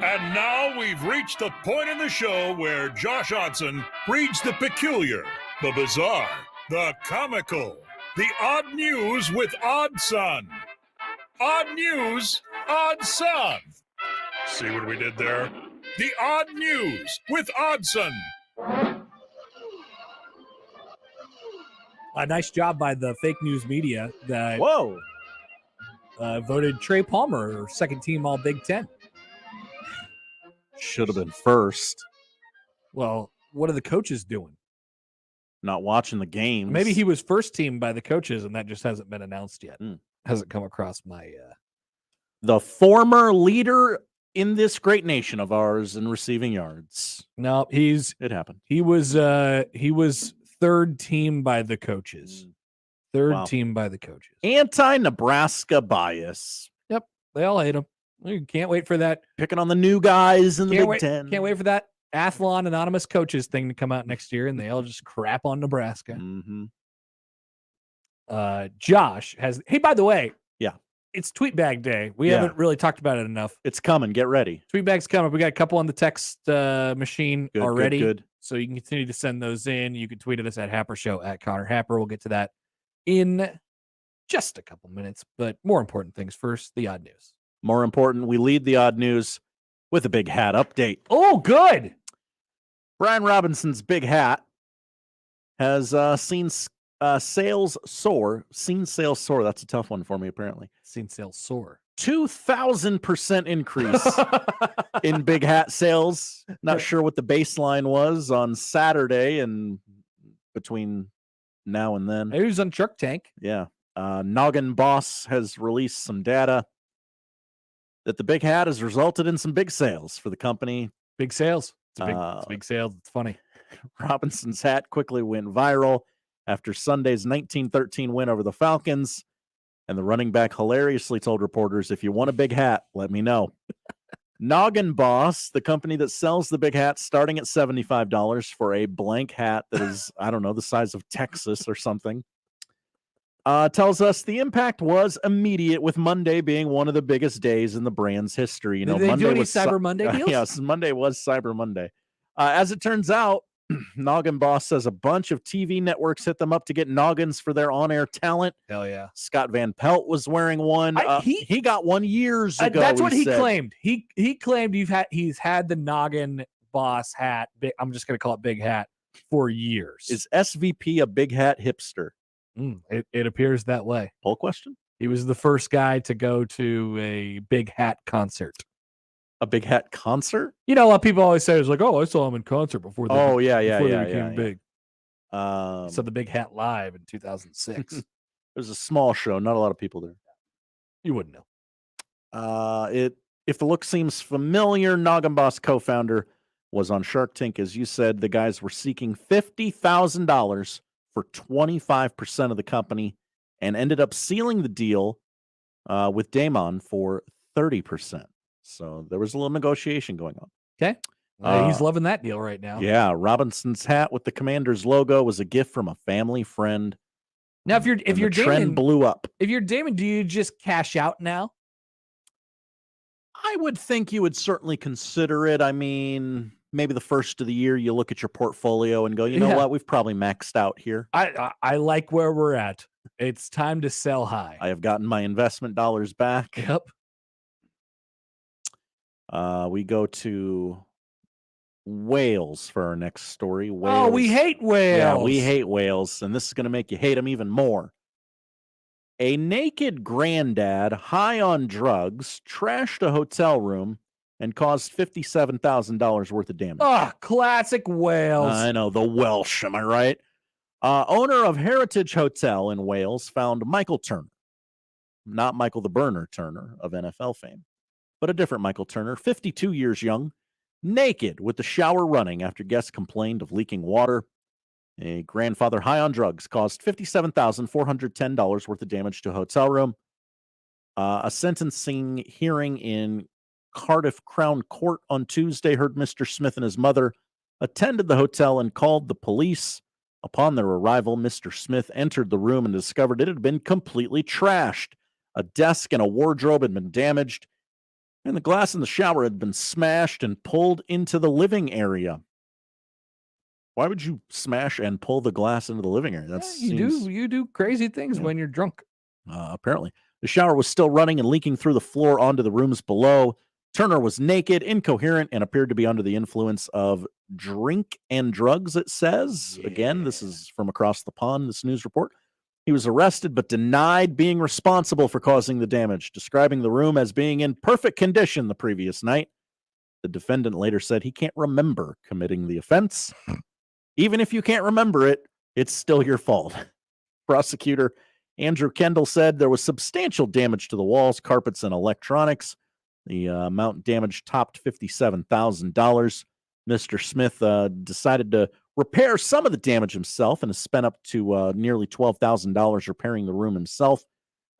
And now we've reached the point in the show where Josh Odson reads the peculiar, the bizarre, the comical, the odd news with Odd Son. Odd news, Odd Son. See what we did there? The odd news with Oddson. A nice job by the fake news media that voted Trey Palmer second team All Big Ten. Should have been first. Well, what are the coaches doing? Not watching the games. Maybe he was first team by the coaches, and that just hasn't been announced yet. Hasn't come across my. The former leader in this great nation of ours in receiving yards. No, it happened. He was third team by the coaches. Third team by the coaches. Anti-Nebraska bias. Yep, they all hate him. You can't wait for that. Picking on the new guys in the Big Ten. Can't wait for that Athlon anonymous coaches thing to come out next year, and they all just crap on Nebraska. Mm-hmm. Josh has. Hey, by the way, yeah, it's Tweet Bag Day. We haven't really talked about it enough. It's coming. Get ready. Tweet Bag's coming. We got a couple on the text machine already. Good. So you can continue to send those in. You can tweet at us at Happer Show at Connor Happer. We'll get to that in just a couple minutes. But more important things first. The odd news. More important, we lead the odd news with a big hat update. Oh, good. Brian Robinson's big hat has seen sales soar. Seen sales soar. That's a tough one for me, apparently. Seen sales soar. 2,000% increase in big hat sales. Not sure what the baseline was on Saturday and between now and then. Maybe it was on Shark Tank. Yeah. Noggin Boss has released some data that the big hat has resulted in some big sales for the company. Big sales. It's big sales. It's funny. Robinson's hat quickly went viral after Sunday's 19-13 win over the Falcons. And the running back hilariously told reporters, if you want a big hat, let me know. Noggin Boss, the company that sells the big hats, starting at $75 for a blank hat that is, I don't know, the size of Texas or something. tells us the impact was immediate, with Monday being one of the biggest days in the brand's history. Did they Monday do any was Cyber Monday deals? Yes, Monday was Cyber Monday. As it turns out, Noggin Boss says a bunch of TV networks hit them up to get noggins for their on-air talent. Hell yeah. Scott Van Pelt was wearing one. He got one years ago. That's what he said. claimed. He claimed he's had the Noggin Boss hat. I'm just going to call it big hat for years. Is SVP a big hat hipster? It appears that way. Poll question? He was the first guy to go to a big hat concert. A big hat concert? You know, a lot of people always say it's like, oh, I saw him in concert before they, before they became big. So the Big Hat Live in 2006. It was a small show, not a lot of people there. You wouldn't know. If the look seems familiar, Noggin Boss co-founder was on Shark Tank. As you said, the guys were seeking $50,000 for 25% of the company and ended up sealing the deal with Damon for 30%. So there was a little negotiation going on. Okay. He's loving that deal right now. Yeah. Robinson's hat with the Commander's logo was a gift from a family friend. Now, if you're trend Damon, blew up. If you're Damon, do you just cash out now? I would think you would certainly consider it. I mean, maybe the first of the year, you look at your portfolio and go, you know what? We've probably maxed out here. I like where we're at. It's time to sell high. I have gotten my investment dollars back. Yep. We go to Wales for our next story. Wales. Oh, we hate Wales. Yeah, we hate Wales, and this is going to make you hate them even more. A naked granddad high on drugs trashed a hotel room and caused $57,000 worth of damage. Oh, classic Wales. I know, the Welsh, am I right? Owner of Heritage Hotel in Wales found Michael Turner, not Michael the Burner Turner of NFL fame, but a different Michael Turner, 52 years young, naked with the shower running after guests complained of leaking water. A grandfather high on drugs caused $57,410 worth of damage to a hotel room. A sentencing hearing in Cardiff Crown Court on Tuesday heard Mr. Smith and his mother attended the hotel and called the police. Upon their arrival, Mr. Smith entered the room and discovered it had been completely trashed. A desk and a wardrobe had been damaged, and the glass in the shower had been smashed and pulled into the living area. Why would you smash and pull the glass into the living area? You do crazy things when you're drunk. Apparently. The shower was still running and leaking through the floor onto the rooms below. Turner was naked, incoherent, and appeared to be under the influence of drink and drugs, it says. Yeah. Again, this is from across the pond, this news report. He was arrested but denied being responsible for causing the damage, describing the room as being in perfect condition the previous night. The defendant later said he can't remember committing the offense. Even if you can't remember it, it's still your fault. Prosecutor Andrew Kendall said there was substantial damage to the walls, carpets, and electronics. The amount damaged topped $57,000. Mr. Smith decided to repair some of the damage himself and has spent up to nearly $12,000 repairing the room himself.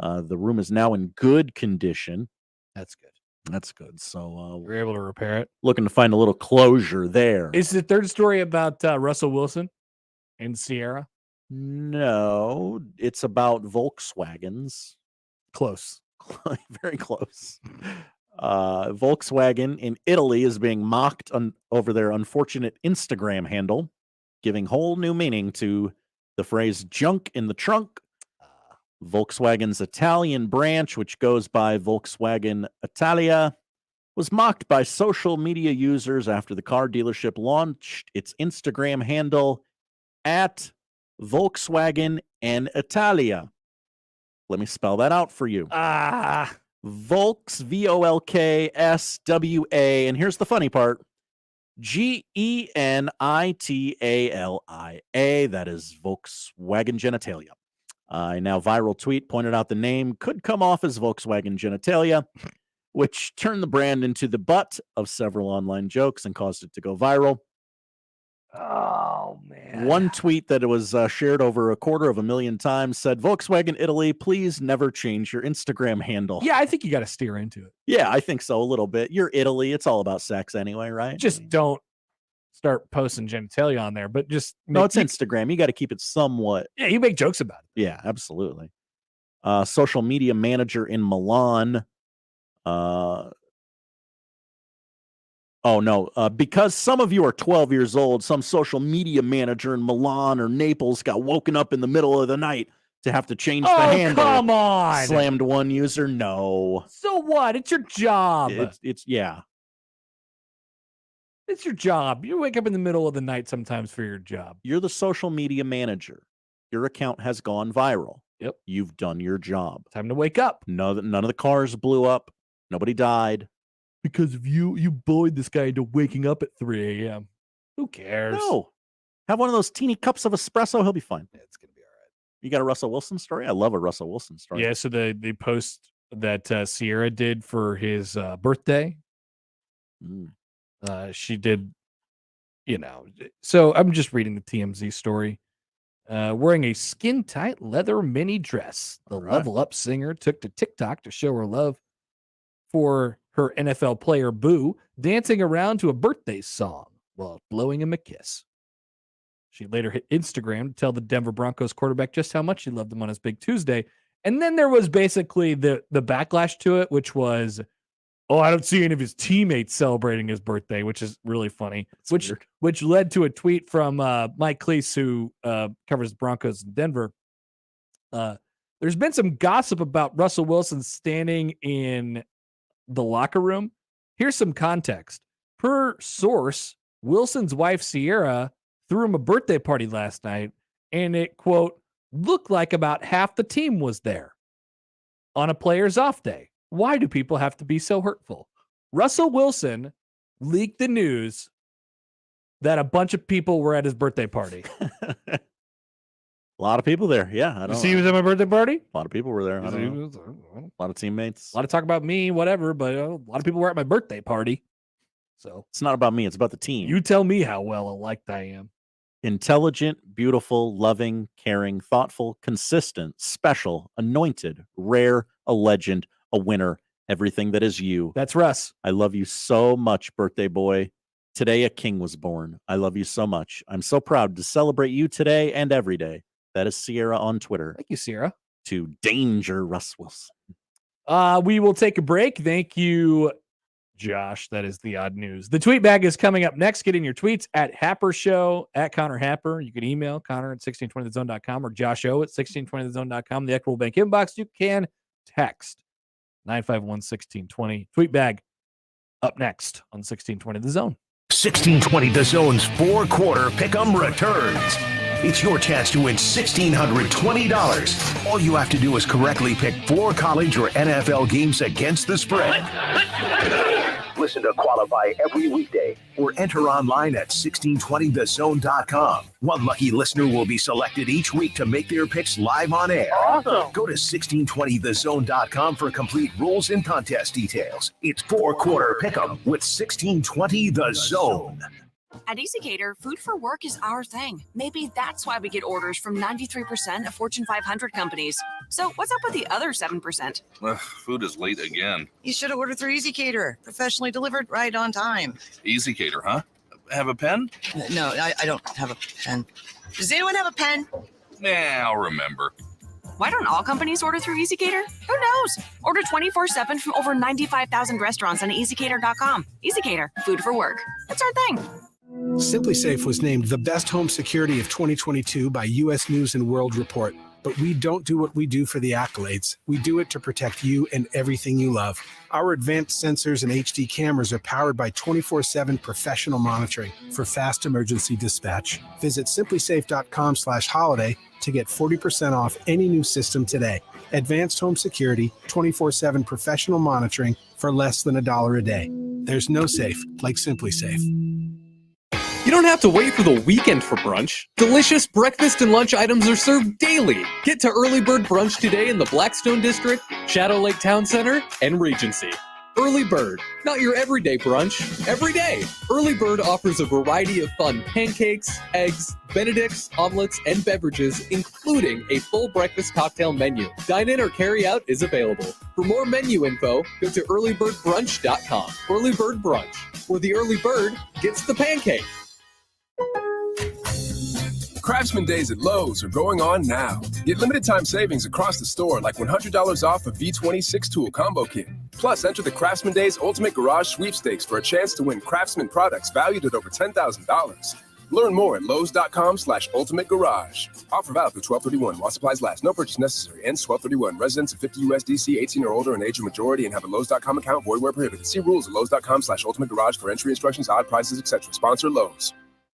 The room is now in good condition. That's good. That's good. So we're able to repair it. Looking to find a little closure there. Is the third story about Russell Wilson and Sierra? No, it's about Volkswagens. Close. Very close. Volkswagen in Italy is being mocked over their unfortunate Instagram handle, giving whole new meaning to the phrase junk in the trunk. Volkswagen's Italian branch, which goes by Volkswagen Italia, was mocked by social media users after the car dealership launched its Instagram handle at Volkswagen and Italia. Let me spell that out for you. Volks, V-O-L-K-S-W-A, and here's the funny part, G-E-N-I-T-A-L-I-A. That is Volkswagen genitalia. A now viral tweet pointed out the name could come off as Volkswagen genitalia, which turned the brand into the butt of several online jokes and caused it to go viral. Oh, man. One tweet that was shared over 250,000 times said, Volkswagen Italy, please never change your Instagram handle. Yeah, I think you got to steer into it. Yeah, I think so a little bit. You're Italy. It's all about sex anyway, right? Just don't start posting genitalia on there, but just No, it's Instagram. You got to keep it somewhat. Yeah, you make jokes about it. Yeah, absolutely. Social media manager in Milan. Because some of you are 12 years old, some social media manager in Milan or Naples got woken up in the middle of the night to have to change the handle. Come on. Slammed one user. No. So what? It's your job. It's yeah. It's your job. You wake up in the middle of the night sometimes for your job. You're the social media manager. Your account has gone viral. Yep. You've done your job. Time to wake up. None of the cars blew up. Nobody died. Because of you bullied this guy into waking up at 3 a.m. Who cares? No. Have one of those teeny cups of espresso. He'll be fine. Yeah, it's going to be all right. You got a Russell Wilson story? I love a Russell Wilson story. Yeah, so the post that Sierra did for his birthday, she did, so I'm just reading the TMZ story. Wearing a skin-tight leather mini dress, the Level Up singer took to TikTok to show her love for her NFL player Boo, dancing around to a birthday song while blowing him a kiss. She later hit Instagram to tell the Denver Broncos quarterback just how much she loved him on his Big Tuesday. And then there was basically the backlash to it, which was, I don't see any of his teammates celebrating his birthday, which is really funny. Which led to a tweet from Mike Cleese, who covers the Broncos in Denver. There's been some gossip about Russell Wilson standing in the locker room. Here's some context. Per source, Wilson's wife Sierra threw him a birthday party last night, and it, quote, looked like about half the team was there on a player's off day. Why do people have to be so hurtful? Russell Wilson leaked the news that a bunch of people were at his birthday party. A lot of people there. Yeah. You see he was at my birthday party? A lot of people were there. A lot of teammates. A lot of talk about me, whatever, but a lot of people were at my birthday party. So it's not about me. It's about the team. You tell me how well liked I am. Intelligent, beautiful, loving, caring, thoughtful, consistent, special, anointed, rare, a legend, a winner, everything that is you. That's Russ. I love you so much, birthday boy. Today a king was born. I love you so much. I'm so proud to celebrate you today and every day. That is Sierra on Twitter. Thank you, Sierra. To Danger Russ Wilson. We will take a break. Thank you, Josh. That is the odd news. The tweet bag is coming up next. Get in your tweets at Happer Show, at Connor Happer. You can email Connor at 1620thezone.com or Josh O at 1620thezone.com. The Equitable Bank inbox. You can text 951-1620. Tweet bag up next on 1620 The Zone. 1620 The Zone's four-quarter pick'em returns. It's your chance to win $1,620. All you have to do is correctly pick 4 college or NFL games against the spread. Listen to qualify every weekday or enter online at 1620thezone.com. One lucky listener will be selected each week to make their picks live on air. Awesome. Go to 1620thezone.com for complete rules and contest details. It's four-quarter pick'em with 1620 The Zone. At EasyCater, food for work is our thing. Maybe that's why we get orders from 93% of Fortune 500 companies. So what's up with the other 7%? Food is late again. You should have ordered through EasyCater. Professionally delivered right on time. EasyCater, huh? Have a pen? No, I don't have a pen. Does anyone have a pen? Nah, I'll remember. Why don't all companies order through EasyCater? Who knows? Order 24/7 from over 95,000 restaurants on EasyCater.com. EasyCater, food for work. That's our thing. SimpliSafe was named the best home security of 2022 by U.S. News & World Report. But we don't do what we do for the accolades. We do it to protect you and everything you love. Our advanced sensors and HD cameras are powered by 24/7 professional monitoring for fast emergency dispatch. Visit simplysafe.com/holiday to get 40% off any new system today. Advanced home security, 24/7 professional monitoring for less than $1 a day. There's no safe like SimpliSafe. You don't have to wait for the weekend for brunch. Delicious breakfast and lunch items are served daily. Get to Early Bird Brunch today in the Blackstone District, Shadow Lake Town Center, and Regency. Early Bird, not your everyday brunch, every day. Early Bird offers a variety of fun pancakes, eggs, Benedicts, omelets, and beverages, including a full breakfast cocktail menu. Dine-in or carry-out is available. For more menu info, go to earlybirdbrunch.com. Early Bird Brunch, where the early bird gets the pancake. Craftsman Days at Lowe's are going on now. Get limited time savings across the store like $100 off a V20 6-tool combo kit. Plus, enter the Craftsman Days Ultimate Garage Sweepstakes for a chance to win Craftsman products valued at over $10,000. Learn more at Lowe's.com/Ultimate Garage. Offer valid through 12/31 while supplies last. No purchase necessary. Ends 12/31. Residents of 50 USDC, 18 or older, and age of majority, and have a Lowe's.com account. Void where prohibited. See rules at Lowe's.com/Ultimate Garage for entry instructions, odd prices, etc. Sponsor Lowe's.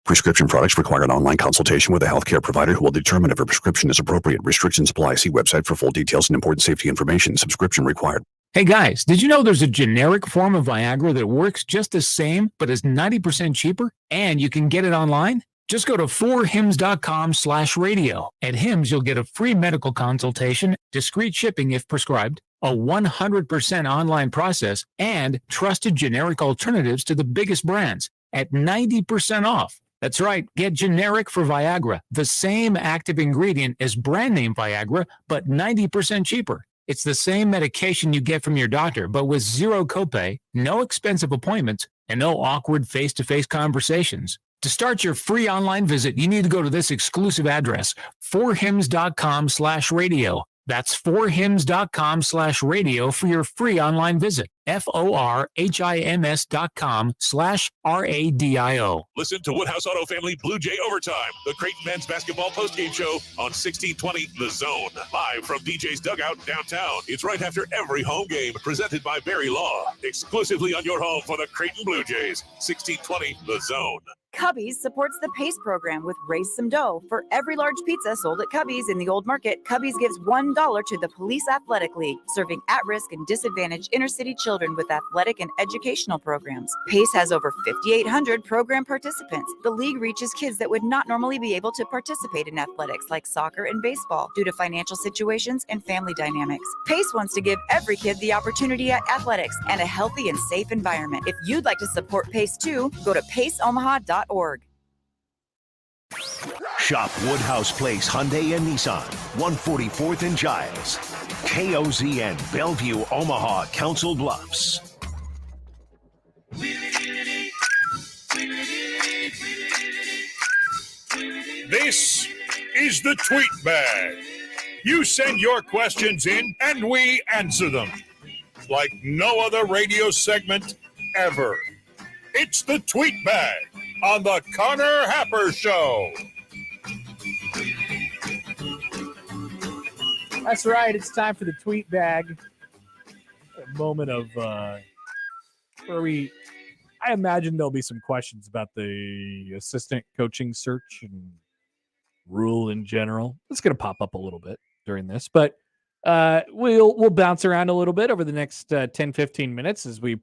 Prescription products require an online consultation with a healthcare provider who will determine if a prescription is appropriate. Restrictions apply. See website for full details and important safety information. Subscription required. Hey guys, did you know there's a generic form of Viagra that works just the same but is 90% cheaper? And you can get it online? Just go to 4hims.com/radio. At Hims, you'll get a free medical consultation, discreet shipping if prescribed, a 100% online process, and trusted generic alternatives to the biggest brands at 90% off. That's right, get generic for Viagra, the same active ingredient as brand name Viagra, but 90% cheaper. It's the same medication you get from your doctor, but with zero copay, no expensive appointments, and no awkward face-to-face conversations. To start your free online visit, you need to go to this exclusive address, 4hims.com/radio. That's 4hims.com/radio for your free online visit. FORHIMS.com/RADIO. Listen to Woodhouse Auto Family Blue Jay Overtime, the Creighton men's basketball postgame show on 1620 The Zone. Live from DJ's Dugout downtown. It's right after every home game, presented by Barry Law. Exclusively on your home for the Creighton Blue Jays. 1620 The Zone. Cubby's supports the PACE program with Raise Some Dough. For every large pizza sold at Cubby's in the Old Market, Cubby's gives $1 to the Police Athletic League, serving at-risk and disadvantaged inner-city children with athletic and educational programs. PACE has over 5,800 program participants. The league reaches kids that would not normally be able to participate in athletics like soccer and baseball due to financial situations and family dynamics. PACE wants to give every kid the opportunity at athletics and a healthy and safe environment. If you'd like to support PACE too, go to paceomaha.org. Shop Woodhouse Place Hyundai and Nissan, 144th and Giles. KOZN, Bellevue, Omaha, Council Bluffs. This is the Tweet Bag. You send your questions in, and we answer them. Like no other radio segment ever. It's the Tweet Bag on the Connor Happer Show. That's right. It's time for the tweet bag. A moment of where I imagine there'll be some questions about the assistant coaching search and rule in general. It's going to pop up a little bit during this, but we'll bounce around a little bit over the next 10-15 minutes as we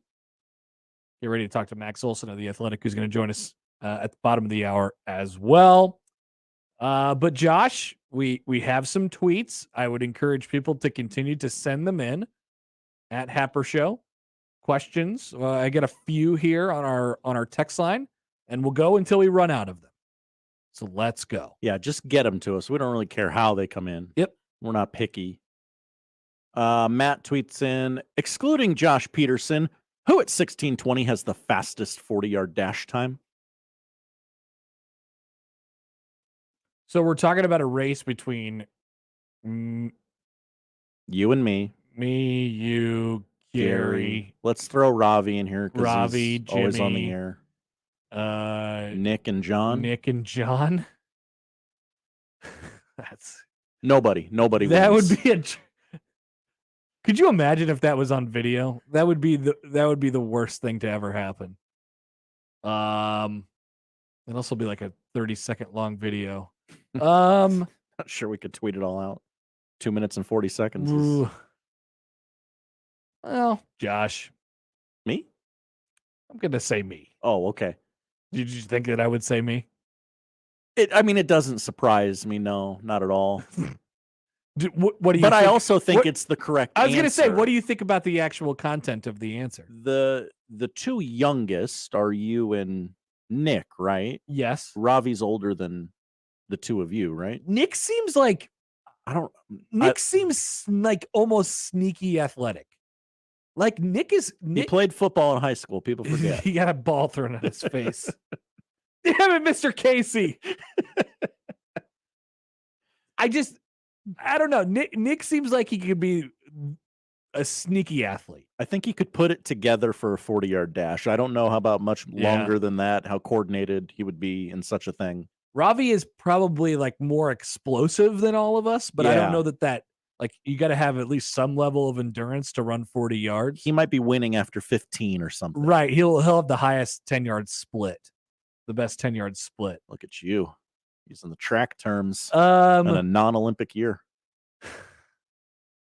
get ready to talk to Max Olson of The Athletic, who's going to join us at the bottom of the hour as well. But Josh, we have some tweets. I would encourage people to continue to send them in at Happer Show. Questions. I get a few here on our text line, and we'll go until we run out of them. So let's go. Yeah, just get them to us. We don't really care how they come in. Yep. We're not picky. Matt tweets in, excluding Josh Peterson, who at 1620 has the fastest 40-yard dash time? So we're talking about a race between you and me, you, Gary. Let's throw Ravi in here. Ravi, he's always on the Jimmy, air. Nick and John. That's nobody. That wins. would be Could you imagine if that was on video? That would be the worst thing to ever happen. It'd also be like a 30-second long video. Not sure we could tweet it all out. 2 minutes and 40 seconds. Well, Josh. Me? I'm going to say me. Oh, okay. Did you think that I would say me? It doesn't surprise me. No, not at all. What do you but think? I also think it's the correct I was going to say, answer. what do you think about the actual content of the answer? The two youngest are you and Nick, right? Yes. Ravi's older than the two of you, right? Nick seems like seems like almost sneaky athletic. Like Nick he played football in high school. People forget. He got a ball thrown at his face. Damn it, Mr. Casey. I don't know. Nick seems like he could be a sneaky athlete. I think he could put it together for a 40-yard dash. I don't know how about much longer than that, how coordinated he would be in such a thing. Ravi is probably like more explosive than all of us, but I don't know that like you got to have at least some level of endurance to run 40 yards. He might be winning after 15 or something. Right. He'll have the highest 10-yard split. The best 10-yard split. Look at you. Using the track terms in a non-Olympic year.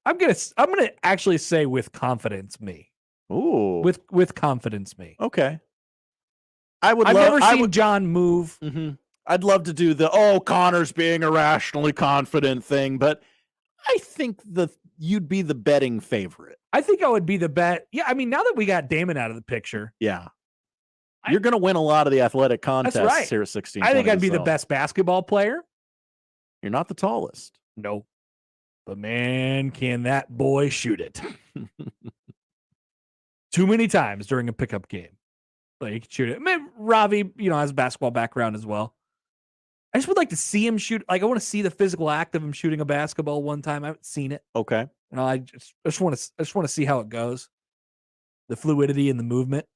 I'm gonna actually say with confidence me. Ooh. With confidence me. Okay. I've never seen John move. Mm-hmm. I'd love to do the Connor's being irrationally confident thing, but I think you'd be the betting favorite. I think I would be the bet. Yeah, I mean, now that we got Damon out of the picture. Yeah. You're going to win a lot of the athletic contests That's right. here at 16. I think I'd be the best basketball player. You're not the tallest. No. But man, can that boy shoot it. Too many times during a pickup game. Like he can shoot it. I mean, Ravi, has a basketball background as well. I just would like to see him shoot. Like I want to see the physical act of him shooting a basketball one time. I haven't seen it. Okay. I just want to see how it goes. The fluidity and the movement.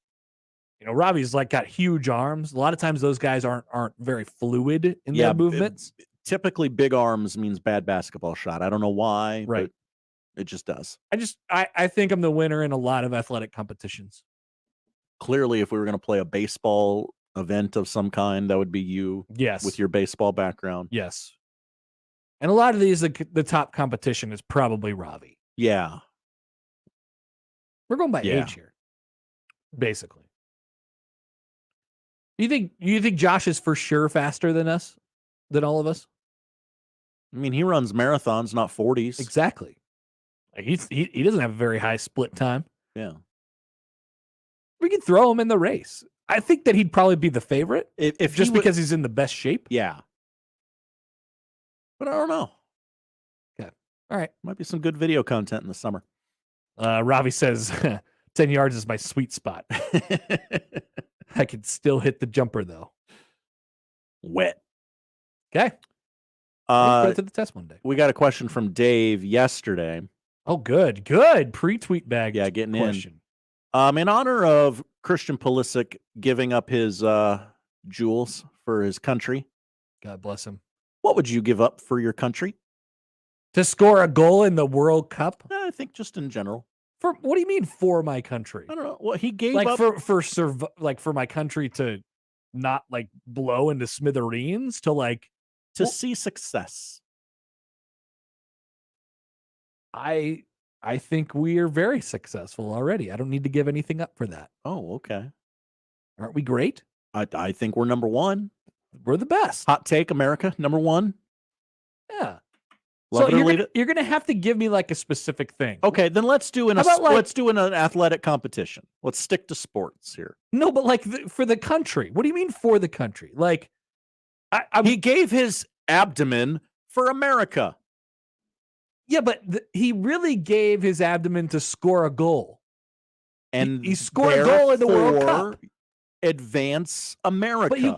Ravi's like got huge arms. A lot of times those guys aren't very fluid in their movements. Typically big arms means bad basketball shot. I don't know why, but it just does. I think I'm the winner in a lot of athletic competitions. Clearly, if we were going to play a baseball event of some kind, that would be you. Yes. With your baseball background. Yes. And a lot of these, the top competition is probably Ravi. Yeah. We're going by age here, basically. You think Josh is for sure faster than us, than all of us? I mean, he runs marathons, not 40s. Exactly. Like he doesn't have a very high split time. Yeah. We can throw him in the race. I think that he'd probably be the favorite if just because he's in the best shape. Yeah. But I don't know. Okay. All right. Might be some good video content in the summer. Ravi says 10 yards is my sweet spot. I could still hit the jumper though. Wet. Okay. Go to the test one day. We got a question from Dave yesterday. Oh, good. Good. Pre-tweet bag. Yeah, getting question. In honor of Christian Pulisic giving up his jewels for his country. God bless him. What would you give up for your country? To score a goal in the World Cup? I think just in general. For what do you mean for my country? I don't know. Well, he gave like up for my country to not like blow into smithereens to see success. I think we are very successful already. I don't need to give anything up for that. Oh, okay. Aren't we great? I think we're number one. We're the best. Hot take, America, number one. Yeah. Love so it. You're gonna have to give me like a specific thing. Okay, then let's do an athletic competition. Let's stick to sports here. No, but like for the country. What do you mean for the country? Like, he gave his abdomen for America. Yeah, but he really gave his abdomen to score a goal. And he scored a goal in the World Cup. Advance America. But you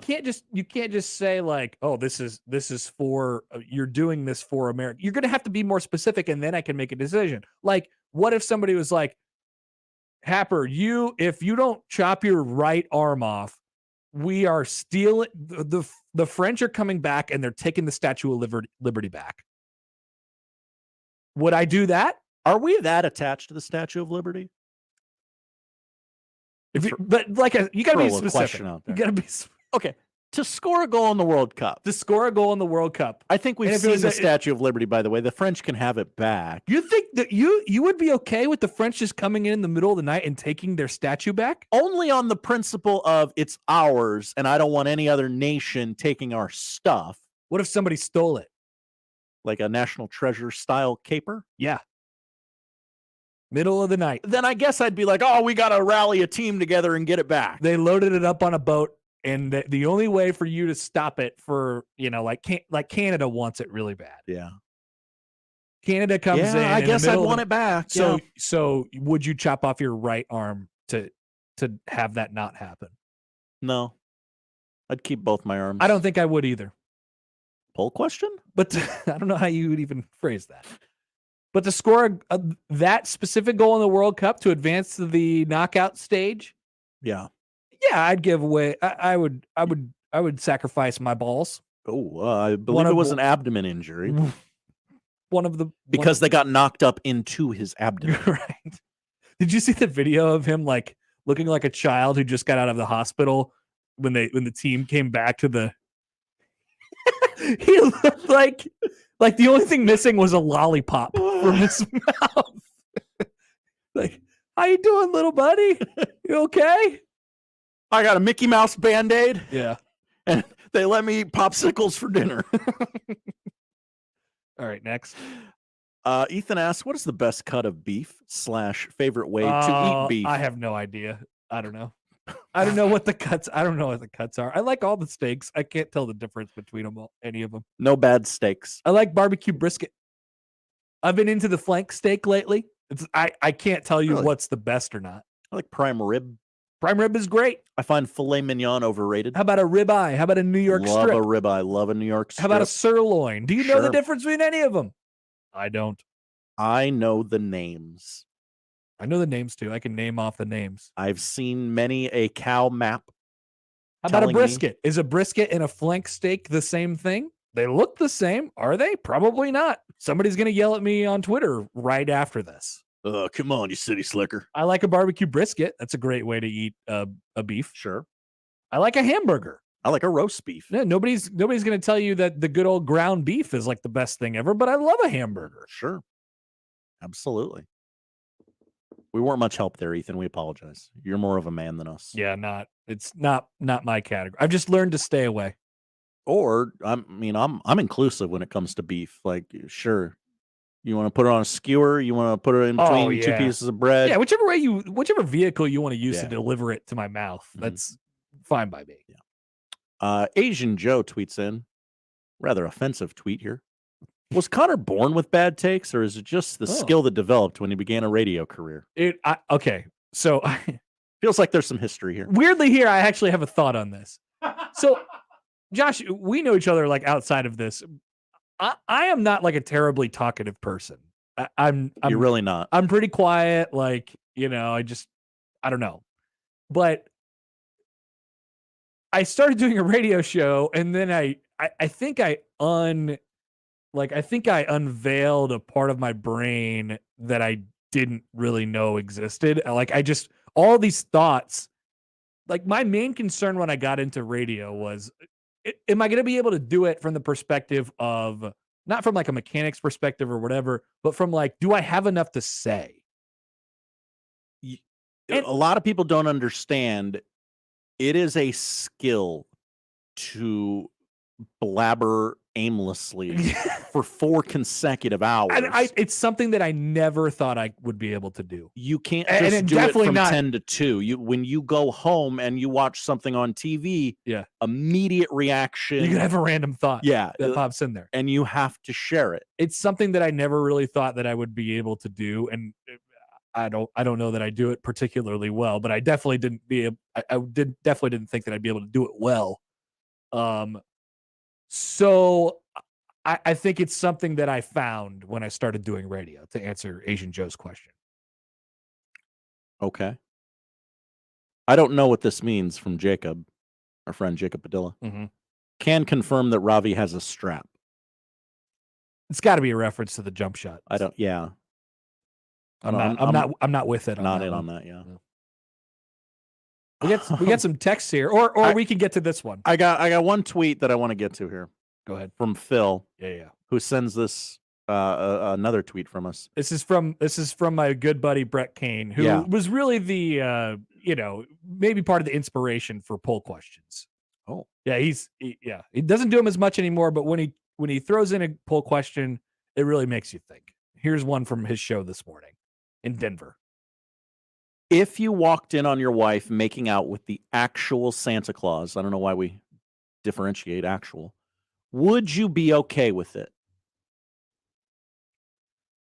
can't just say like, oh, this is for you're doing this for America. You're gonna have to be more specific, and then I can make a decision. Like, what if somebody was like, Happer, if you don't chop your right arm off, we are stealing the French are coming back and they're taking the Statue of Liberty back. Would I do that? Are we that attached to the Statue of Liberty? You gotta be specific. You gotta be okay. To score a goal in the World Cup. I think we've seen the Statue of Liberty, by the way. The French can have it back. You think that you would be okay with the French just coming in the middle of the night and taking their statue back? Only on the principle of it's ours, and I don't want any other nation taking our stuff. What if somebody stole it? Like a national treasure style caper? Yeah. Middle of the night. Then I guess I'd be like, oh, we got to rally a team together and get it back. They loaded it up on a boat, and the only way for you to stop it for, like Canada wants it really bad. Yeah. Canada comes in. I guess I'd want it back. So would you chop off your right arm to have that not happen? No. I'd keep both my arms. I don't think I would either. Poll question? But I don't know how you would even phrase that. But to score that specific goal in the World Cup to advance to the knockout stage, yeah, I'd give away. I would sacrifice my balls. Oh, I believe it was an abdomen injury. Because they got knocked up into his abdomen. Right. Did you see the video of him like looking like a child who just got out of the hospital when the team came back to the? He looked like the only thing missing was a lollipop from his mouth. Like, how you doing, little buddy? You okay? I got a Mickey Mouse Band-Aid. Yeah. And they let me eat popsicles for dinner. All right, next. Ethan asks, what is the best cut of beef / favorite way to eat beef? I have no idea. I don't know. I don't know what the cuts are. I like all the steaks. I can't tell the difference between them all, any of them. No bad steaks. I like barbecue brisket. I've been into the flank steak lately. I can't tell you what's the best or not. I like prime rib. Prime rib is great. I find filet mignon overrated. How about a ribeye? How about a New York strip? Love a ribeye. Love a New York strip. How about a sirloin? Do you know the difference between any of them? I don't. I know the names. I know the names too. I can name off the names. I've seen many a cow map. How about a brisket? Is a brisket and a flank steak the same thing? They look the same. Are they? Probably not. Somebody's going to yell at me on Twitter right after this. Come on, you city slicker. I like a barbecue brisket. That's a great way to eat a beef. Sure. I like a hamburger. I like a roast beef. Yeah, nobody's going to tell you that the good old ground beef is like the best thing ever, but I love a hamburger. Sure. Absolutely. We weren't much help there, Ethan. We apologize. You're more of a man than us. Yeah, it's not my category. I've just learned to stay away. Or I'm inclusive when it comes to beef. Like, sure. You want to put it on a skewer, you want to put it in between two pieces of bread. Yeah, whichever vehicle you want to use to deliver it to my mouth. That's fine by me. Yeah. Asian Joe tweets in, rather offensive tweet here. Was Connor born with bad takes, or is it just the skill that developed when he began a radio career? Okay, so feels like there's some history here. Weirdly, here I actually have a thought on this. So, Josh, we know each other like outside of this. I am not like a terribly talkative person. I'm You're really not. I'm pretty quiet. Like, I don't know. But I started doing a radio show, and then I think I unveiled a part of my brain that I didn't really know existed. Like, all these thoughts, like my main concern when I got into radio was, am I going to be able to do it from the perspective of, not from like a mechanic's perspective or whatever, but from like, do I have enough to say? A lot of people don't understand. It is a skill to blabber aimlessly for 4 consecutive hours. And it's something that I never thought I would be able to do. You can't just do it from 10 to 2. When you go home and you watch something on TV, immediate reaction. You can have a random thought that pops in there. And you have to share it. It's something that I never really thought that I would be able to do. And I don't know that I do it particularly well, but I definitely definitely didn't think that I'd be able to do it well. So I think it's something that I found when I started doing radio, to answer Asian Joe's question. Okay. I don't know what this means from Jacob, our friend Jacob Padilla. Mm-hmm. Can confirm that Ravi has a strap. It's got to be a reference to the jump shot. Yeah. I'm not with it. Not in on that. Yeah. We get some texts here, or we can get to this one. I got one tweet that I want to get to here. Go ahead. From Phil. Yeah. Who sends this another tweet from us? This is from my good buddy Brett Kane, who was really the maybe part of the inspiration for poll questions. Oh. Yeah, he doesn't do them as much anymore, but when he throws in a poll question, it really makes you think. Here's one from his show this morning in Denver. If you walked in on your wife making out with the actual Santa Claus, I don't know why we differentiate actual, would you be okay with it?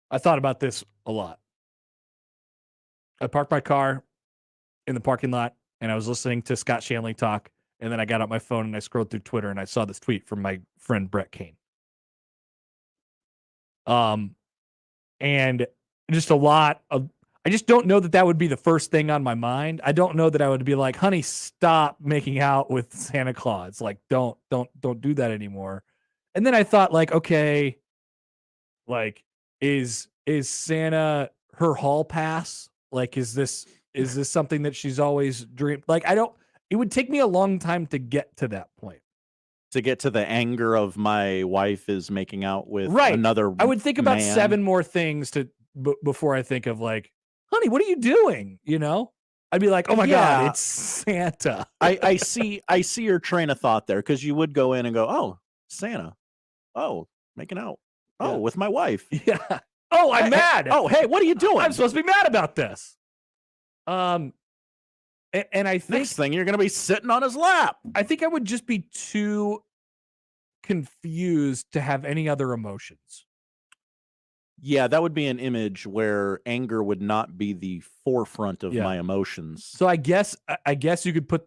I thought about this a lot. I parked my car in the parking lot, and I was listening to Scott Shanley talk, And then I got out my phone and I scrolled through Twitter and I saw this tweet from my friend Brett Kane. And just a lot of, I just don't know that would be the first thing on my mind. I don't know that I would be like, honey, stop making out with Santa Claus. Like, don't do that anymore. And then I thought, like, okay, like, is Santa her hall pass? Like, is this something that she's always dreamed? Like, it would take me a long time to get to that point. To get to the anger of my wife is making out with Right. another I would think about man. 7 more things before I think of like, honey, what are you doing? You know, I'd be like, oh my God, it's Santa. I see your train of thought there, because you would go in and go, oh, Santa. Oh, making out. Oh, with my wife. Yeah. Oh, I'm mad. Oh, hey, what are you doing? I'm supposed to be mad about this. And I think next thing you're going to be sitting on his lap. I think I would just be too confused to have any other emotions. Yeah, that would be an image where anger would not be the forefront of my emotions. So I guess you could put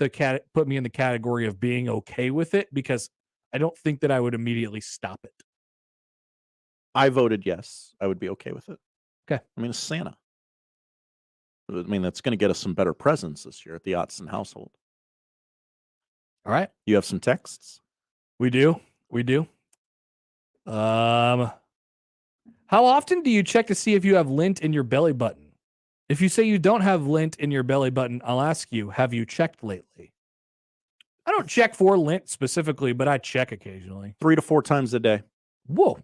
me in the category of being okay with it, because I don't think that I would immediately stop it. I voted yes. I would be okay with it. Okay. I mean, it's Santa. I mean, that's going to get us some better presents this year at the Otson household. All right. You have some texts? We do. How often do you check to see if you have lint in your belly button? If you say you don't have lint in your belly button, I'll ask you, have you checked lately? I don't check for lint specifically, but I check occasionally. 3 to 4 times a day. Whoa.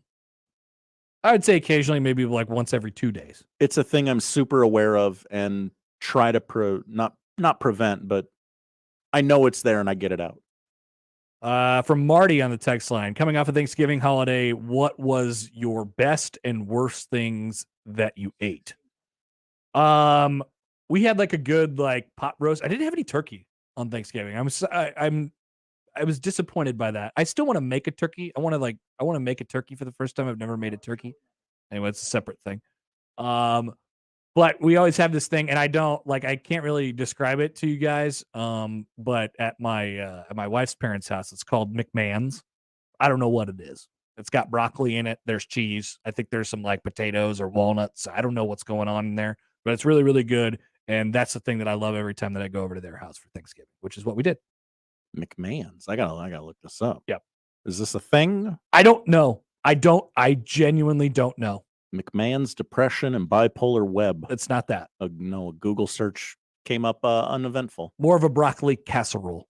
I would say occasionally, maybe like once every 2 days. It's a thing I'm super aware of and try to not prevent, but I know it's there and I get it out. From Marty on the text line, coming off of Thanksgiving holiday, what was your best and worst things that you ate? We had like a good like pot roast. I didn't have any turkey on Thanksgiving. I was disappointed by that. I still want to make a turkey. I want to make a turkey for the first time. I've never made a turkey. Anyway, it's a separate thing. But we always have this thing, and I can't really describe it to you guys. But at my wife's parents' house, it's called McMahon's. I don't know what it is. It's got broccoli in it. There's cheese. I think there's some like potatoes or walnuts. I don't know what's going on in there, but it's really, really good. And that's the thing that I love every time that I go over to their house for Thanksgiving, which is what we did. McMahon's. I gotta look this up. Yep. Is this a thing? I don't know. I genuinely don't know. McMahon's depression and bipolar web. It's not that. No, a Google search came up uneventful. More of a broccoli casserole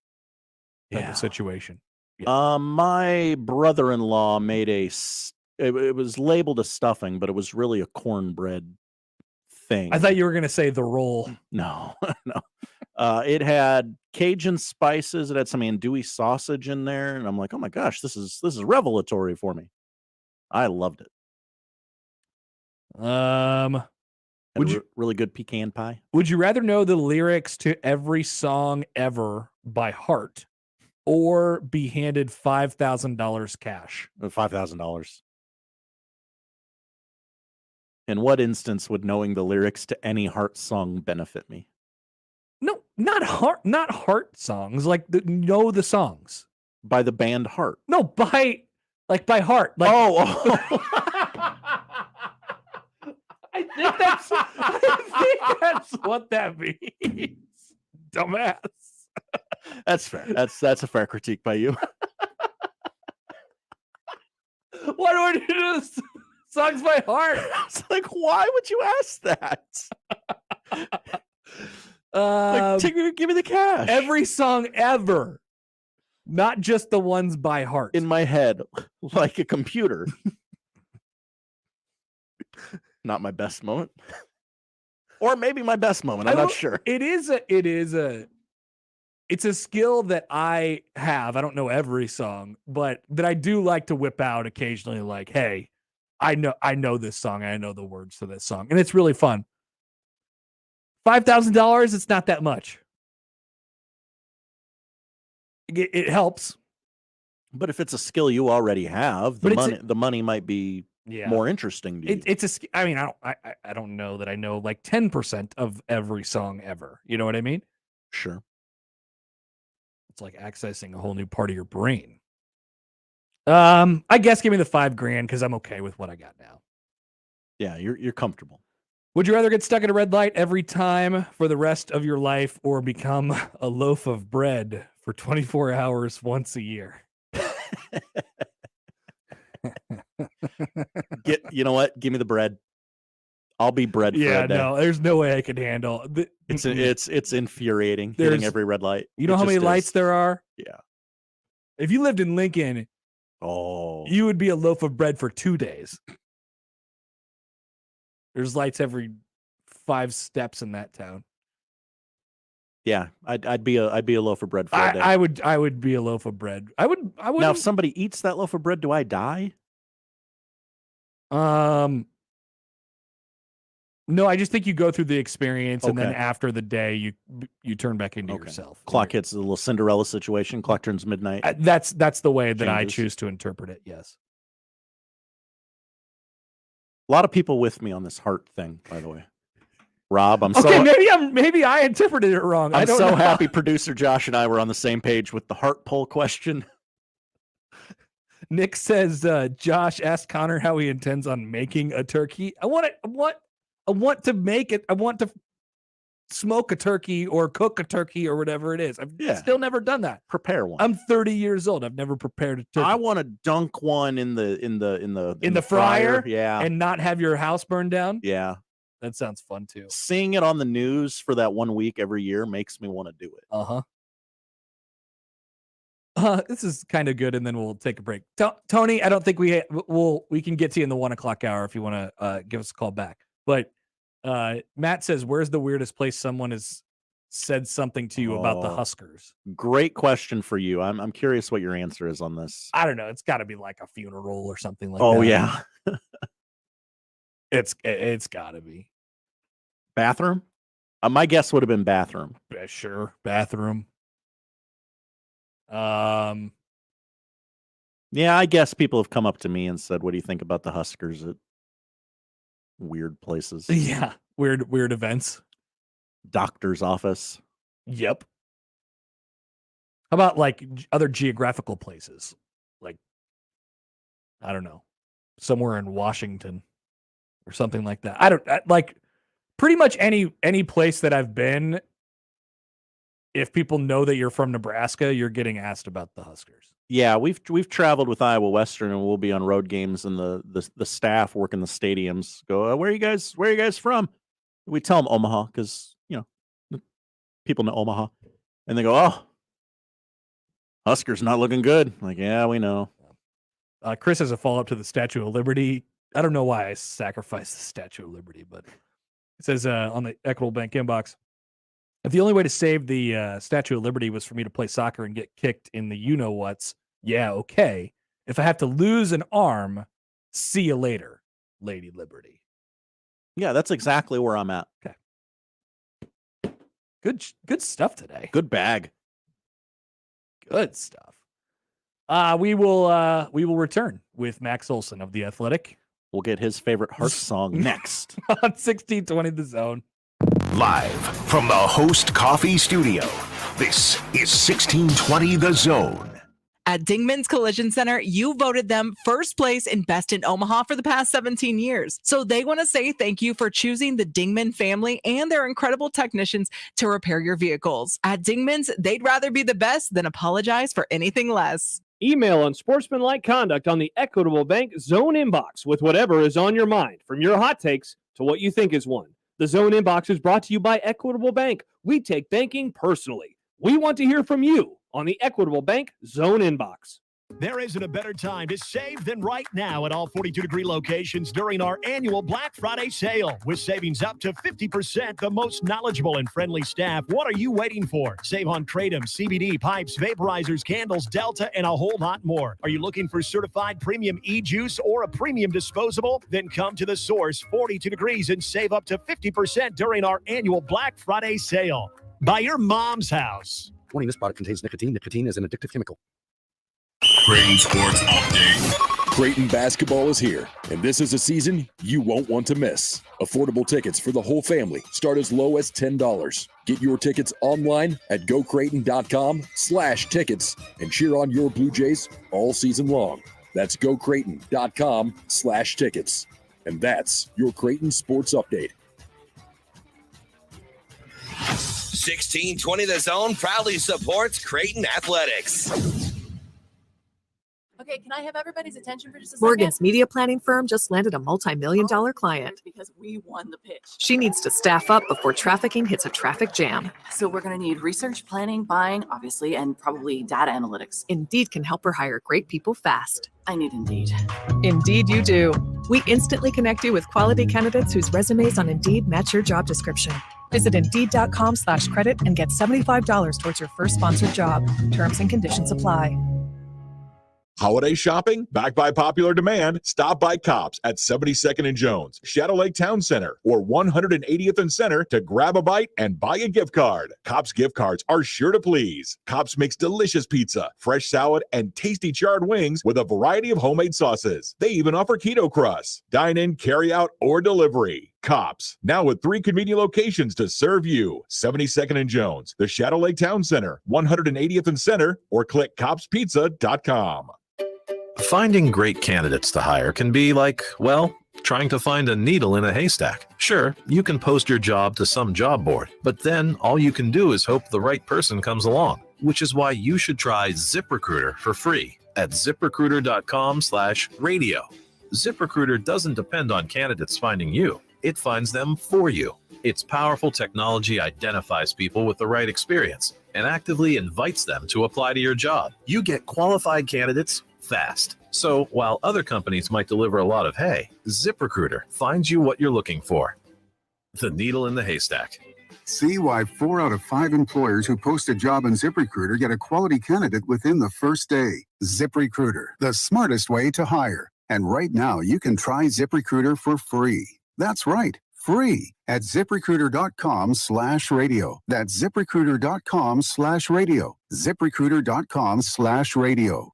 type of situation. Yeah. My brother-in-law made it was labeled a stuffing, but it was really a cornbread thing. I thought you were going to say the roll. No, no. It had Cajun spices. It had some andouille sausage in there, and I'm like, oh my gosh, this is revelatory for me. I loved it. Really good pecan pie. Would you rather know the lyrics to every song ever by heart, or be handed $5,000 cash? $5,000. In what instance would knowing the lyrics to any Heart song benefit me? No, not Heart songs. Like know the songs by the band Heart. No, by heart. Like, I think that's what that means. Dumbass. That's fair. That's a fair critique by you. Why do I do this? Songs by heart. It's like, why would you ask that? Give me the cash. Every song ever, not just the ones by heart. In my head, like a computer. Not my best moment, or maybe my best moment. I'm not sure. It's a skill that I have. I don't know every song, but that I do like to whip out occasionally. Like, hey, I know this song. I know the words to this song, and it's really fun. $5,000. It's not that much. It helps, but if it's a skill you already have, the money might be more interesting to you. I don't know that I know like 10% of every song ever. You know what I mean? Sure. It's like accessing a whole new part of your brain. I guess give me the $5,000 because I'm okay with what I got now. Yeah, you're comfortable. Would you rather get stuck at a red light every time for the rest of your life or become a loaf of bread for 24 hours once a year? You know what? Give me the bread. I'll be bread for a day. No, there's no way I could handle it's infuriating hitting every red light. You know how many lights there are? Yeah. If you lived in Lincoln, you would be a loaf of bread for 2 days. There's lights every 5 steps in that town. Yeah, I'd be a loaf of bread for a day. I would be a loaf of bread. I would. Now, if somebody eats that loaf of bread, do I die? No, I just think you go through the experience, and then after the day, you turn back into yourself. Clock hits a little Cinderella situation. Clock turns midnight. That's the way that I choose to interpret it. Yes. A lot of people with me on this heart thing, by the way. Rob, maybe I interpreted it wrong. I'm so happy producer Josh and I were on the same page with the heart poll question. Nick says, Josh asked Connor how he intends on making a turkey. I want to make it. I want to smoke a turkey or cook a turkey or whatever it is. I've still never done that. Prepare one. I'm 30 years old. I've never prepared a turkey. I want to dunk one in the fryer. Yeah. And not have your house burned down. Yeah. That sounds fun too. Seeing it on the news for that 1 week every year makes me want to do it. This is kind of good, and then we'll take a break. Tony, I don't think we can get to you in the 1 o'clock hour if you want to give us a call back. But Matt says, "Where's the weirdest place someone has said something to you about the Huskers?" Great question for you. I'm curious what your answer is on this. I don't know. It's got to be like a funeral or something like that. Oh yeah, it's got to be bathroom. My guess would have been bathroom. Sure, bathroom. Yeah, I guess people have come up to me and said, "What do you think about the Huskers?" At weird places. Yeah, weird events. Doctor's office. Yep. How about like other geographical places? Like, I don't know, somewhere in Washington or something like that. Like pretty much any place that I've been. If people know that you're from Nebraska, you're getting asked about the Huskers. Yeah, we've traveled with Iowa Western, and we'll be on road games, and the staff work in the stadiums go, where are you guys from? We tell them Omaha because people know Omaha, and they go, "Oh, Huskers not looking good." I'm like, yeah, we know. Chris has a follow up to the Statue of Liberty. I don't know why I sacrificed the Statue of Liberty, but it says on the Equitable Bank inbox, if the only way to save the Statue of Liberty was for me to play soccer and get kicked in the you-know-whats, yeah, okay. If I have to lose an arm, see you later, Lady Liberty. Yeah, that's exactly where I'm at. Okay. Good stuff today. Good bag. Good stuff. We will return with Max Olson of The Athletic. We'll get his favorite heart song next. On 1620 The Zone. Live from the Host Coffee Studio, this is 1620 The Zone. At Dingman's Collision Center, you voted them first place in Best in Omaha for the past 17 years. So they want to say thank you for choosing the Dingman family and their incredible technicians to repair your vehicles. At Dingman's, they'd rather be the best than apologize for anything less. Email unsportsmanlike conduct on the Equitable Bank Zone inbox with whatever is on your mind, from your hot takes to what you think is one. The Zone inbox is brought to you by Equitable Bank. We take banking personally. We want to hear from you on the Equitable Bank Zone inbox. There isn't a better time to save than right now at all 42-degree locations during our annual Black Friday sale. With savings up to 50%, the most knowledgeable and friendly staff. What are you waiting for? Save on Kratom, CBD, pipes, vaporizers, candles, Delta, and a whole lot more. Are you looking for certified premium e-juice or a premium disposable? Then come to the Source 42 degrees and save up to 50% during our annual Black Friday sale. By your mom's house. Warning, this product contains nicotine. Nicotine is an addictive chemical. Creighton Sports Update. Creighton basketball is here, and this is a season you won't want to miss. Affordable tickets for the whole family start as low as $10. Get your tickets online at gocreighton.com/tickets and cheer on your Blue Jays all season long. That's gocreighton.com/tickets. And that's your Creighton Sports Update. 1620 The Zone proudly supports Creighton Athletics. Okay, can I have everybody's attention for just a Morgan's second? media planning firm just landed a multi-million-dollar client. Because we won the pitch. She needs to staff up before trafficking hits a traffic jam. So we're going to need research, planning, buying, obviously, and probably data analytics. Indeed can help her hire great people fast. I need Indeed. Indeed you do. We instantly connect you with quality candidates whose resumes on Indeed match your job description. Visit Indeed.com/credit and get $75 towards your first sponsored job. Terms and conditions apply. Holiday shopping? Back by popular demand, stop by Cops at 72nd and Jones, Shadow Lake Town Center, or 180th and Center to grab a bite and buy a gift card. Cops gift cards are sure to please. Cops makes delicious pizza, fresh salad, and tasty charred wings with a variety of homemade sauces. They even offer keto crusts. Dine in, carry out, or delivery. Cops, now with 3 convenient locations to serve you. 72nd and Jones, the Shadow Lake Town Center, 180th and Center, or click copspizza.com. Finding great candidates to hire can be like, well, trying to find a needle in a haystack. Sure, you can post your job to some job board, but then all you can do is hope the right person comes along, which is why you should try ZipRecruiter for free at ziprecruiter.com/radio. ZipRecruiter doesn't depend on candidates finding you. It finds them for you. Its powerful technology identifies people with the right experience and actively invites them to apply to your job. You get qualified candidates fast. So while other companies might deliver a lot of hay, ZipRecruiter finds you what you're looking for. The needle in the haystack. See why 4 out of 5 employers who post a job in ZipRecruiter get a quality candidate within the first day. ZipRecruiter, the smartest way to hire. And right now, you can try ZipRecruiter for free. That's right, free at ziprecruiter.com/radio. That's ziprecruiter.com/radio. ziprecruiter.com/radio.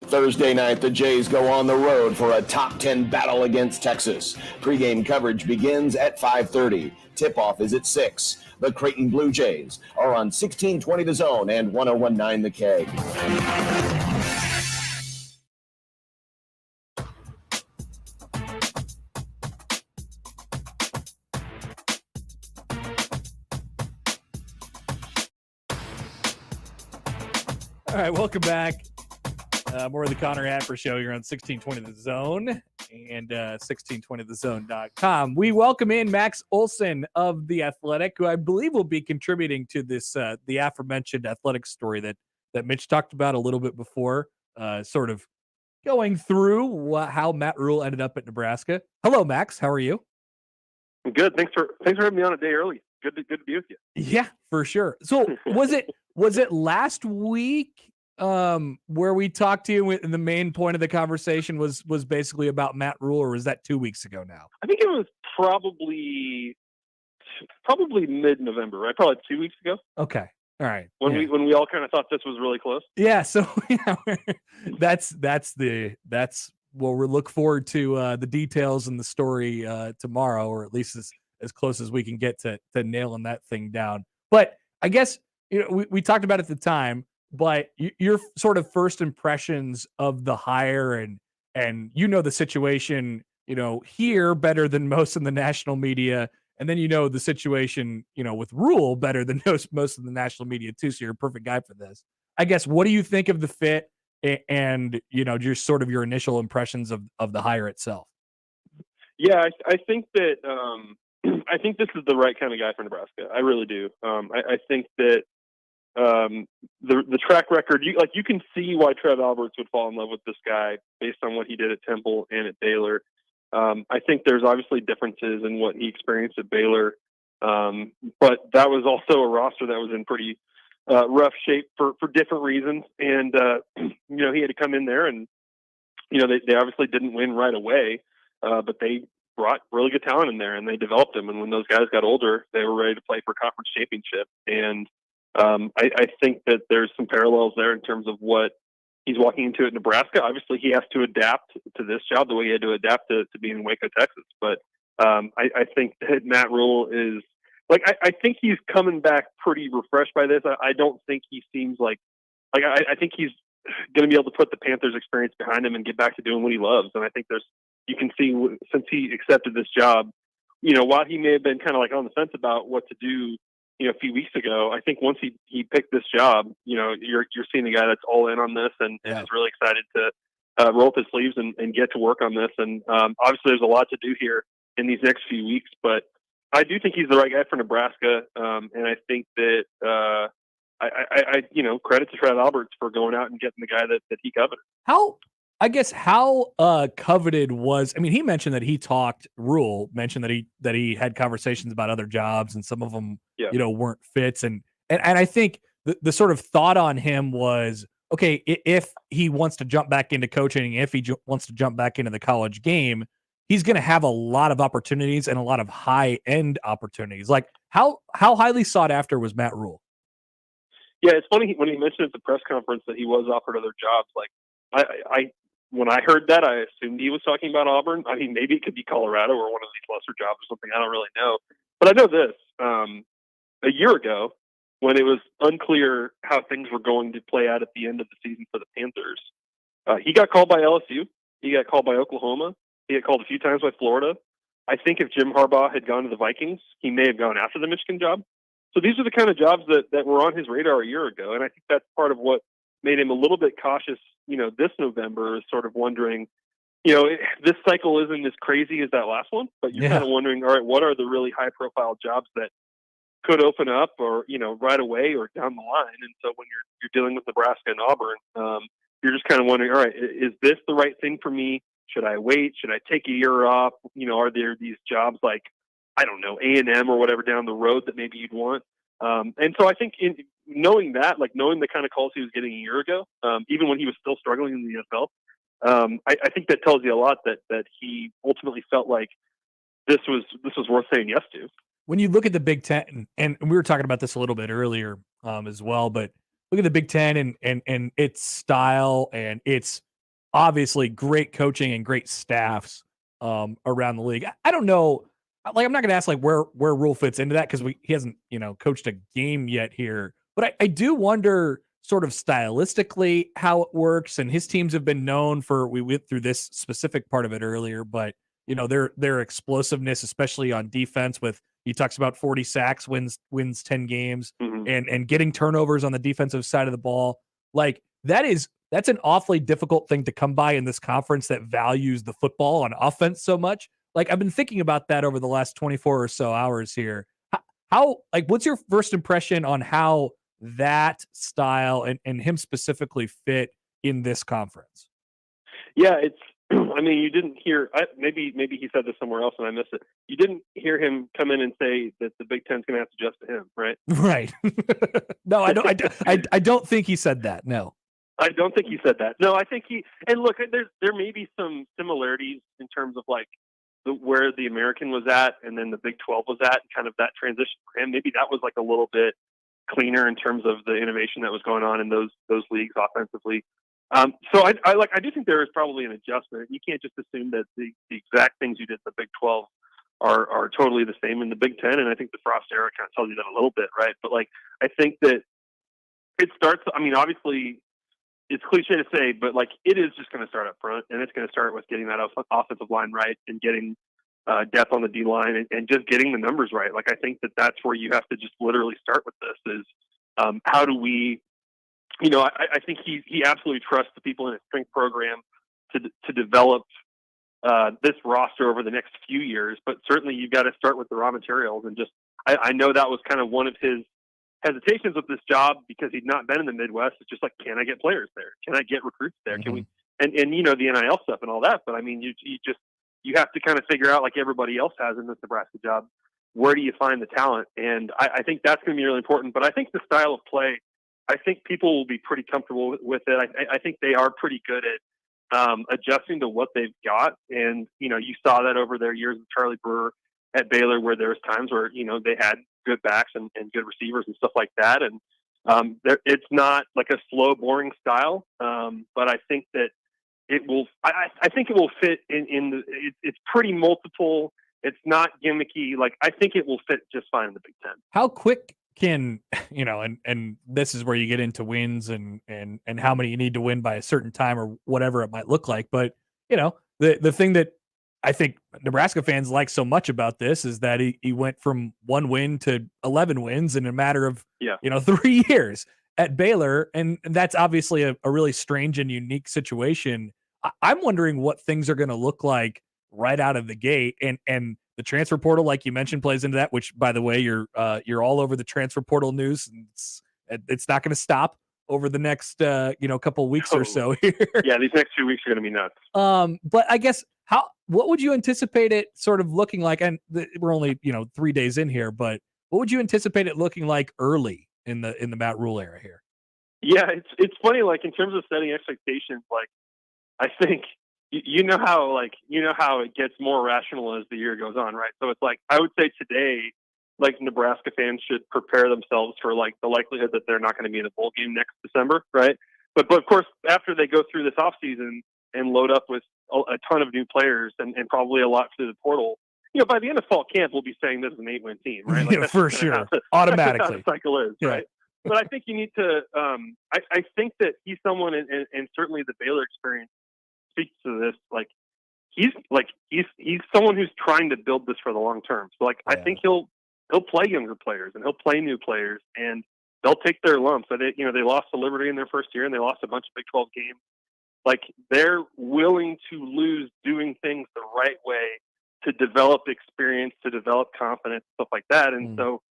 Thursday night, the Jays go on the road for a top 10 battle against Texas. Pre-game coverage begins at 5:30. Tip-off is at 6. The Creighton Blue Jays are on 1620 The Zone and 1019 The Keg. All right, welcome back. More of the Connor Happer Show here on 1620 The Zone and 1620thezone.com. We welcome in Max Olson of The Athletic, who I believe will be contributing to this the aforementioned athletic story that Mitch talked about a little bit before, sort of going through how Matt Rule ended up at Nebraska. Hello, Max. How are you? I'm good. Thanks for having me on a day early. Good to be with you. Yeah, for sure. So was it last week where we talked to you and the main point of the conversation was basically about Matt Rule, or was that 2 weeks ago now? I think it was probably mid-November, right? Probably 2 weeks ago. Okay. All right. When we all kind of thought this was really close. Yeah. So that's we'll look forward to the details and the story tomorrow, or at least as close as we can get to nailing that thing down. But I guess, we talked about it at the time, but your sort of first impressions of the hire and the situation, here better than most in the national media. And then, the situation, with Rule better than most of the national media too. So you're a perfect guy for this. I guess, what do you think of the fit and just sort of your initial impressions of the hire itself? Yeah, I think that I think this is the right kind of guy for Nebraska. I really do. I think that the track record, you can see why Trev Alberts would fall in love with this guy based on what he did at Temple and at Baylor. I think there's obviously differences in what he experienced at Baylor, but that was also a roster that was in pretty rough shape for different reasons. And he had to come in there, and they obviously didn't win right away, but they brought really good talent in there and they developed them. And when those guys got older, they were ready to play for conference championship. And I think that there's some parallels there in terms of what he's walking into it in Nebraska. Obviously, he has to adapt to this job the way he had to adapt to being in Waco, Texas. But I think that Matt Rule is like I think he's coming back pretty refreshed by this. I don't think he seems like I think he's going to be able to put the Panthers experience behind him and get back to doing what he loves. And I think you can see since he accepted this job, while he may have been kind of like on the fence about what to do, a few weeks ago, I think once he picked this job, you're seeing a guy that's all in on this and is really excited to roll up his sleeves and get to work on this. And obviously there's a lot to do here in these next few weeks, but I do think he's the right guy for Nebraska. And I think that I credit to Trev Alberts for going out and getting the guy that he coveted. How coveted was, he mentioned that Rule mentioned that he had conversations about other jobs and some of them, weren't fits. And I think the sort of thought on him was, okay, if he wants to jump back into coaching, if he wants to jump back into the college game, he's going to have a lot of opportunities and a lot of high end opportunities. Like how highly sought after was Matt Rule? Yeah, it's funny when he mentioned at the press conference that he was offered other jobs. Like I when I heard that, I assumed he was talking about Auburn. Maybe it could be Colorado or one of these lesser jobs or something. I don't really know. But I know this. A year ago, when it was unclear how things were going to play out at the end of the season for the Panthers, he got called by LSU. He got called by Oklahoma. He got called a few times by Florida. I think if Jim Harbaugh had gone to the Vikings, he may have gone after the Michigan job. So these are the kind of jobs that were on his radar a year ago. And I think that's part of what made him a little bit cautious, this November, is sort of wondering, this cycle isn't as crazy as that last one, but you're kind of wondering, all right, what are the really high profile jobs that could open up or, right away or down the line? And so when you're dealing with Nebraska and Auburn, you're just kind of wondering, all right, is this the right thing for me? Should I wait? Should I take a year off? Are there these jobs like, I don't know, A&M or whatever down the road that maybe you'd want? And so I think knowing that, like knowing the kind of calls he was getting a year ago, even when he was still struggling in the NFL, I think that tells you a lot that he ultimately felt like this was worth saying yes to. When you look at the Big Ten, and we were talking about this a little bit earlier as well, but look at the Big Ten and its style, and its obviously great coaching and great staffs around the league. I don't know. Like, I'm not going to ask like where Rule fits into that because he hasn't, coached a game yet here. But I do wonder sort of stylistically how it works. And his teams have been known for, we went through this specific part of it earlier, but their explosiveness, especially on defense, with he talks about 40 sacks, wins 10 games, and getting turnovers on the defensive side of the ball. Like that's an awfully difficult thing to come by in this conference that values the football on offense so much. Like, I've been thinking about that over the last 24 or so hours here. How what's your first impression on how that style and him specifically fit in this conference? Yeah, you didn't hear, maybe he said this somewhere else and I missed it. You didn't hear him come in and say that the Big Ten's going to have to adjust to him, right? Right. No, I don't think he said that. No. I don't think he said that. No, I think and look, there may be some similarities in terms of like where the American was at and then the Big 12 was at, and kind of that transition for him. Maybe that was like a little bit cleaner in terms of the innovation that was going on in those leagues offensively. So I do think there is probably an adjustment. You can't just assume that the exact things you did in the Big 12 are totally the same in the Big 10. And I think the Frost era kind of tells you that a little bit, right? But like, I think that it starts, obviously it's cliche to say, but like it is just going to start up front, and it's going to start with getting that offensive line right and getting depth on the D line and just getting the numbers right. Like, I think that's where you have to just literally start with this is how do we, I think he absolutely trusts the people in his strength program to develop this roster over the next few years, but certainly you've got to start with the raw materials. And just, I know that was kind of one of his hesitations with this job because he'd not been in the Midwest. It's just like, can I get players there? Can I get recruits there? Can we, and the NIL stuff and all that. But you have to kind of figure out, like everybody else has in this Nebraska job, where do you find the talent? And I think that's going to be really important. But I think the style of play, I think people will be pretty comfortable with it. I think they are pretty good at adjusting to what they've got. And, you saw that over their years with Charlie Brewer at Baylor, where there was times where, they had good backs and good receivers and stuff like that. And It's not like a slow, boring style, but I think that it will. I think it will fit in the. It's pretty multiple. It's not gimmicky. Like I think it will fit just fine in the Big Ten. How quick can and this is where you get into wins and how many you need to win by a certain time or whatever it might look like. But the thing that I think Nebraska fans like so much about this is that he went from 1 win to 11 wins in a matter of 3 years at Baylor, and that's obviously a really strange and unique situation. I'm wondering what things are going to look like right out of the gate, and the transfer portal, like you mentioned, plays into that. Which, by the way, you're all over the transfer portal news. It's not going to stop over the next couple weeks or so here. Yeah, these next 2 weeks are going to be nuts. But I guess what would you anticipate it sort of looking like? And we're only 3 days in here, but what would you anticipate it looking like early in the Matt Rule era here? Yeah, it's funny. Like in terms of setting expectations, like I think you know how it gets more rational as the year goes on, right? So it's like I would say today, like Nebraska fans should prepare themselves for like the likelihood that they're not going to be in a bowl game next December, right? But of course, after they go through this offseason and load up with a ton of new players and probably a lot through the portal, by the end of fall camp, we'll be saying this is an 8-win team, right? Like, For sure, automatically. That's how the cycle is, right? But I think you need to. I think that he's someone, and certainly the Baylor experience speaks to this. Like he's someone who's trying to build this for the long term. So I think he'll play younger players and he'll play new players, and they'll take their lumps. So they lost to Liberty in their first year, and they lost a bunch of Big 12 games. Like they're willing to lose doing things the right way to develop experience, to develop confidence, stuff like that. And so,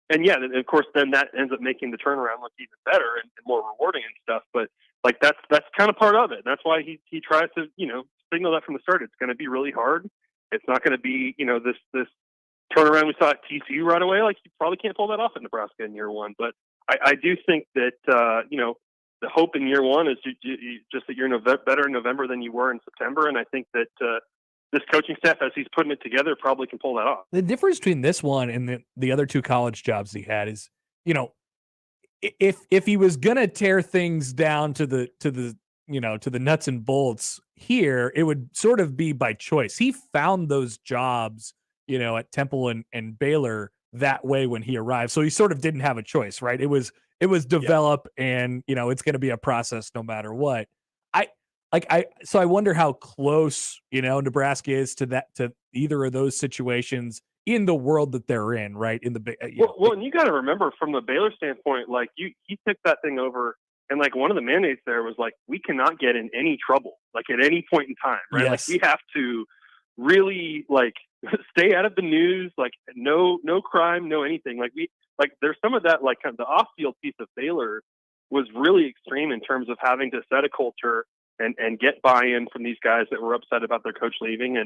and of course, then that ends up making the turnaround look even better and more rewarding and stuff. But like that's kind of part of it. That's why he tries to signal that from the start. It's going to be really hard. It's not going to be this turnaround we saw at TCU right away. Like you probably can't pull that off at Nebraska in year one. But I do think that the hope in year one is just that you're better in November than you were in September. And I think that this coaching staff, as he's putting it together, probably can pull that off. The difference between this one and the other 2 college jobs he had is, if he was gonna tear things down to the nuts and bolts here, it would sort of be by choice. He found those jobs, at Temple and Baylor that way when he arrived. So he sort of didn't have a choice, right? It was develop and it's going to be a process no matter what. So I wonder how close, Nebraska is to either of those situations in the world that they're in, right? In the well, and you got to remember from the Baylor standpoint, like he took that thing over, and like one of the mandates there was like we cannot get in any trouble, like at any point in time, right? Yes. Like we have to really like stay out of the news, like no crime, no anything. Like there's some of that, like kind of the off-field piece of Baylor was really extreme in terms of having to set a culture and get buy-in from these guys that were upset about their coach leaving,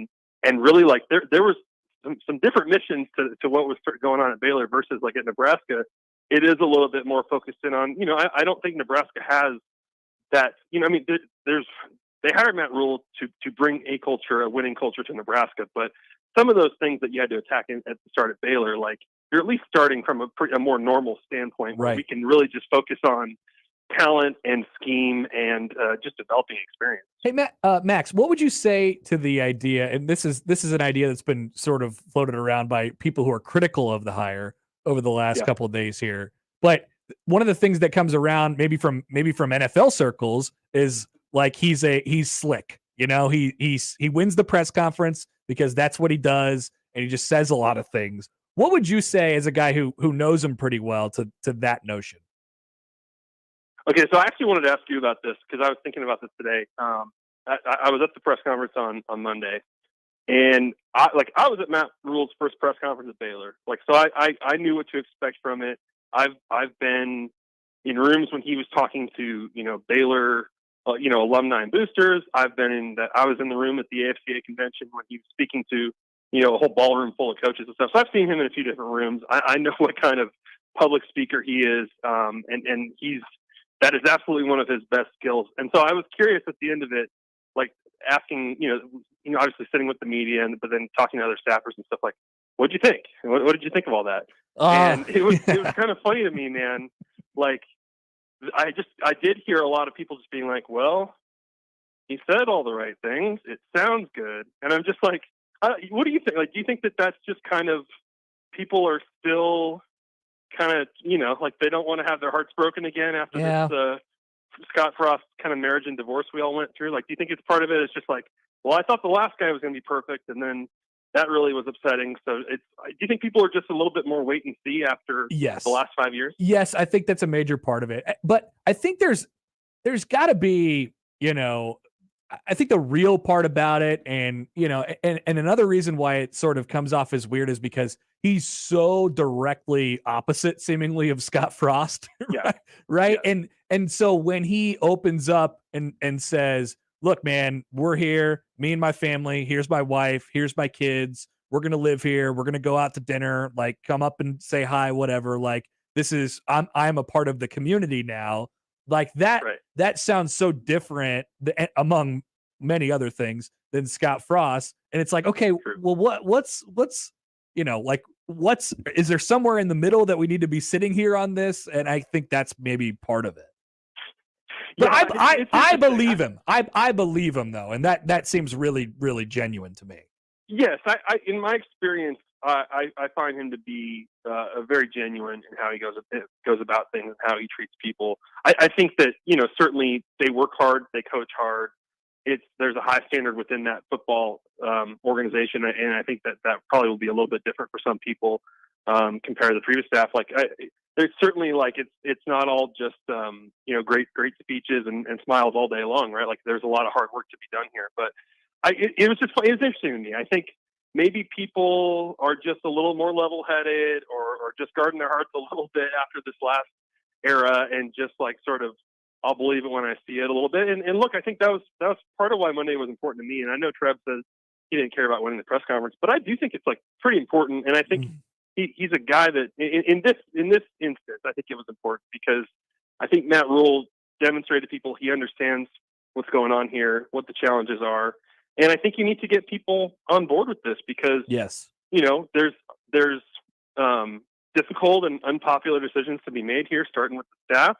and really like there was some different missions to what was going on at Baylor versus like at Nebraska. It is a little bit more focused in on, I don't think Nebraska has that, they hired Matt Rule to bring a winning culture to Nebraska, but some of those things that you had to attack at the start at Baylor, like you're at least starting from a more normal standpoint where we can really just focus on talent and scheme and just developing experience. Hey, Max, what would you say to the idea? And this is an idea that's been sort of floated around by people who are critical of the hire over the last couple of days here. But one of the things that comes around, maybe from NFL circles, is like he's slick. He wins the press conference because that's what he does, and he just says a lot of things. What would you say as a guy who knows him pretty well to that notion? Okay, so I actually wanted to ask you about this because I was thinking about this today. I was at the press conference on Monday, and I was at Matt Rule's first press conference at Baylor. Like, so I knew what to expect from it. I've been in rooms when he was talking to Baylor, alumni and boosters. I was in the room at the AFCA convention when he was speaking to a whole ballroom full of coaches and stuff. So I've seen him in a few different rooms. I know what kind of public speaker he is, and that is absolutely one of his best skills. And so I was curious at the end of it, like asking, obviously sitting with the media, but then talking to other staffers and stuff, like, what'd you think? What did you think of all that? And it was kind of funny to me, man. Like, I did hear a lot of people just being like, well, he said all the right things. It sounds good. And I'm just like, what do you think? Like, do you think that that's just kind of people are still kind of, like they don't want to have their hearts broken again after this Scott Frost kind of marriage and divorce we all went through? Like, do you think it's part of it? It's just like, well, I thought the last guy was going to be perfect, and then that really was upsetting. So do you think people are just a little bit more wait and see after the last 5 years? Yes, I think that's a major part of it. But I think there's got to be, I think the real part about it, and and another reason why it sort of comes off as weird is because he's so directly opposite, seemingly, of Scott Frost. Right? Yeah. And so when he opens up and says, look, man, we're here, me and my family, here's my wife, here's my kids, we're gonna live here, we're gonna go out to dinner, like come up and say hi, whatever. Like, this is I'm a part of the community now. Like that, that sounds so different among many other things than Scott Frost. And it's like, okay, well, what's is there somewhere in the middle that we need to be sitting here on this? And I think that's maybe part of it. But I believe him. I believe him though, and that seems really, really genuine to me. Yes, I in my experience, I find him to be very genuine in how he goes about things and how he treats people. I think that certainly they work hard, they coach hard. There's a high standard within that football organization, and I think that probably will be a little bit different for some people compared to the previous staff. Like there's certainly it's not all just great speeches and smiles all day long, right? Like there's a lot of hard work to be done here. But it was interesting to me. I think maybe people are just a little more level-headed or just guarding their hearts a little bit after this last era, and just like sort of, I'll believe it when I see it a little bit. And look, I think that was part of why Monday was important to me. And I know Trev says he didn't care about winning the press conference, but I do think it's like pretty important. And I think he's a guy that in this instance, I think it was important because I think Matt Rule demonstrated to people he understands what's going on here, what the challenges are. And I think you need to get people on board with this because there's difficult and unpopular decisions to be made here, starting with the staff.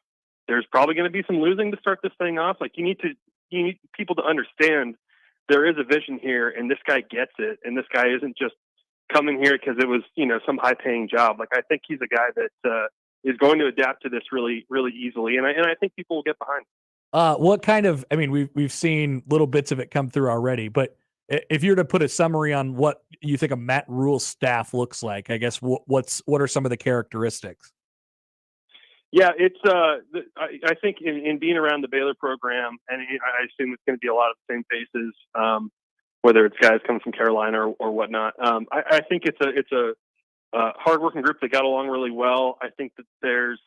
There's probably going to be some losing to start this thing off. Like you need people to understand there is a vision here, and this guy gets it. And this guy isn't just coming here because it was some high paying job. Like I think he's a guy that is going to adapt to this really, really easily, and I think people will get behind him. What kind of? I mean, we've seen little bits of it come through already, but if you're to put a summary on what you think a Matt Rule staff looks like, I guess what are some of the characteristics? Yeah, it's. I think in being around the Baylor program, and I assume it's going to be a lot of the same faces, whether it's guys coming from Carolina or whatnot. I think it's a hardworking group that got along really well. I think that there's,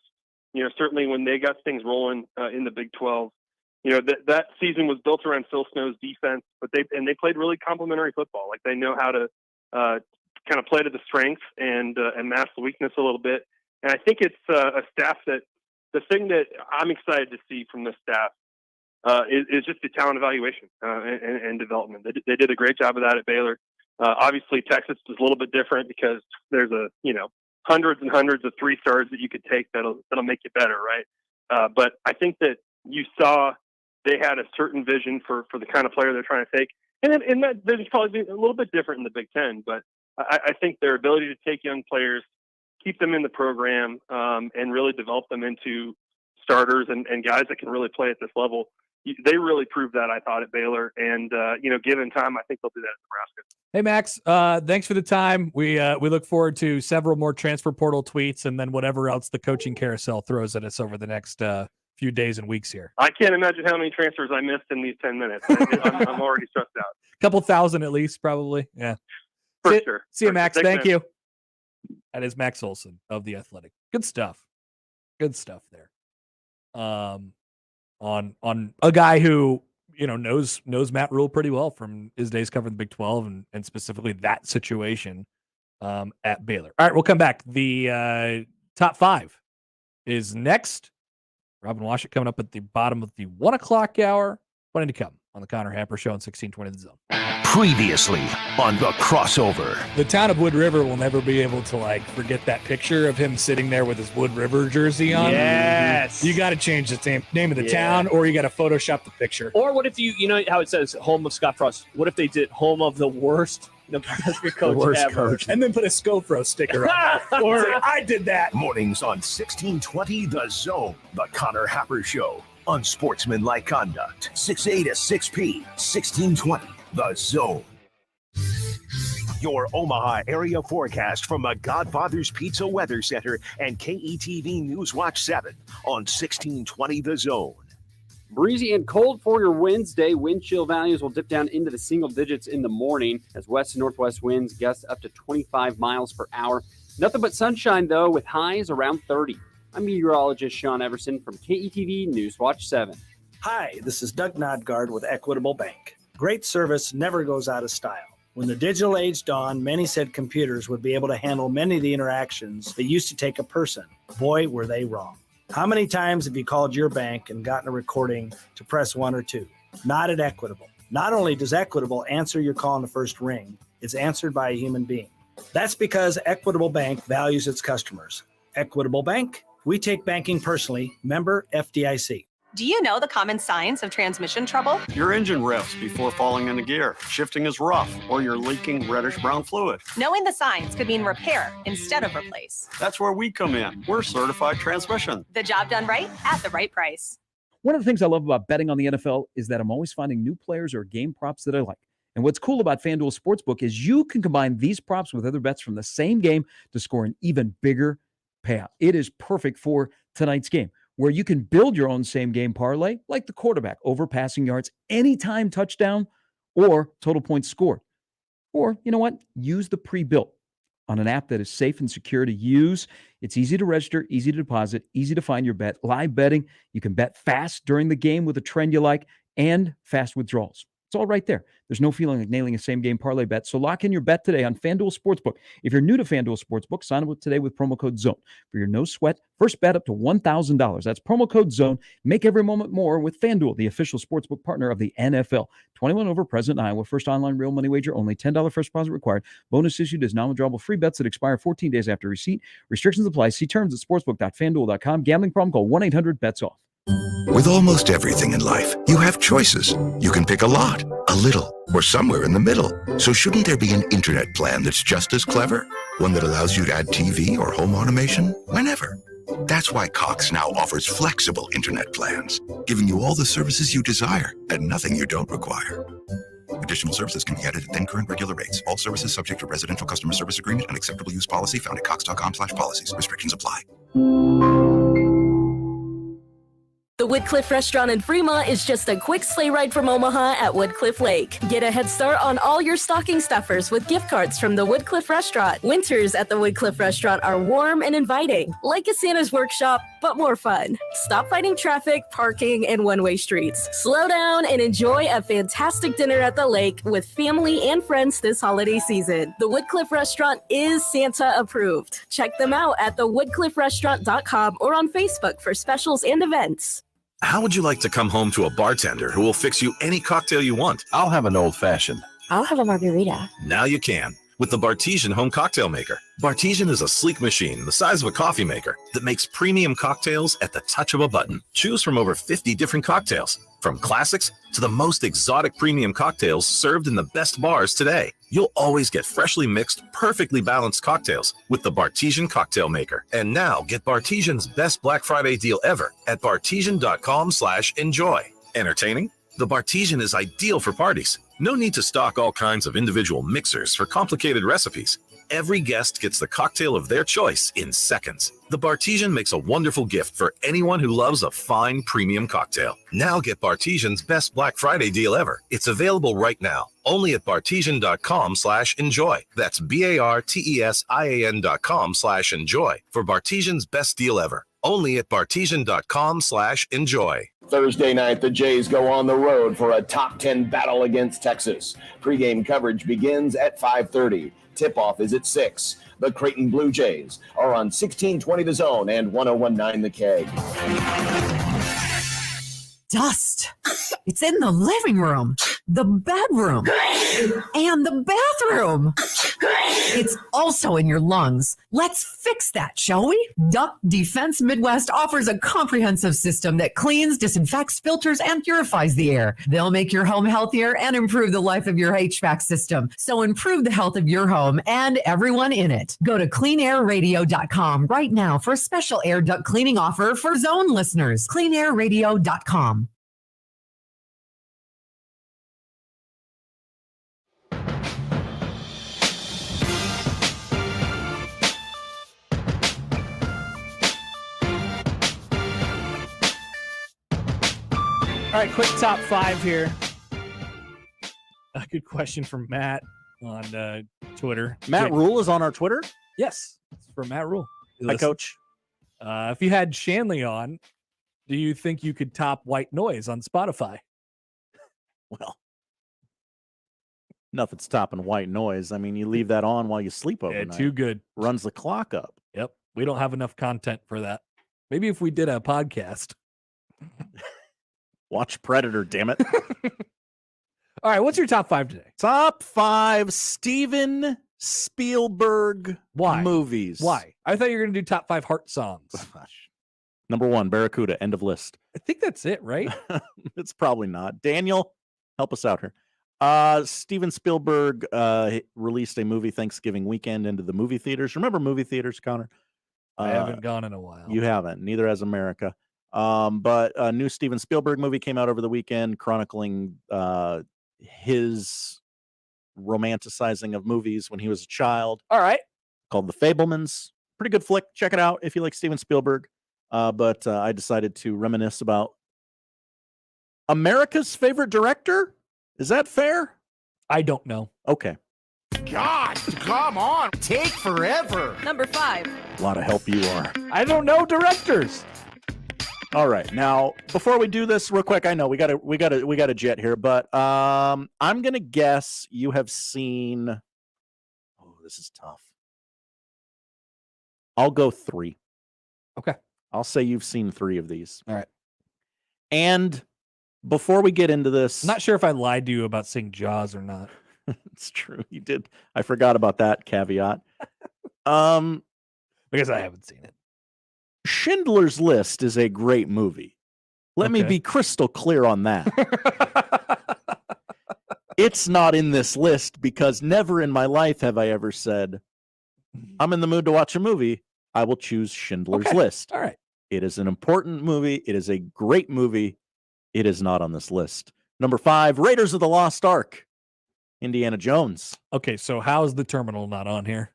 certainly when they got things rolling in the Big 12, that season was built around Phil Snow's defense, but they played really complementary football. Like they know how to kind of play to the strength and mask the weakness a little bit. And I think it's a staff that the thing that I'm excited to see from this staff is just the talent evaluation and development. They did a great job of that at Baylor. Obviously, Texas is a little bit different because there's hundreds and hundreds of 3-stars that you could take that'll make you better, right? But I think that you saw they had a certain vision for the kind of player they're trying to take, and that vision's probably a little bit different in the Big Ten. But I think their ability to take young players, keep them in the program, and really develop them into starters and guys that can really play at this level. They really proved that, I thought, at Baylor. And, given time, I think they'll do that at Nebraska. Hey, Max, thanks for the time. We look forward to several more transfer portal tweets and then whatever else the coaching carousel throws at us over the next few days and weeks here. I can't imagine how many transfers I missed in these 10 minutes. I'm already stressed out. A couple thousand at least, probably. Yeah. For sure. See you, Max. Thanks, Thank man. you. That is Max Olson of The Athletic. Good stuff. Good stuff there. On a guy who, knows Matt Rule pretty well from his days covering the Big 12 and specifically that situation at Baylor. All right, we'll come back. The top 5 is next. Robin Washut coming up at the bottom of the 1 o'clock hour. Plenty to come on the Connor Happer Show on 1620 The Zone. Previously on The Crossover. The town of Wood River will never be able to forget that picture of him sitting there with his Wood River jersey on. Yes. You got to change the name of the town, or you got to Photoshop the picture. Or what if you know how it says home of Scott Frost? What if they did home of the worst Nebraska coach ever? And then put a Scofro sticker on it. Or I did that. Mornings on 1620 The Zone. The Connor Happer Show. Unsportsmanlike conduct. 6A to 6P. 1620 The Zone. Your Omaha area forecast from the Godfather's Pizza Weather Center and KETV News Watch 7 on 1620 The Zone. Breezy and cold for your Wednesday. Wind chill values will dip down into the single digits in the morning as west and northwest winds gust up to 25 miles per hour. Nothing but sunshine, though, with highs around 30. I'm meteorologist Sean Everson from KETV News Watch 7. Hi, this is Doug Nodgard with Equitable Bank. Great service never goes out of style. When the digital age dawned, many said computers would be able to handle many of the interactions that used to take a person. Boy, were they wrong. How many times have you called your bank and gotten a recording to press 1 or 2? Not at Equitable. Not only does Equitable answer your call in the first ring, it's answered by a human being. That's because Equitable Bank values its customers. Equitable Bank, we take banking personally. Member FDIC. Do you know the common signs of transmission trouble? Your engine revs before falling into gear, shifting is rough, or you're leaking reddish-brown fluid. Knowing the signs could mean repair instead of replace. That's where we come in. We're certified transmission. The job done right at the right price. One of the things I love about betting on the NFL is that I'm always finding new players or game props that I like. And what's cool about FanDuel Sportsbook is you can combine these props with other bets from the same game to score an even bigger payout. It is perfect for tonight's game, where you can build your own same-game parlay, like the quarterback, over passing yards, anytime touchdown, or total points scored. Or, you know what? Use the pre-built on an app that is safe and secure to use. It's easy to register, easy to deposit, easy to find your bet. Live betting, you can bet fast during the game with a trend you like, and fast withdrawals. It's all right there. There's no feeling like nailing a same-game parlay bet, so lock in your bet today on FanDuel Sportsbook. If you're new to FanDuel Sportsbook, sign up today with promo code ZONE for your no-sweat first bet up to $1,000. That's promo code ZONE. Make every moment more with FanDuel, the official sportsbook partner of the NFL. 21 over, present in Iowa. First online real money wager only. $10 first deposit required. Bonus issued as non-withdrawable free bets that expire 14 days after receipt. Restrictions apply. See terms at sportsbook.fanduel.com. Gambling problem? Call 1-800-BETS-OFF. With almost everything in life, you have choices. You can pick a lot, a little, or somewhere in the middle. So shouldn't there be an internet plan that's just as clever? One that allows you to add TV or home automation whenever. That's why Cox now offers flexible internet plans, giving you all the services you desire and nothing you don't require. Additional services can be added at then current regular rates. All services subject to residential customer service agreement and acceptable use policy found at cox.com/policies. Restrictions apply. The Woodcliff Restaurant in Fremont is just a quick sleigh ride from Omaha at Woodcliff Lake. Get a head start on all your stocking stuffers with gift cards from the Woodcliff Restaurant. Winters at the Woodcliff Restaurant are warm and inviting, like a Santa's workshop, but more fun. Stop fighting traffic, parking, and one-way streets. Slow down and enjoy a fantastic dinner at the lake with family and friends this holiday season. The Woodcliff Restaurant is Santa approved. Check them out at thewoodcliffrestaurant.com or on Facebook for specials and events. How would you like to come home to a bartender who will fix you any cocktail you want? I'll have an old-fashioned. I'll have a margarita. Now you can with the Bartesian Home Cocktail Maker. Bartesian is a sleek machine the size of a coffee maker that makes premium cocktails at the touch of a button. Choose from over 50 different cocktails, from classics to the most exotic premium cocktails served in the best bars today. You'll always get freshly mixed, perfectly balanced cocktails with the Bartesian Cocktail Maker. And now get Bartesian's best Black Friday deal ever at bartesian.com/enjoy. Entertaining? The Bartesian is ideal for parties. No need to stock all kinds of individual mixers for complicated recipes. Every guest gets the cocktail of their choice in seconds. The Bartesian makes a wonderful gift for anyone who loves a fine premium cocktail. Now get Bartesian's best Black Friday deal ever. It's available right now, only at bartesian.com/enjoy. That's BARTESIAN.com/enjoy for Bartesian's best deal ever. Only at bartesian.com/enjoy. Thursday night, the Jays go on the road for a top 10 battle against Texas. Pre-game coverage begins at 5:30. Tip-off is at 6. The Creighton Blue Jays are on 1620 The Zone and 1019 The Keg. dust. It's in the living room, the bedroom, and the bathroom. It's also in your lungs. Let's fix that, shall we? Duct Defense Midwest offers a comprehensive system that cleans, disinfects, filters, and purifies the air. They'll make your home healthier and improve the life of your HVAC system. So improve the health of your home and everyone in it. Go to cleanairradio.com right now for a special air duct cleaning offer for Zone listeners. cleanairradio.com. All right, quick top 5 here. A good question from Matt on Twitter. Matt Rule is on our Twitter? Yes, it's from Matt Rule. Hi, Coach. If you had Shanley on, do you think you could top White Noise on Spotify? Well, nothing's topping White Noise. I mean, you leave that on while you sleep overnight. Too good. Runs the clock up. Yep. We don't have enough content for that. Maybe if we did a podcast. Watch Predator, damn it. All right, what's your top 5 today? Top 5 Steven Spielberg movies. Why? I thought you were going to do top 5 heart songs. Number 1, Barracuda, end of list. I think that's it, right? It's probably not. Daniel, help us out here. Steven Spielberg released a movie Thanksgiving weekend into the movie theaters. Remember movie theaters, Connor? I haven't gone in a while. You haven't. Neither has America. But a new Steven Spielberg movie came out over the weekend chronicling his romanticizing of movies when he was a child. All right. Called The Fabelmans. Pretty good flick. Check it out if you like Steven Spielberg. But I decided to reminisce about America's favorite director. Is that fair? I don't know. Okay. God, come on. Take forever. Number 5. A lot of help you are. I don't know directors. All right. Now, before we do this real quick, I know we got a jet here, but I'm going to guess you have seen this is tough. I'll go 3. Okay. I'll say you've seen 3 of these. All right. And before we get into this, I'm not sure if I lied to you about seeing Jaws or not. It's true. You did. I forgot about that caveat. Because I haven't seen it. Schindler's List is a great movie. Let me be crystal clear on that. It's not in this list because never in my life have I ever said, I'm in the mood to watch a movie. I will choose Schindler's List. All right. It is an important movie. It is a great movie. It is not on this list. Number 5, Raiders of the Lost Ark. Indiana Jones. Okay, so how is The Terminal not on here?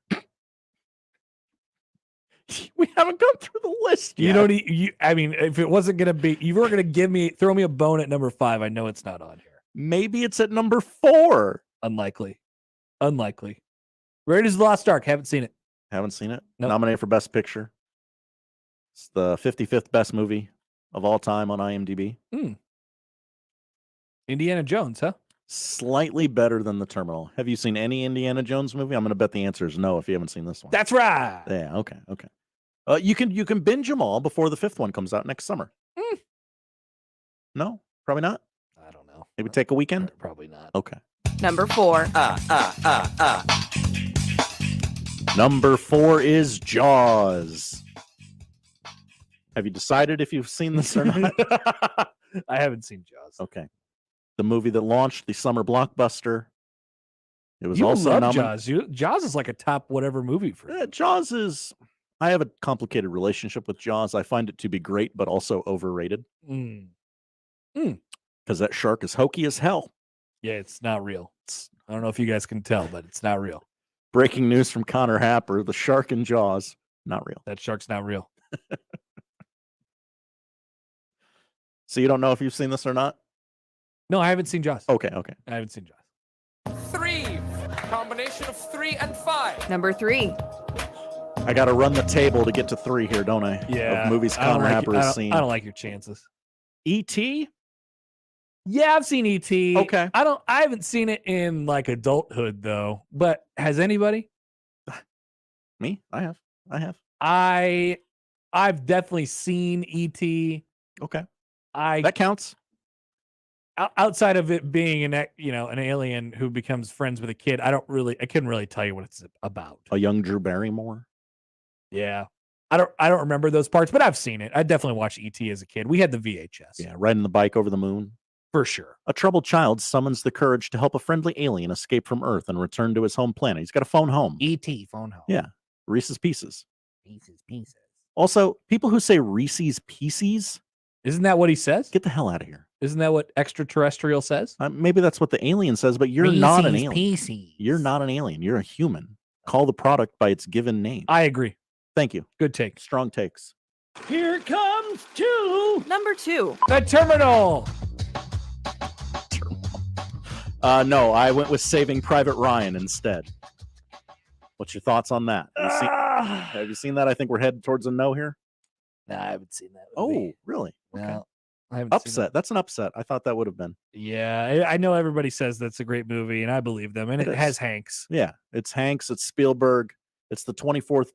We haven't gone through the list yet. You don't need, I mean, if it wasn't going to be, you weren't going to throw me a bone at number 5. I know it's not on here. Maybe it's at number 4. Unlikely. Raiders of the Lost Ark. Haven't seen it. Haven't seen it? Nope. Nominated for Best Picture. It's the 55th best movie of all time on IMDb. Indiana Jones, huh? Slightly better than The Terminal. Have you seen any Indiana Jones movie? I'm going to bet the answer is no if you haven't seen this one. That's right. Yeah, okay. You can binge them all before the 5th one comes out next summer. No? Probably not? I don't know. Maybe take a weekend? Probably not. Okay. Number 4. Number 4 is Jaws. Have you decided if you've seen this or not? I haven't seen Jaws. Okay. The movie that launched the summer blockbuster. It was You also love Jaws. Jaws is like a top whatever movie for you. Jaws is. I have a complicated relationship with Jaws. I find it to be great, but also overrated. Because that shark is hokey as hell. Yeah, it's not real. I don't know if you guys can tell, but it's not real. Breaking news from Connor Happer: the shark in Jaws, not real. That shark's not real. So you don't know if you've seen this or not? No, I haven't seen Jaws. Okay. I haven't seen Jaws. 3. Combination of 3 and 5. Number 3. I got to run the table to get to 3 here, don't I? Yeah. Of movies Connor Happer has seen. I don't like your chances. E.T.? Yeah, I've seen E.T. Okay. I haven't seen it in like adulthood though. But has anybody? Me? I have. I've definitely seen E.T. Okay. That counts. outside of it being an alien who becomes friends with a kid, I couldn't really tell you what it's about. A young Drew Barrymore. Yeah. I don't remember those parts, but I've seen it. I definitely watched E.T. as a kid. We had the VHS. Yeah, riding the bike over the moon. For sure. A troubled child summons the courage to help a friendly alien escape from Earth and return to his home planet. He's got to phone home. E.T. phone home. Yeah. Reese's Pieces. Pieces. Also, people who say Reese's Pieces. Isn't that what he says? Get the hell out of here. Isn't that what extraterrestrial says? Maybe that's what the alien says, but you're not an alien. Pieces. You're not an alien. You're a human. Call the product by its given name. I agree. Thank you. Good take. Strong takes. Here comes two. Number 2. The Terminal. No, I went with Saving Private Ryan instead. What's your thoughts on that? Have you seen that? I think we're headed towards a no here. No, I haven't seen that movie. Oh, really? Okay. No, I haven't Upset. seen that. That's an upset. I thought that would have been. Yeah, I know everybody says that's a great movie, and I believe them. And it has Hanks. Yeah, it's Hanks. It's Spielberg. It's the 24th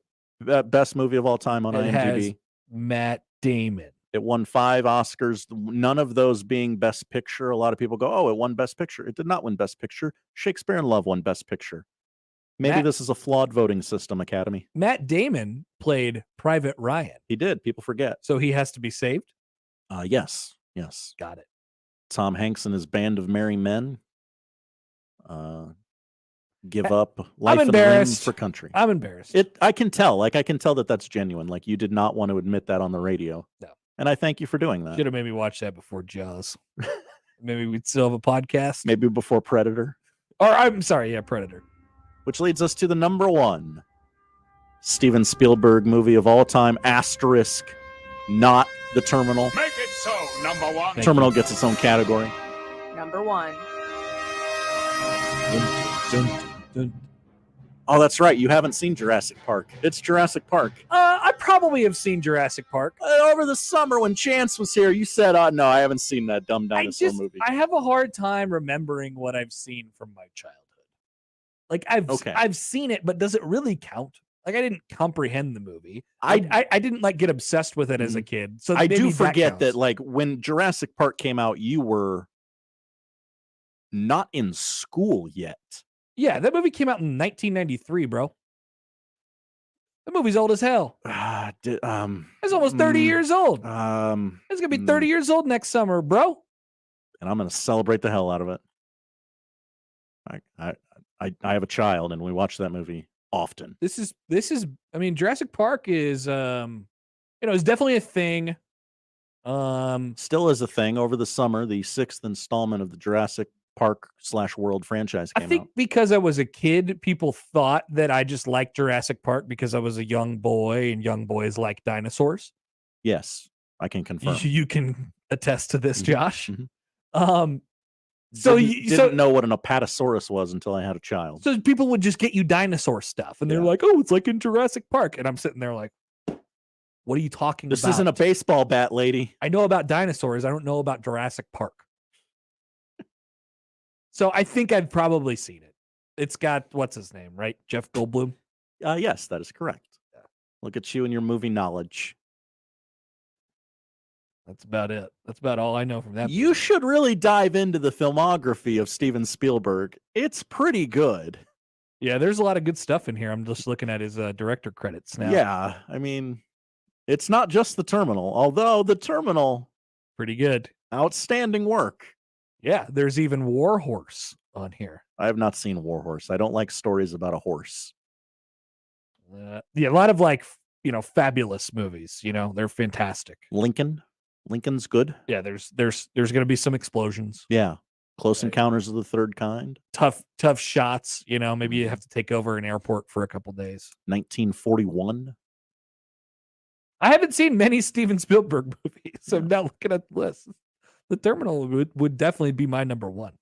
best movie of all time on IMDb. Has Matt Damon. It won 5 Oscars, none of those being Best Picture. A lot of people go, oh, it won Best Picture. It did not win Best Picture. Shakespeare in Love won Best Picture. Maybe this is a flawed voting system, Academy. Matt Damon played Private Ryan. He did. People forget. So he has to be saved? Yes. Got it. Tom Hanks and his band of merry men give up life and limb for country. I'm embarrassed. I can tell. I can tell that that's genuine. Like, you did not want to admit that on the radio. No. And I thank you for doing that. Should have made me watch that before Jaws. Maybe we'd still have a podcast. Maybe before Predator. Or I'm sorry, yeah, Predator. Which leads us to the number 1 Steven Spielberg movie of all time, asterisk, not The Terminal. Make it so, number 1. Terminal gets its own category. Number 1. Oh, that's right. You haven't seen Jurassic Park. It's Jurassic Park. I probably have seen Jurassic Park. Over the summer when Chance was here, you said, no, I haven't seen that dumb dinosaur movie. I have a hard time remembering what I've seen from my childhood. Like, I've seen it, but does it really count? Like, I didn't comprehend the movie. I didn't like get obsessed with it as a kid. So I do maybe forget that that, like, when Jurassic Park came out, you were not in school yet. Yeah, that movie came out in 1993, bro. That movie's old as hell. It's almost 30 years old. It's gonna be 30 years old next summer, bro. And I'm gonna celebrate the hell out of it. I have a child, and we watch that movie often. This is. I mean, Jurassic Park is it's definitely a thing. Still is a thing. Over the summer, the 6th installment of the Jurassic Park / World franchise came I think out. because I was a kid, people thought that I just liked Jurassic Park because I was a young boy, and young boys like dinosaurs. Yes, I can confirm. You can attest to this, Josh. Didn't know what an Apatosaurus was until I had a child. So people would just get you dinosaur stuff, and they're like, "Oh, it's like in Jurassic Park," and I'm sitting there like, "What are you talking about? This isn't a baseball bat, lady." I know about dinosaurs. I don't know about Jurassic Park. So I think I've probably seen it. It's got, what's his name, right? Jeff Goldblum? Yes, that is correct. Yeah. Look at you and your movie knowledge. That's about it. That's about all I know from that. You should really dive into the filmography of Steven Spielberg. It's pretty good. Yeah, there's a lot of good stuff in here. I'm just looking at his director credits now. Yeah, I mean, it's not just The Terminal, although The Terminal, pretty good. Outstanding work. Yeah, there's even War Horse on here. I have not seen War Horse. I don't like stories about a horse. Yeah, a lot of fabulous movies. They're fantastic. Lincoln's good. Yeah, there's going to be some explosions. Yeah, Close Encounters of the Third Kind. Tough shots. Maybe you have to take over an airport for a couple days. 1941. I haven't seen many Steven Spielberg movies. So I'm now looking at the list. The Terminal would definitely be my number 1.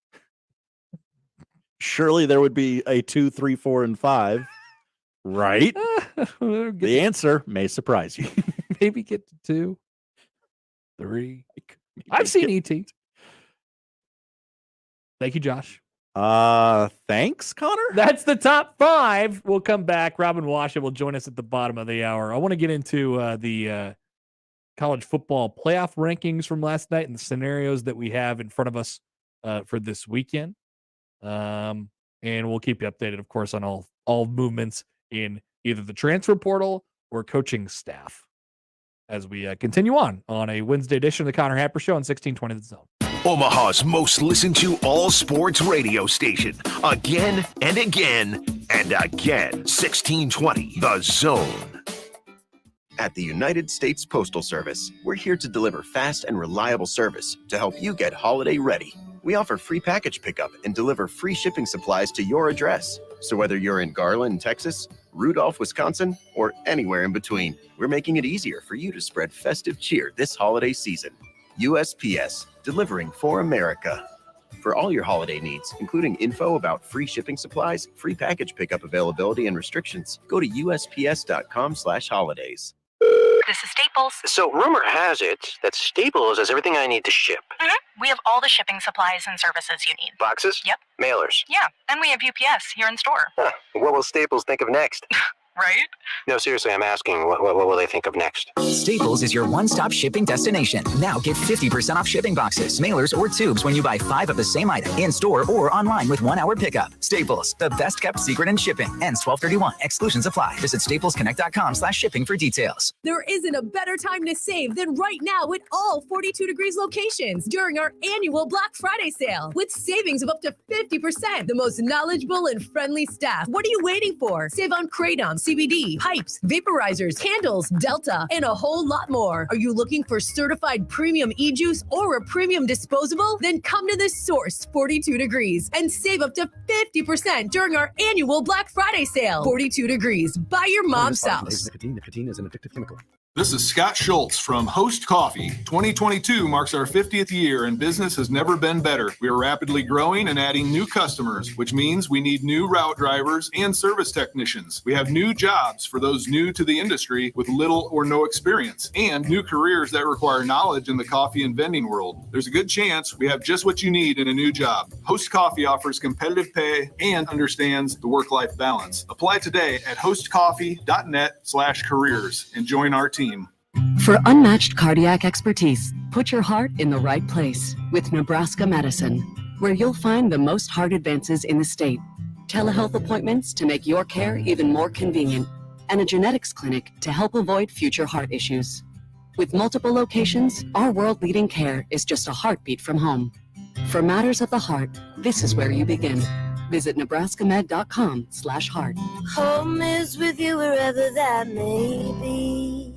Surely there would be a 2, 3, 4, and 5, right? The answer may surprise you. Maybe get to 2, 3. I've seen E.T. Thank you, Josh. Thanks, Connor. That's the top 5. We'll come back. Robin Washut will join us at the bottom of the hour. I want to get into the college football playoff rankings from last night and the scenarios that we have in front of us for this weekend. And we'll keep you updated, of course, on all movements in either the transfer portal or coaching staff as we continue on a Wednesday edition of the Connor Happer Show on 1620 The Zone. Omaha's most listened to all sports radio station. Again and again and again. 1620 The Zone. At the United States Postal Service, we're here to deliver fast and reliable service to help you get holiday ready. We offer free package pickup and deliver free shipping supplies to your address. So whether you're in Garland, Texas, Rudolph, Wisconsin, or anywhere in between, we're making it easier for you to spread festive cheer this holiday season. USPS, delivering for America. For all your holiday needs, including info about free shipping supplies, free package pickup availability, and restrictions, go to USPS.com/holidays. This is Staples. So rumor has it that Staples has everything I need to ship. We have all the shipping supplies and services you need. Boxes? Yep. Mailers? Yeah, and we have UPS here in store. Huh. What will Staples think of next? Right? No, seriously, I'm asking, what will they think of next? Staples is your one-stop shipping destination. Now get 50% off shipping boxes, mailers, or tubes when you buy 5 of the same item in-store or online with 1-hour pickup. Staples, the best-kept secret in shipping. Ends 12/31. Exclusions apply. Visit staplesconnect.com/shipping for details. There isn't a better time to save than right now at all 42 Degrees locations during our annual Black Friday sale with savings of up to 50%. The most knowledgeable and friendly staff. What are you waiting for? Save on Kratom, CBD, pipes, vaporizers, candles, Delta, and a whole lot more. Are you looking for certified premium e-juice or a premium disposable? Then come to the source, 42 Degrees, and save up to 50% during our annual Black Friday sale. 42 Degrees. Buy your mom's house. Nicotine is an addictive chemical. This is Scott Schultz from Host Coffee. 2022 marks our 50th year and business has never been better. We are rapidly growing and adding new customers, which means we need new route drivers and service technicians. We have new jobs for those new to the industry with little or no experience, and new careers that require knowledge in the coffee and vending world. There's a good chance we have just what you need in a new job. Host Coffee offers competitive pay and understands the work-life balance. Apply today at hostcoffee.net/careers and join our team. For unmatched cardiac expertise, put your heart in the right place with Nebraska Medicine, where you'll find the most heart advances in the state, telehealth appointments to make your care even more convenient, and a genetics clinic to help avoid future heart issues. With multiple locations, our world-leading care is just a heartbeat from home. For matters of the heart, this is where you begin. Visit nebraskamed.com/heart. Home is with you wherever that may be.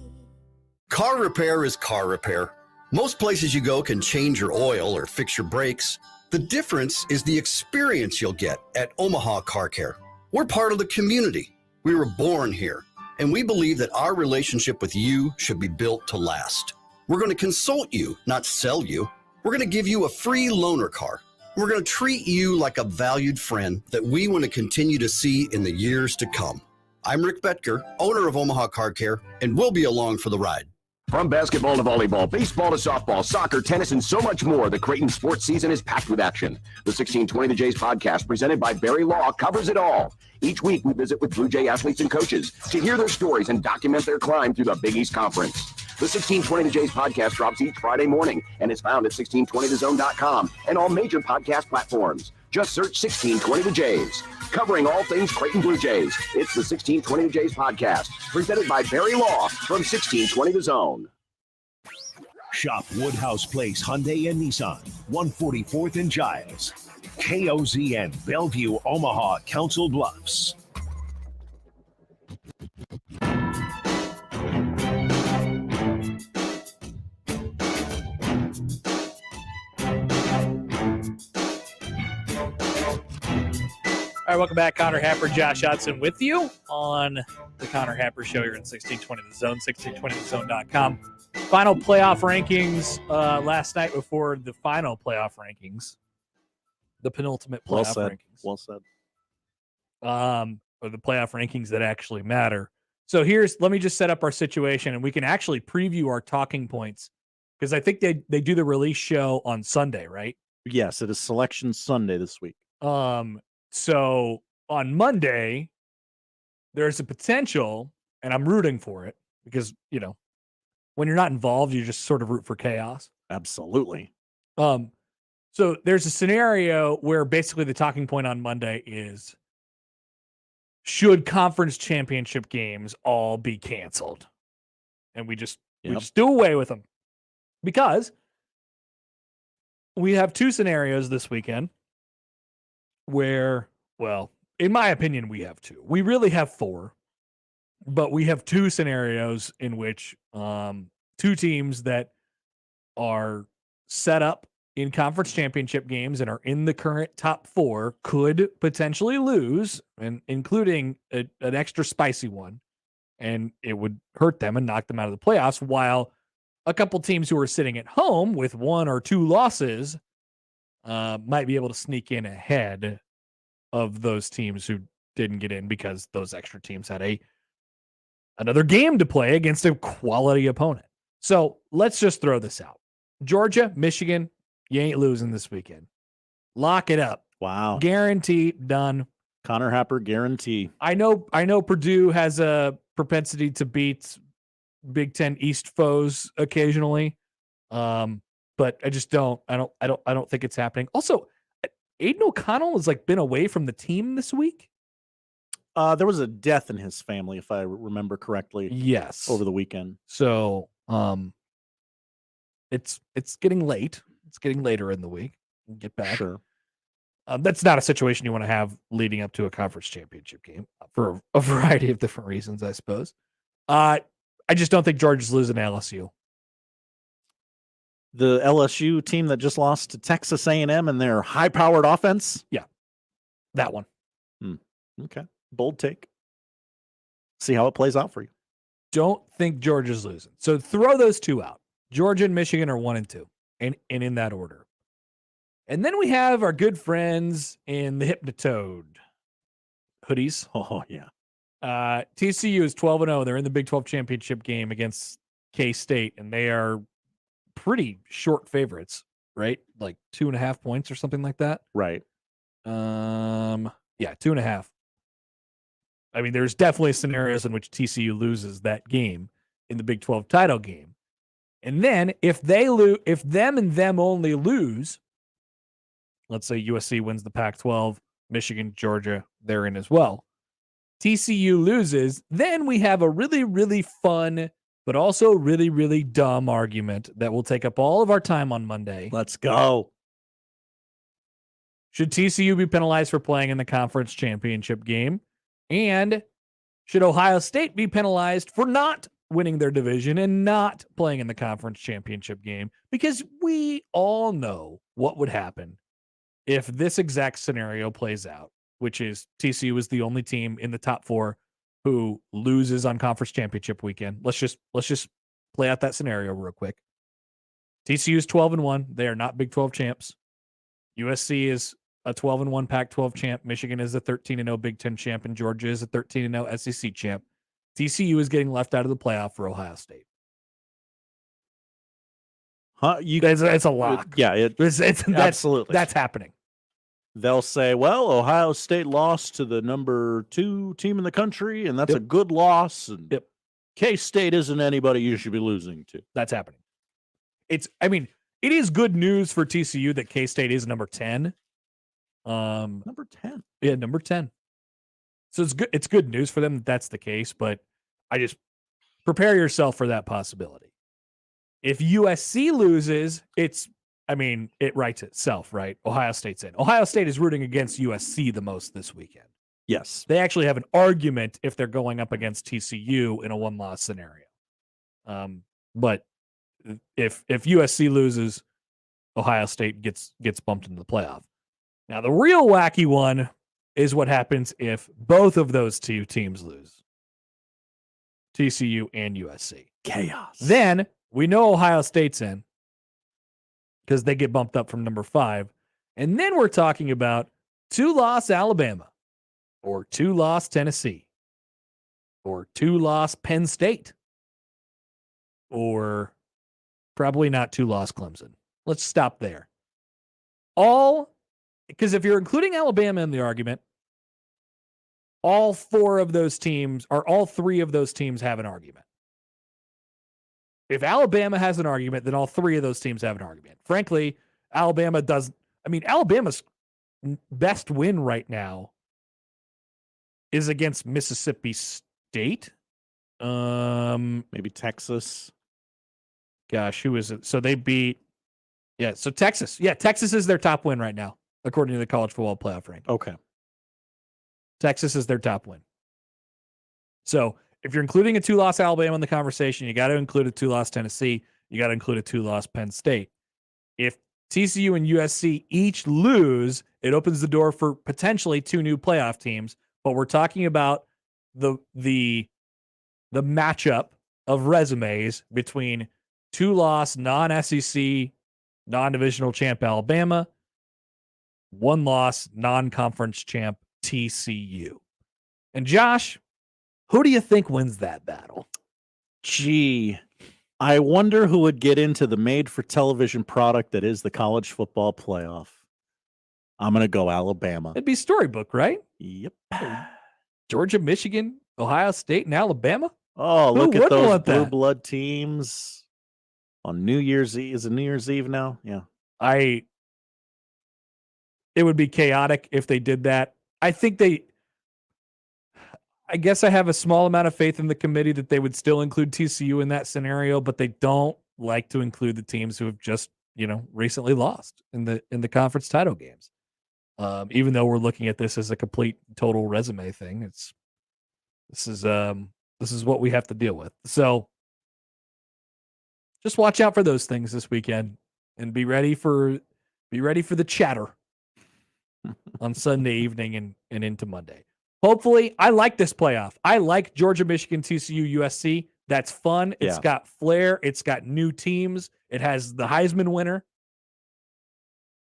Car repair is car repair. Most places you go can change your oil or fix your brakes. The difference is the experience you'll get at Omaha Car Care. We're part of the community. We were born here, and we believe that our relationship with you should be built to last. We're going to consult you, not sell you. We're going to give you a free loaner car. We're going to treat you like a valued friend that we want to continue to see in the years to come. I'm Rick Betker, owner of Omaha Car Care, and we'll be along for the ride. From basketball to volleyball, baseball to softball, soccer, tennis, and so much more, the Creighton sports season is packed with action. The 1620 The Jays podcast, presented by Barry Law, covers it all. Each week, we visit with Blue Jay athletes and coaches to hear their stories and document their climb through the Big East Conference. The 1620 The Jays podcast drops each Friday morning and is found at 1620thezone.com and all major podcast platforms. Just search 1620 The Jays. Covering all things Creighton Blue Jays, it's the 1620 The Jays podcast, presented by Barry Law from 1620 The Zone. Shop Woodhouse Place Hyundai and Nissan, 144th and Giles. KOZN, Bellevue, Omaha, Council Bluffs. All right, welcome back. Connor Happer, Josh Hudson with you on the Connor Happer Show here in 1620 The Zone, 1620thezone.com. Final playoff rankings last night before the final playoff rankings, the penultimate playoff rankings. Well said. Or the playoff rankings that actually matter. So let me just set up our situation, and we can actually preview our talking points, because I think they do the release show on Sunday, right? Yes, it is Selection Sunday this week. So on Monday, there's a potential, and I'm rooting for it because, when you're not involved, you just sort of root for chaos. Absolutely. So there's a scenario where basically the talking point on Monday is, should conference championship games all be canceled? And we just do away with them. Because we have two scenarios this weekend where, well, in my opinion, we have two. We really have four, but we have two scenarios in which two teams that are set up in conference championship games and are in the current top four could potentially lose, and including an extra spicy one, and it would hurt them and knock them out of the playoffs, while a couple teams who are sitting at home with one or two losses might be able to sneak in ahead of those teams who didn't get in because those extra teams had another game to play against a quality opponent. So let's just throw this out. Georgia, Michigan, you ain't losing this weekend. Lock it up. Wow. Guarantee, done. Connor Happer, guarantee. I know Purdue has a propensity to beat Big Ten East foes occasionally. But I just don't think it's happening. Also, Aiden O'Connell has been away from the team this week. There was a death in his family, if I remember correctly. Yes. Over the weekend. So it's getting late. It's getting later in the week. Get back. Sure. That's not a situation you want to have leading up to a conference championship game for a variety of different reasons, I suppose. I just don't think Georgia's losing to LSU. The LSU team that just lost to Texas A&M and their high-powered offense? Yeah, that one. Okay, bold take. See how it plays out for you. Don't think Georgia's losing. So throw those two out. Georgia and Michigan are 1 and 2, and in that order. And then we have our good friends in the Hypnotoad hoodies. Oh, yeah. TCU is 12-0. They're in the Big 12 championship game against K-State, and they are pretty short favorites, right? 2.5 points or something like that. Right. Yeah, 2.5. I mean, there's definitely scenarios in which TCU loses that game in the Big 12 title game. And then if them and them only lose, let's say USC wins the Pac-12, Michigan, Georgia, they're in as well. TCU loses, then we have a really, really fun, but also really, really dumb argument that will take up all of our time on Monday. Let's go. Should TCU be penalized for playing in the conference championship game? And should Ohio State be penalized for not winning their division and not playing in the conference championship game? Because we all know what would happen if this exact scenario plays out, which is TCU is the only team in the top four who loses on conference championship weekend. Let's just play out that scenario real quick. TCU is 12-1. They are not Big 12 champs. USC is a 12-1 Pac-12 champ. Michigan is a 13-0 Big 10 champ, and Georgia is a 13-0 SEC champ. TCU is getting left out of the playoff for Ohio State. It's a lock. Yeah, it's absolutely. That's happening. They'll say, well, Ohio State lost to the number 2 team in the country, and that's a good loss. And K-State isn't anybody you should be losing to. That's happening. It is good news for TCU that K-State is number 10. Number 10. Yeah, number 10. So it's good news for them that that's the case, but I just prepare yourself for that possibility. If USC loses, it writes itself, right? Ohio State's in. Ohio State is rooting against USC the most this weekend. Yes. They actually have an argument if they're going up against TCU in a one-loss scenario. But if USC loses, Ohio State gets bumped into the playoff. Now, the real wacky one is what happens if both of those two teams lose. TCU and USC. Chaos. Then we know Ohio State's in because they get bumped up from number 5. And then we're talking about 2-loss Alabama or 2-loss Tennessee or 2-loss Penn State or probably not 2-loss Clemson. Let's stop there. Because if you're including Alabama in the argument, all 4 of those teams, or all 3 of those teams, have an argument. If Alabama has an argument, then all 3 of those teams have an argument. Frankly, Alabama does. I mean, Alabama's best win right now is against Mississippi State. Maybe Texas. Gosh, who is it? So they beat. Yeah, so Texas. Yeah, Texas is their top win right now, according to the college football playoff rank. Okay. Texas is their top win. So if you're including a 2-loss Alabama in the conversation, you got to include a 2-loss Tennessee. You got to include a 2-loss Penn State. If TCU and USC each lose, it opens the door for potentially 2 new playoff teams. But we're talking about the matchup of resumes between 2-loss non-SEC, non-divisional champ Alabama, 1-loss non-conference champ TCU. And Josh, who do you think wins that battle? Gee, I wonder who would get into the made-for-television product that is the college football playoff. I'm going to go Alabama. It'd be Storybook, right? Yep. Georgia, Michigan, Ohio State, and Alabama? Oh, Who look at wouldn't those want blue that? blood teams on New Year's Eve. Is it New Year's Eve now? Yeah. It would be chaotic if they did that. I guess I have a small amount of faith in the committee that they would still include TCU in that scenario, but they don't like to include the teams who have just, recently lost in the conference title games. Even though we're looking at this as a complete total resume thing, this is what we have to deal with. So just watch out for those things this weekend and be ready for the chatter on Sunday evening and into Monday. Hopefully, I like this playoff. I like Georgia, Michigan, TCU, USC. That's fun. It's got flair. It's got new teams. It has the Heisman winner.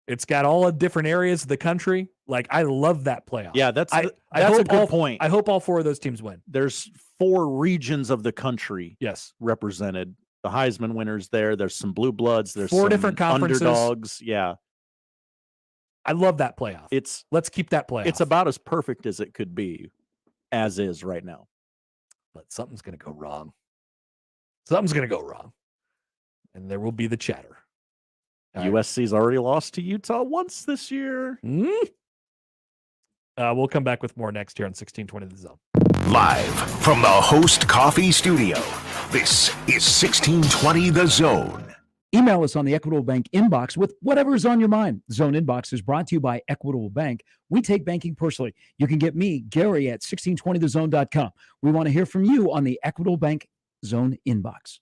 It's got all the different areas of the country. Like, I love that playoff. Yeah, that's a good point. I hope all 4 of those teams win. There's 4 regions of the country represented. The Heisman winners there. There's some blue bloods. There's 4 some different conferences. Underdogs. Yeah. I love that playoff. Let's keep that playoff. It's about as perfect as it could be, as is right now. But something's going to go wrong. Something's going to go wrong. And there will be the chatter. USC's already lost to Utah once this year. We'll come back with more next year on 1620 The Zone. Live from the Host Coffee Studio, this is 1620 The Zone. Email us on the Equitable Bank inbox with whatever is on your mind. Zone Inbox is brought to you by Equitable Bank. We take banking personally. You can get me, Gary, at 1620thezone.com. We want to hear from you on the Equitable Bank Zone Inbox.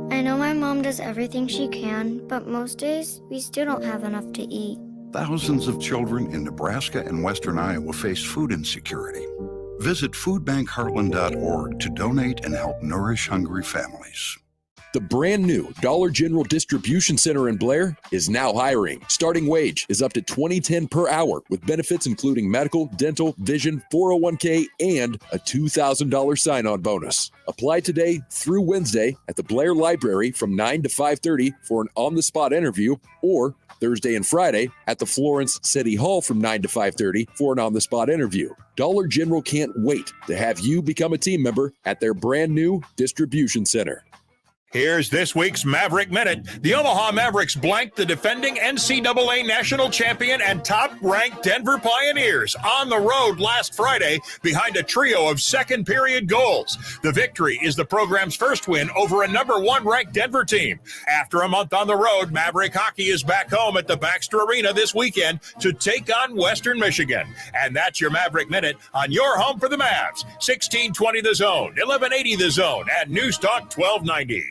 I know my mom does everything she can, but most days we still don't have enough to eat. Thousands of children in Nebraska and western Iowa face food insecurity. Visit foodbankheartland.org to donate and help nourish hungry families. The brand new Dollar General Distribution Center in Blair is now hiring. Starting wage is up to $20.10 per hour with benefits including medical, dental, vision, 401k, and a $2,000 sign-on bonus. Apply today through Wednesday at the Blair Library from 9 to 5:30 for an on-the-spot interview, or Thursday and Friday at the Florence City Hall from 9 to 5:30 for an on-the-spot interview. Dollar General can't wait to have you become a team member at their brand new distribution center. Here's this week's Maverick Minute. The Omaha Mavericks blanked the defending NCAA national champion and top-ranked Denver Pioneers on the road last Friday behind a trio of second-period goals. The victory is the program's first win over a number 1 ranked Denver team. After a month on the road, Maverick hockey is back home at the Baxter Arena this weekend to take on Western Michigan. And that's your Maverick Minute on your home for the Mavs. 1620 The Zone, 1180 The Zone, and News Talk 1290.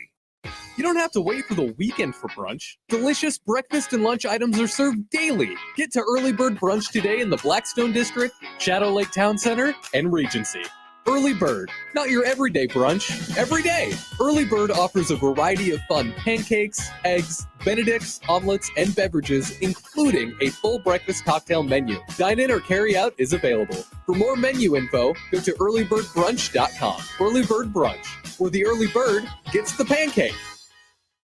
You don't have to wait for the weekend for brunch. Delicious breakfast and lunch items are served daily. Get to Early Bird Brunch today in the Blackstone District, Shadow Lake Town Center, and Regency. Early Bird, not your everyday brunch, every day. Early Bird offers a variety of fun pancakes, eggs, Benedicts, omelets, and beverages, including a full breakfast cocktail menu. Dine-in or carry-out is available. For more menu info, go to earlybirdbrunch.com. Early Bird Brunch, where the early bird gets the pancake.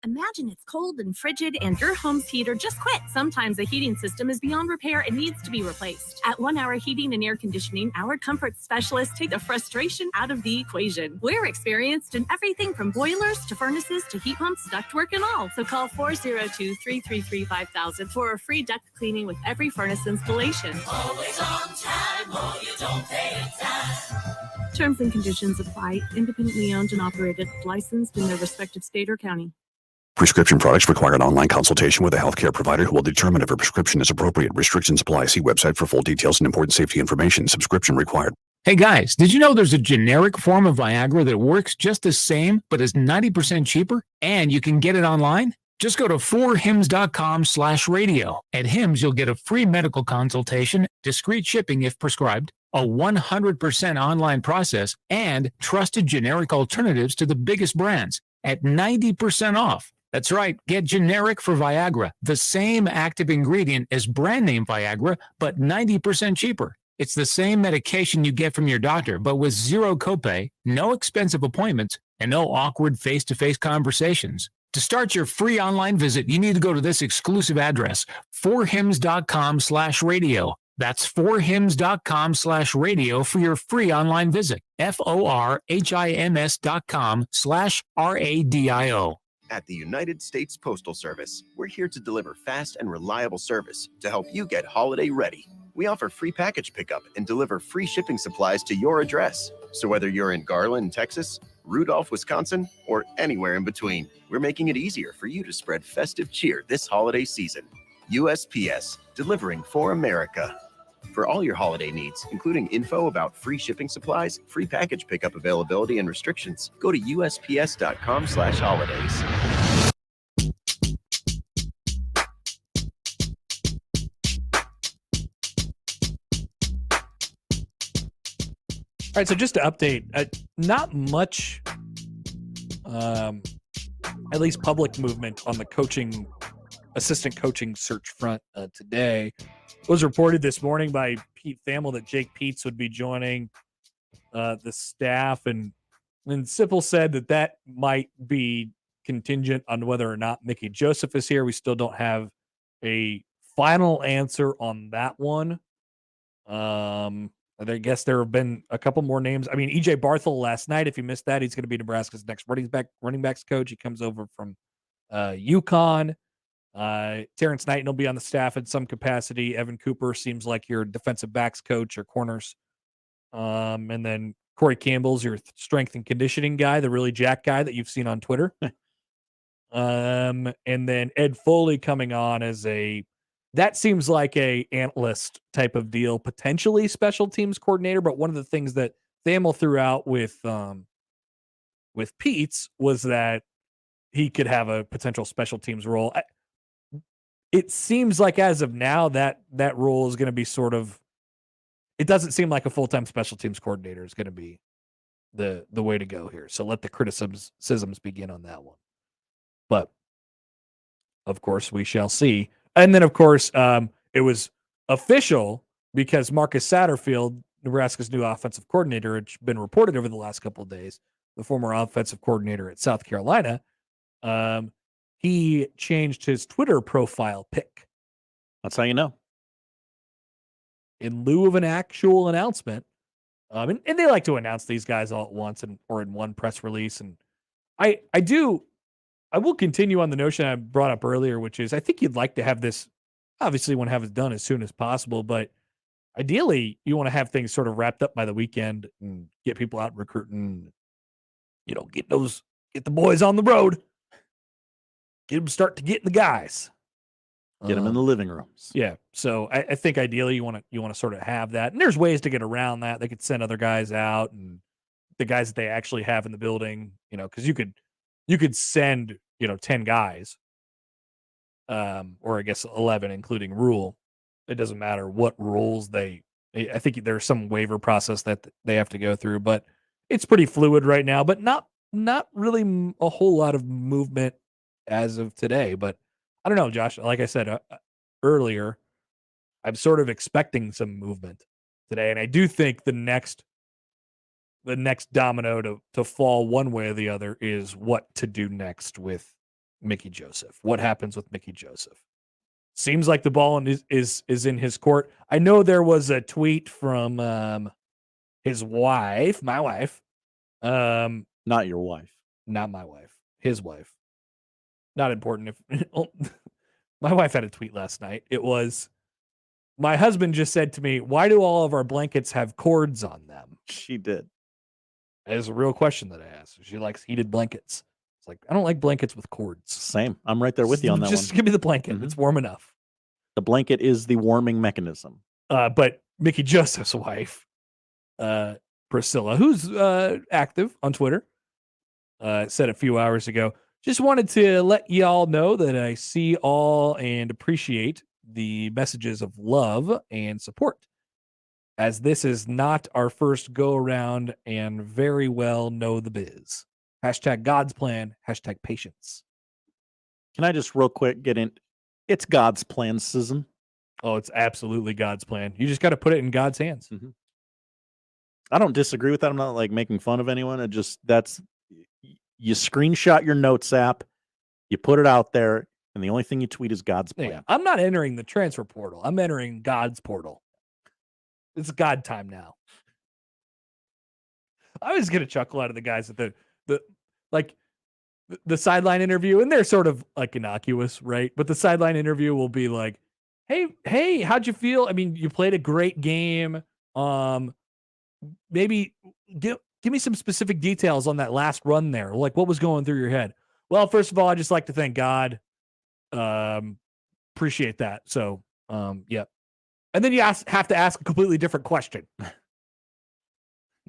Imagine it's cold and frigid and your home's heater just quit. Sometimes a heating system is beyond repair and needs to be replaced. At 1 Hour Heating and Air Conditioning, our comfort specialists take the frustration out of the equation. We're experienced in everything from boilers to furnaces to heat pumps, ductwork, and all. So call 402-333-5000 for a free duct cleaning with every furnace installation. Always on time, or you don't pay time. Terms and conditions apply. Independently owned and operated, licensed in their respective state or county. Prescription products require an online consultation with a healthcare provider who will determine if a prescription is appropriate. Restrictions apply. See website for full details and important safety information. Subscription required. Hey guys, did you know there's a generic form of Viagra that works just the same but is 90% cheaper? And you can get it online? Just go to 4hims.com/radio. At Hims, you'll get a free medical consultation, discreet shipping if prescribed, a 100% online process, and trusted generic alternatives to the biggest brands at 90% off. That's right, get generic for Viagra, the same active ingredient as brand name Viagra, but 90% cheaper. It's the same medication you get from your doctor, but with zero copay, no expensive appointments, and no awkward face-to-face conversations. To start your free online visit, you need to go to this exclusive address, 4hims.com/radio. That's 4hims.com/radio for your free online visit. FORHIMS.com/RADIO. At the United States Postal Service, we're here to deliver fast and reliable service to help you get holiday ready. We offer free package pickup and deliver free shipping supplies to your address. So whether you're in Garland, Texas, Rudolph, Wisconsin, or anywhere in between, we're making it easier for you to spread festive cheer this holiday season. USPS, delivering for America. For all your holiday needs, including info about free shipping supplies, free package pickup availability, and restrictions, go to USPS.com/holidays. All right, so just to update, not much, at least public movement on the assistant coaching search front today. It was reported this morning by Pete Thamel that Jake Peetz would be joining the staff, and Sipple said that might be contingent on whether or not Mickey Joseph is here. We still don't have a final answer on that one. I guess there have been a couple more names. I mean, EJ Barthel last night, if you missed that, he's going to be Nebraska's next running backs coach. He comes over from UConn. Terrence Knighton will be on the staff in some capacity. Evan Cooper seems like your defensive backs coach or corners. And then Corey Campbell's your strength and conditioning guy, the really jack guy that you've seen on Twitter. And then Ed Foley coming on as that seems like a ant list type of deal, potentially special teams coordinator. But one of the things that Thamel threw out with Peetz was that he could have a potential special teams role. It seems like as of now that role is going to be it doesn't seem like a full-time special teams coordinator is going to be the way to go here. So let the criticisms begin on that one. But of course we shall see. And then of course it was official because Marcus Satterfield, Nebraska's new offensive coordinator, it's been reported over the last couple of days, the former offensive coordinator at South Carolina, he changed his Twitter profile pic. That's how you know. In lieu of an actual announcement. And they like to announce these guys all at once or in one press release. And I will continue on the notion I brought up earlier, which is I think you'd like to have this, obviously you want to have it done as soon as possible, but ideally you want to have things sort of wrapped up by the weekend and get people out recruiting, get the boys on the road. Get them start to get the guys. Get them in the living rooms. Yeah. So I think ideally you want to sort of have that. And there's ways to get around that. They could send other guys out and the guys that they actually have in the building, because you could send, 10 guys, or I guess 11, including Rule. It doesn't matter what rules I think there's some waiver process that they have to go through, but it's pretty fluid right now, but not really a whole lot of movement as of today. But I don't know, Josh, like I said earlier, I'm sort of expecting some movement today. And I do think the next domino to fall one way or the other is what to do next with Mickey Joseph. What happens with Mickey Joseph? Seems like the ball is in his court. I know there was a tweet from his wife, my wife. Not your wife. Not my wife. His wife. Not important. If my wife had a tweet last night. It was, my husband just said to me, "Why do all of our blankets have cords on them?" She did. That is a real question that I asked. She likes heated blankets. It's like, I don't like blankets with cords. Same. I'm right there with you on that Just one. give me the blanket. It's warm enough. The blanket is the warming mechanism. But Mickey Joseph's wife, Priscilla, who's active on Twitter, said a few hours ago, just wanted to let y'all know that I see all and appreciate the messages of love and support, as this is not our first go around and very well know the biz. Hashtag God's plan, hashtag patience. Can I just real quick get in? It's God's plan, Susan. Oh, it's absolutely God's plan. You just got to put it in God's hands. Mm-hmm. I don't disagree with that. I'm not like making fun of anyone. It just, you screenshot your notes app, you put it out there, and the only thing you tweet is God's plan. Yeah, I'm not entering the transfer portal. I'm entering God's portal. It's God time now. I was gonna chuckle out of the guys at the sideline interview, and they're sort of like innocuous, right? But the sideline interview will be like, "Hey, how'd you feel? I mean, you played a great game. Maybe give me some specific details on that last run there. Like, what was going through your head?" Well, first of all, I just like to thank God. Appreciate that. So, yeah. And then you have to ask a completely different question.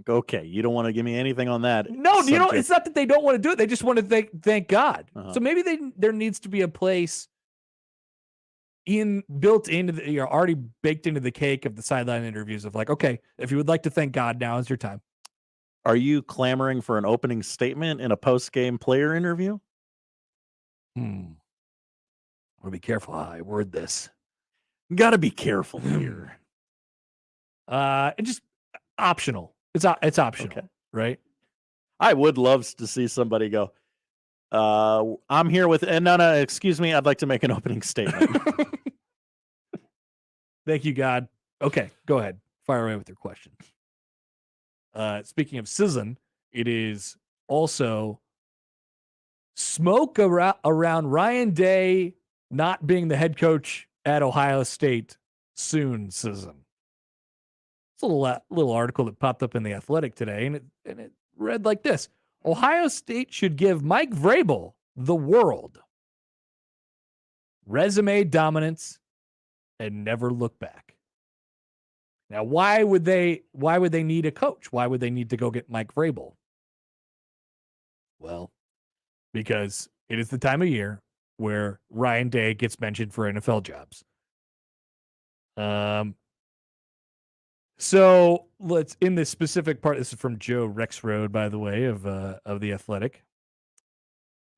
Okay, you don't want to give me anything on that. No, you know, it's not that they don't want to do it. They just want to thank God. Uh-huh. So maybe there needs to be a place built into the, already baked into the cake of the sideline interviews of like, okay, if you would like to thank God, now is your time. Are you clamoring for an opening statement in a post-game player interview? I want to be careful how I word this. Got to be careful here. It's just optional. It's optional, okay. Right? I would love to see somebody go, I'm here with, no, excuse me, I'd like to make an opening statement. Thank you, God. Okay, go ahead. Fire away with your question. Speaking of season, it is also smoke around Ryan Day not being the head coach at Ohio State soon season. It's a little article that popped up in The Athletic today, and it read like this: Ohio State should give Mike Vrabel the world. Resume dominance and never look back. Now, why would they need a coach? Why would they need to go get Mike Vrabel? Well, because it is the time of year where Ryan Day gets mentioned for NFL jobs. So let's, in this specific part, this is from Joe Rexroad, by the way, of The Athletic.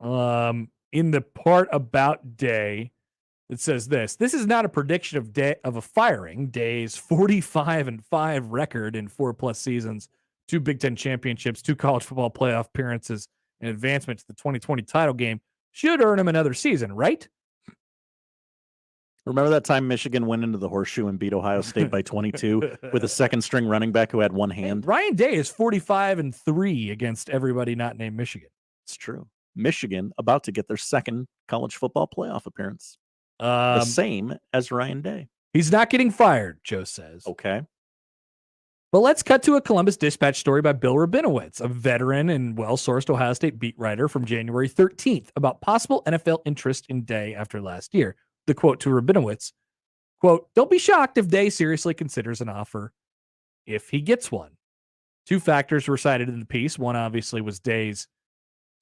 In the part about Day, it says this: this is not a prediction of a firing. Day's 45-5 record in 4+ seasons, 2 Big Ten championships, 2 college football playoff appearances, and advancement to the 2020 title game should earn him another season, right? Remember that time Michigan went into the horseshoe and beat Ohio State by 22 with a second-string running back who had one hand? Ryan Day is 45-3 against everybody not named Michigan. It's true. Michigan about to get their second college football playoff appearance. The same as Ryan Day. He's not getting fired, Joe says. Okay. But let's cut to a Columbus Dispatch story by Bill Rabinowitz, a veteran and well-sourced Ohio State beat writer, from January 13th about possible NFL interest in Day after last year. The quote to Rabinowitz, quote, "Don't be shocked if Day seriously considers an offer if he gets one." 2 factors were cited in the piece. One obviously was Day's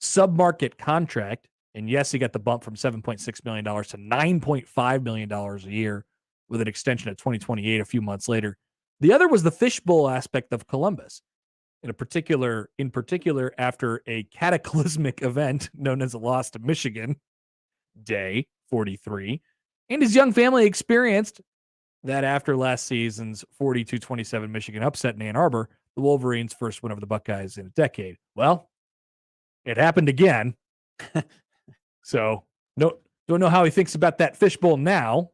sub-market contract. And yes, he got the bump from $7.6 million to $9.5 million a year with an extension at 2028 a few months later. The other was the fishbowl aspect of Columbus. In particular, after a cataclysmic event known as a loss to Michigan, Day, 43, and his young family experienced that after last season's 42-27 Michigan upset in Ann Arbor, the Wolverines' first win over the Buckeyes in a decade. Well, it happened again. So Don't know how he thinks about that fishbowl now.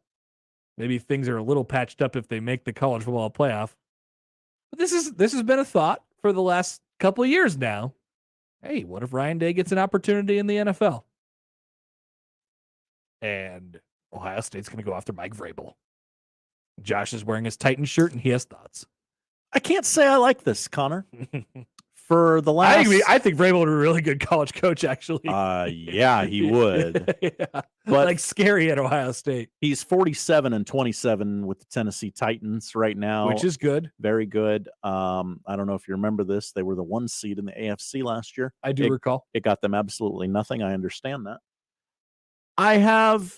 Maybe things are a little patched up if they make the college football playoff. But this has been a thought for the last couple of years now. Hey, what if Ryan Day gets an opportunity in the NFL? And Ohio State's going to go after Mike Vrabel. Josh is wearing his Titan shirt, and he has thoughts. I can't say I like this, Connor. For the last, I think Vrabel would be a really good college coach, actually. Yeah, he would. Yeah. But like scary at Ohio State. He's 47-27 with the Tennessee Titans right now, Which is good. Very good. I don't know if you remember this. They were the 1 seed in the AFC last year. I do recall. It got them absolutely nothing. I understand that. I have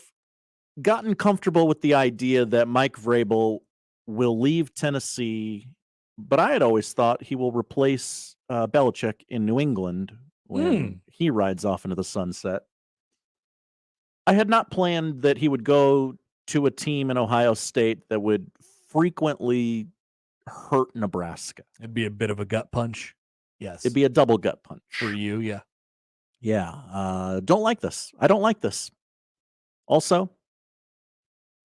gotten comfortable with the idea that Mike Vrabel will leave Tennessee, but I had always thought he will replace Belichick in New England when he rides off into the sunset. I had not planned that he would go to a team in Ohio State that would frequently hurt Nebraska. It'd be a bit of a gut punch. Yes. It'd be a double gut punch. For you, yeah. Yeah. Don't like this. I don't like this. Also,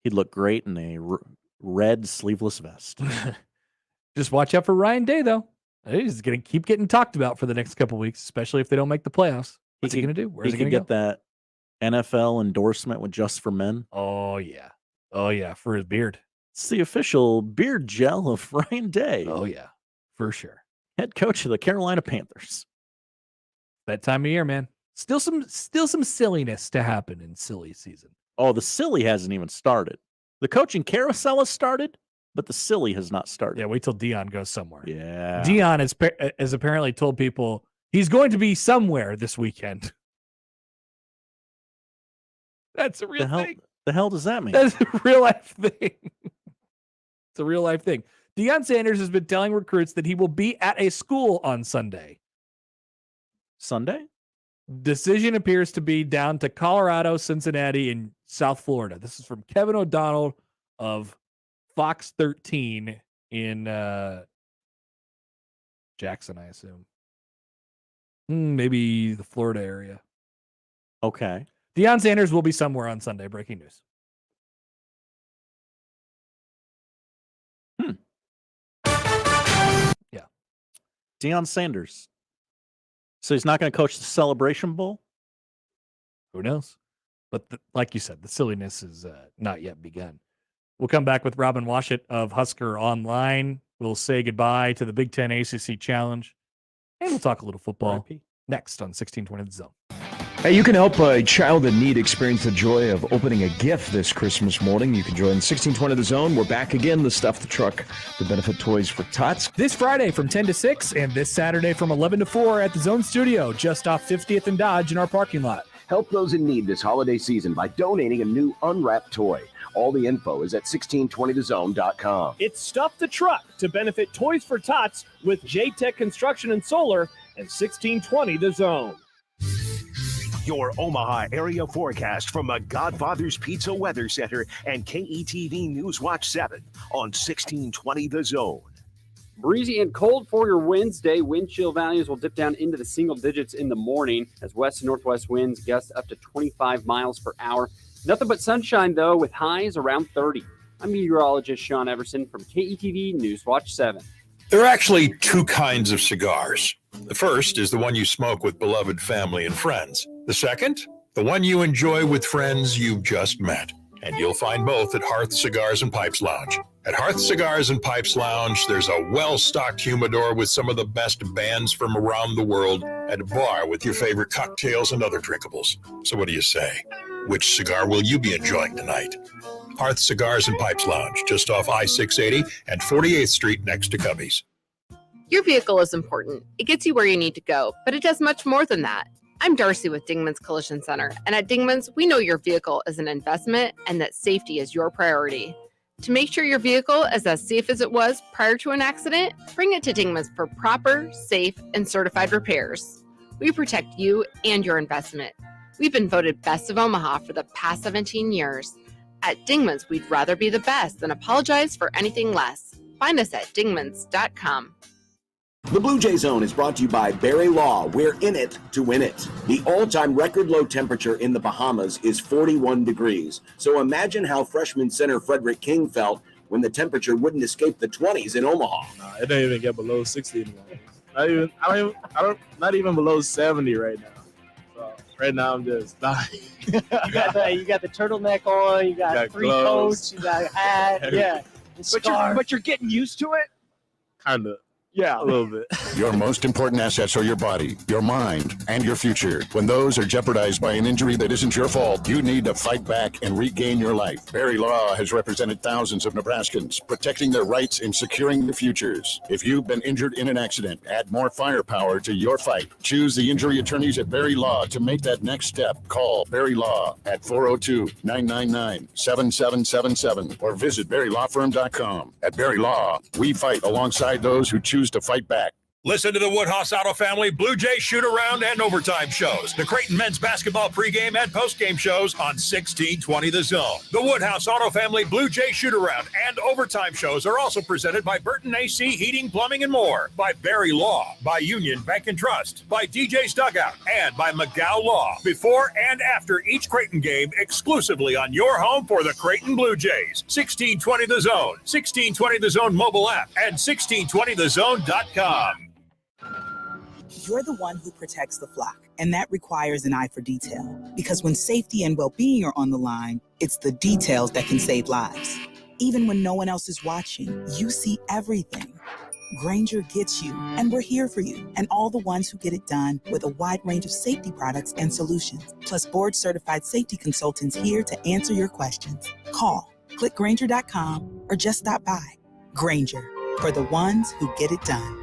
he'd look great in a red sleeveless vest. Just watch out for Ryan Day, though. He's going to keep getting talked about for the next couple of weeks, especially if they don't make the playoffs. What's he going to do? Where's he going to get that NFL endorsement with Just for Men? Oh, yeah, for his beard. It's the official beard gel of Ryan Day. Oh, yeah, for sure. Head coach of the Carolina Panthers. That time of year, man. Still some silliness to happen in silly season. Oh, the silly hasn't even started. The coaching carousel has started, but the silly has not started. Yeah, wait till Dion goes somewhere. Yeah. Dion has apparently told people he's going to be somewhere this weekend. That's a real thing. The hell does that mean? That's a real life thing. It's a real life thing. Deion Sanders has been telling recruits that he will be at a school on Sunday. Sunday? Decision appears to be down to Colorado, Cincinnati, and South Florida. This is from Kevin O'Donnell of Fox 13 in Jackson, I assume. Maybe the Florida area. Okay. Deion Sanders will be somewhere on Sunday. Breaking news. Yeah. Deion Sanders. So he's not going to coach the Celebration Bowl? Who knows? But like you said, the silliness is not yet begun. We'll come back with Robin Washut of Husker Online. We'll say goodbye to the Big Ten ACC Challenge. And we'll talk a little football next on 1620 The Zone. Hey, you can help a child in need experience the joy of opening a gift this Christmas morning. You can join 1620 The Zone. We're back again to stuff the truck to benefit Toys for Tots. This Friday from 10 to 6 and this Saturday from 11 to 4 at the Zone Studio, just off 50th and Dodge in our parking lot. Help those in need this holiday season by donating a new unwrapped toy. All the info is at 1620thezone.com. It's Stuff the Truck to benefit Toys for Tots with J-Tech Construction and Solar and 1620 The Zone. Your Omaha area forecast from the Godfather's Pizza Weather Center and KETV News Watch 7 on 1620 The Zone. Breezy and cold for your Wednesday. Wind chill values will dip down into the single digits in the morning as west and northwest winds gust up to 25 miles per hour. Nothing but sunshine, though, with highs around 30. I'm meteorologist Sean Everson from KETV News Watch 7. There are actually two kinds of cigars. The first is the one you smoke with beloved family and friends. The second, the one you enjoy with friends you've just met. And you'll find both at Hearth Cigars and Pipes Lounge. At Hearth Cigars and Pipes Lounge, there's a well-stocked humidor with some of the best bands from around the world and a bar with your favorite cocktails and other drinkables. So what do you say? Which cigar will you be enjoying tonight? Hearth Cigars and Pipes Lounge, just off I-680 and 48th Street next to Cubby's. Your vehicle is important. It gets you where you need to go, but it does much more than that. I'm Darcy with Dingman's Collision Center, and at Dingman's, we know your vehicle is an investment and that safety is your priority. To make sure your vehicle is as safe as it was prior to an accident, bring it to Dingman's for proper, safe, and certified repairs. We protect you and your investment. We've been voted Best of Omaha for the past 17 years. At Dingman's, we'd rather be the best than apologize for anything less. Find us at dingmans.com. The Blue Jay Zone is brought to you by Barry Law. We're in it to win it. The all-time record low temperature in the Bahamas is 41 degrees. So imagine how freshman center Frederick King felt when the temperature wouldn't escape the 20s in Omaha. It don't even get below 60 anymore. Not even below 70 right now. So right now I'm just dying. You got the turtleneck on. You got three coats. You got a hat. Yeah. But you're getting used to it. Kind of. Yeah, a little bit. Your most important assets are your body, your mind, and your future. When those are jeopardized by an injury that isn't your fault, you need to fight back and regain your life. Barry Law has represented thousands of Nebraskans, protecting their rights and securing their futures. If you've been injured in an accident, add more firepower to your fight. Choose the injury attorneys at Barry Law to make that next step. Call Barry Law at 402-999-7777 or visit BarryLawFirm.com. At Barry Law, we fight alongside those who choose to fight back. Listen to the Woodhouse Auto Family Blue Jay shoot-around and overtime shows. The Creighton men's basketball pregame and postgame shows on 1620 The Zone. The Woodhouse Auto Family Blue Jay shoot-around and overtime shows are also presented by Burton AC Heating, Plumbing, and More, by Barry Law, by Union Bank and Trust, by DJ's Dugout, and by McGow Law. Before and after each Creighton game, exclusively on your home for the Creighton Blue Jays. 1620 The Zone, 1620 The Zone mobile app, and 1620thezone.com. You're the one who protects the flock, and that requires an eye for detail. Because when safety and well-being are on the line, it's the details that can save lives. Even when no one else is watching, you see everything. Grainger gets you, and we're here for you, and all the ones who get it done with a wide range of safety products and solutions, plus board-certified safety consultants here to answer your questions. Call, click Grainger.com, or just stop by. Grainger, for the ones who get it done.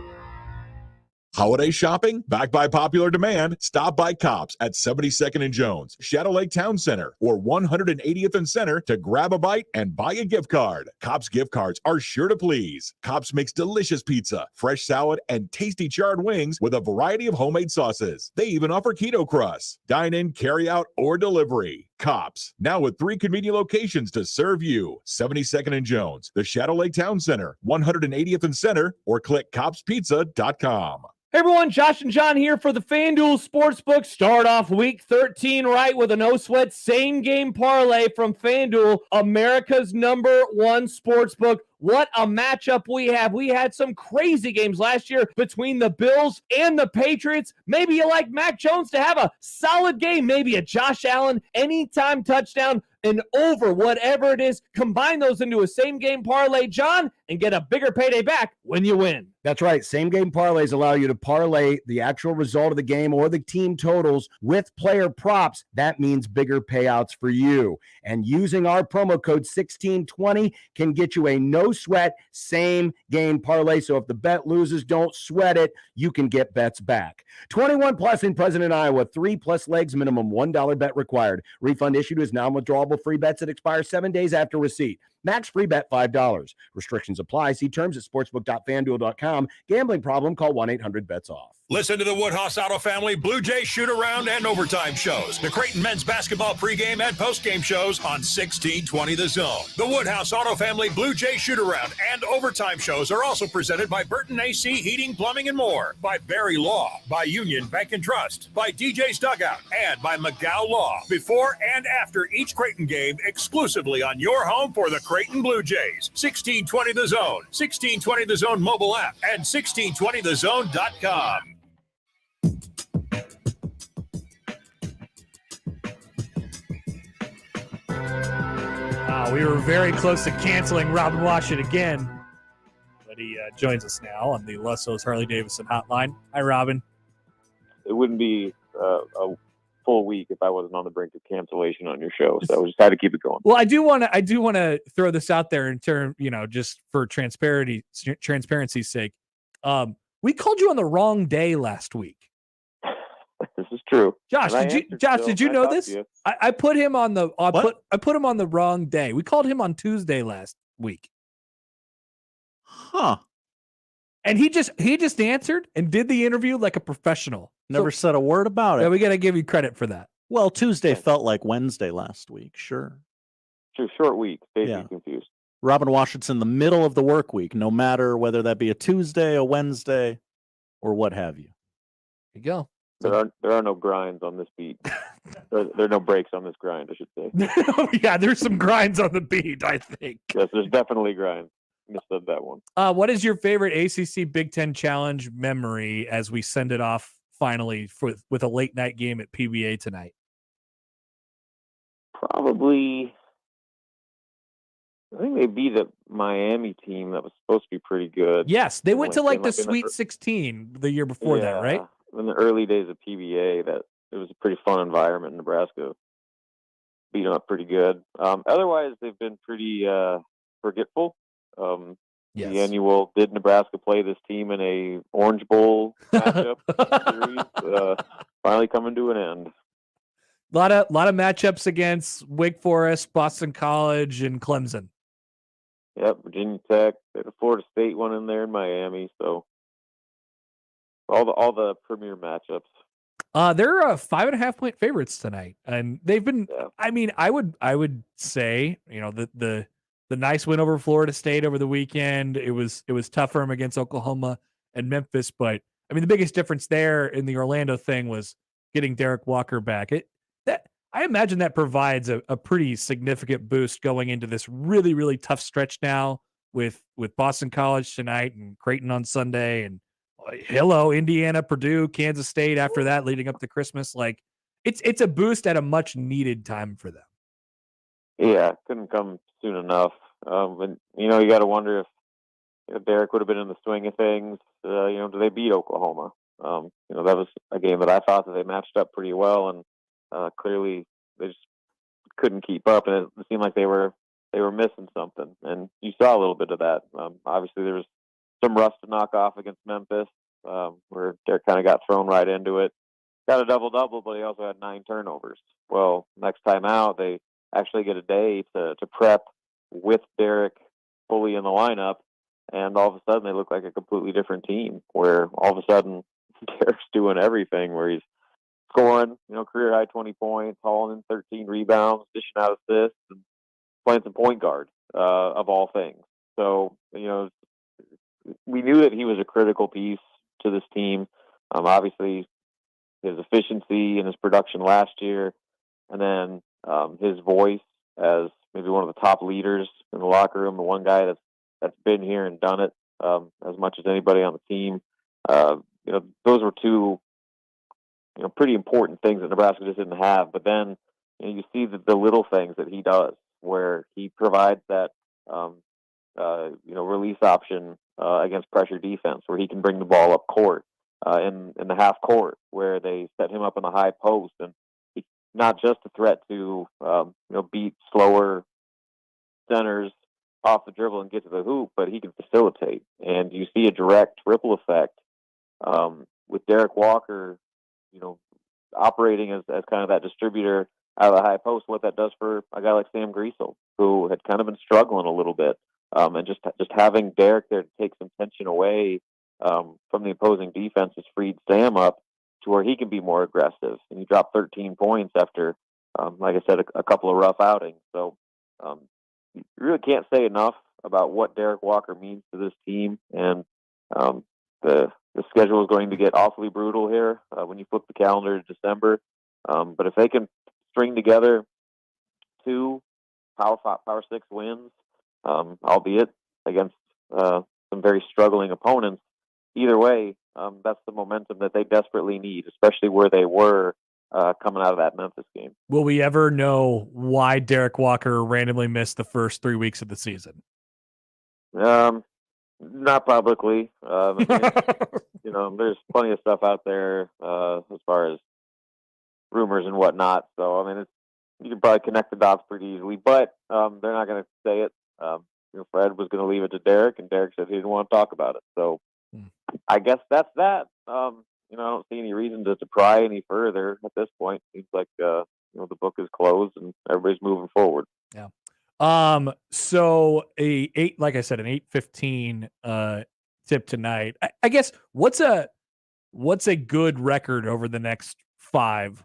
Holiday shopping? Backed by popular demand, stop by Kopp's at 72nd and Jones, Shadow Lake Town Center, or 180th and Center to grab a bite and buy a gift card. Kopp's gift cards are sure to please. Kopp's makes delicious pizza, fresh salad, and tasty charred wings with a variety of homemade sauces. They even offer keto crusts. Dine in, carry out, or delivery. Kopp's, now with 3 convenient locations to serve you. 72nd and Jones, the Shadow Lake Town Center, 180th and Center, or click koppspizza.com. Hey everyone, Josh and John here for the FanDuel Sportsbook. Start off week 13 right with a no-sweat same-game parlay from FanDuel, America's #1 sportsbook. What a matchup we have. We had some crazy games last year between the Bills and the Patriots. Maybe you like Mac Jones to have a solid game, maybe a Josh Allen anytime touchdown, and over, whatever it is. Combine those into a same-game parlay, John, and get a bigger payday back when you win. That's right. Same-game parlays allow you to parlay the actual result of the game or the team totals with player props. That means bigger payouts for you. And using our promo code 1620 can get you a no-sweat same-game parlay. So if the bet loses, don't sweat it. You can get bets back. 21 plus in present in Iowa. 3+ legs, minimum $1 bet required. Refund issued is non-withdrawable free bets that expire 7 days after receipt. Max free bet $5. Restrictions apply. See terms at sportsbook.fanduel.com. Gambling problem? Call 1-800-BETS-OFF. Listen to the Woodhouse Auto Family Blue Jay shoot-around and overtime shows. The Creighton men's basketball pregame and postgame shows on 1620 The Zone. The Woodhouse Auto Family Blue Jay shoot-around and overtime shows are also presented by Burton AC Heating, Plumbing, and More, by Barry Law, by Union Bank and Trust, by DJ's Dugout, and by McGow Law. Before and after each Creighton game, exclusively on your home for the Creighton Blue Jays. 1620 The Zone, 1620 The Zone mobile app, and 1620thezone.com. We were very close to canceling Robin Washut again, but he joins us now on the Lusso's Harley-Davidson hotline. Hi, Robin. It wouldn't be a full week if I wasn't on the brink of cancellation on your show, so I just had to keep it going. Well, I do want to throw this out there in term, just for transparency's sake. We called you on the wrong day last week. This is true. Josh, did you know this? I put him on the I put him on the wrong day. We called him on Tuesday last week. Huh. And he just answered and did the interview like a professional. Never said a word about it. Yeah, we got to give you credit for that. Well, Tuesday felt like Wednesday last week. Sure. Short week. Stay confused. Robin Washut's in the middle of the work week, no matter whether that be a Tuesday, a Wednesday. or what have you. There you go. There are no grinds on this beat. there are no breaks on this grind, I should say. Yeah, there's some grinds on the beat, I think. Yes, there's definitely grinds. Missaid that one. What is your favorite ACC Big Ten Challenge memory as we send it off finally with a late night game at PBA tonight? Probably, I think they beat a Miami team that was supposed to be pretty good. Yes, they went to like the in Sweet 16 the year before that, right? In the early days of PBA, that it was a pretty fun environment. Nebraska beat them up pretty good. Otherwise, they've been pretty forgetful. Yes. The annual did Nebraska play this team in a Orange Bowl matchup series finally coming to an end. A lot of matchups against Wake Forest, Boston College, and Clemson. Yep, Virginia Tech, they had a Florida State one in there in Miami. So all the premier matchups. They're 5.5-point favorites tonight, and they've been. Yeah. I mean, I would say, you know, the nice win over Florida State over the weekend. It was tough for them against Oklahoma and Memphis, but I mean, the biggest difference there in the Orlando thing was getting Derek Walker back. I imagine that provides a pretty significant boost going into this really, really tough stretch now with Boston College tonight and Creighton on Sunday and Indiana, Purdue, Kansas State after that leading up to Christmas. Like it's a boost at a much needed time for them. Yeah, couldn't come soon enough. And you know, you got to wonder if Derek would have been in the swing of things. You know, do they beat Oklahoma? You know, that was a game that I thought that they matched up pretty well, and clearly they just couldn't keep up, and it seemed like they were missing something. And you saw a little bit of that. Obviously, there was some rust to knock off against Memphis, where Derek kind of got thrown right into it. Got a double-double, but he also had 9 turnovers. Well, next time out, they actually get a day to prep with Derek fully in the lineup, and all of a sudden they look like a completely different team, where all of a sudden Derek's doing everything, where he's scoring, you know, career high 20 points, hauling in 13 rebounds, dishing out assists, and playing some point guard, of all things. So, you know, we knew that he was a critical piece to this team. Obviously, his efficiency and his production last year, and then his voice as maybe one of the top leaders in the locker room, the one guy that's been here and done it as much as anybody on the team. You know, those were two, you know, pretty important things that Nebraska just didn't have. But then, you know, you see the little things that he does, where he provides that you know, release option against pressure defense, where he can bring the ball up court in the half court, where they set him up in the high post, and he's not just a threat to you know, beat slower centers off the dribble and get to the hoop, but he can facilitate, and you see a direct ripple effect with Derek Walker, you know, operating as kind of that distributor out of the high post. What that does for a guy like Sam Griesel, who had kind of been struggling a little bit, and just having Derek there to take some tension away from the opposing defense has freed Sam up to where he can be more aggressive. And he dropped 13 points after, like I said, a couple of rough outings. So you really can't say enough about what Derek Walker means to this team. And the schedule is going to get awfully brutal here when you flip the calendar to December. But if they can string together 2 Power 6 wins, albeit against some very struggling opponents, either way, that's the momentum that they desperately need, especially where they were coming out of that Memphis game. Will we ever know why Derek Walker randomly missed the first 3 weeks of the season? Not publicly. I mean, you know, there's plenty of stuff out there as far as rumors and whatnot. So, I mean, you can probably connect the dots pretty easily, but they're not going to say it. You know, Fred was going to leave it to Derek, and Derek said he didn't want to talk about it. So, I guess that's that. You know, I don't see any reason to pry any further at this point. Seems like you know, the book is closed and everybody's moving forward. Yeah. So like I said, an 8:15 tip tonight. I guess what's a good record over the next 5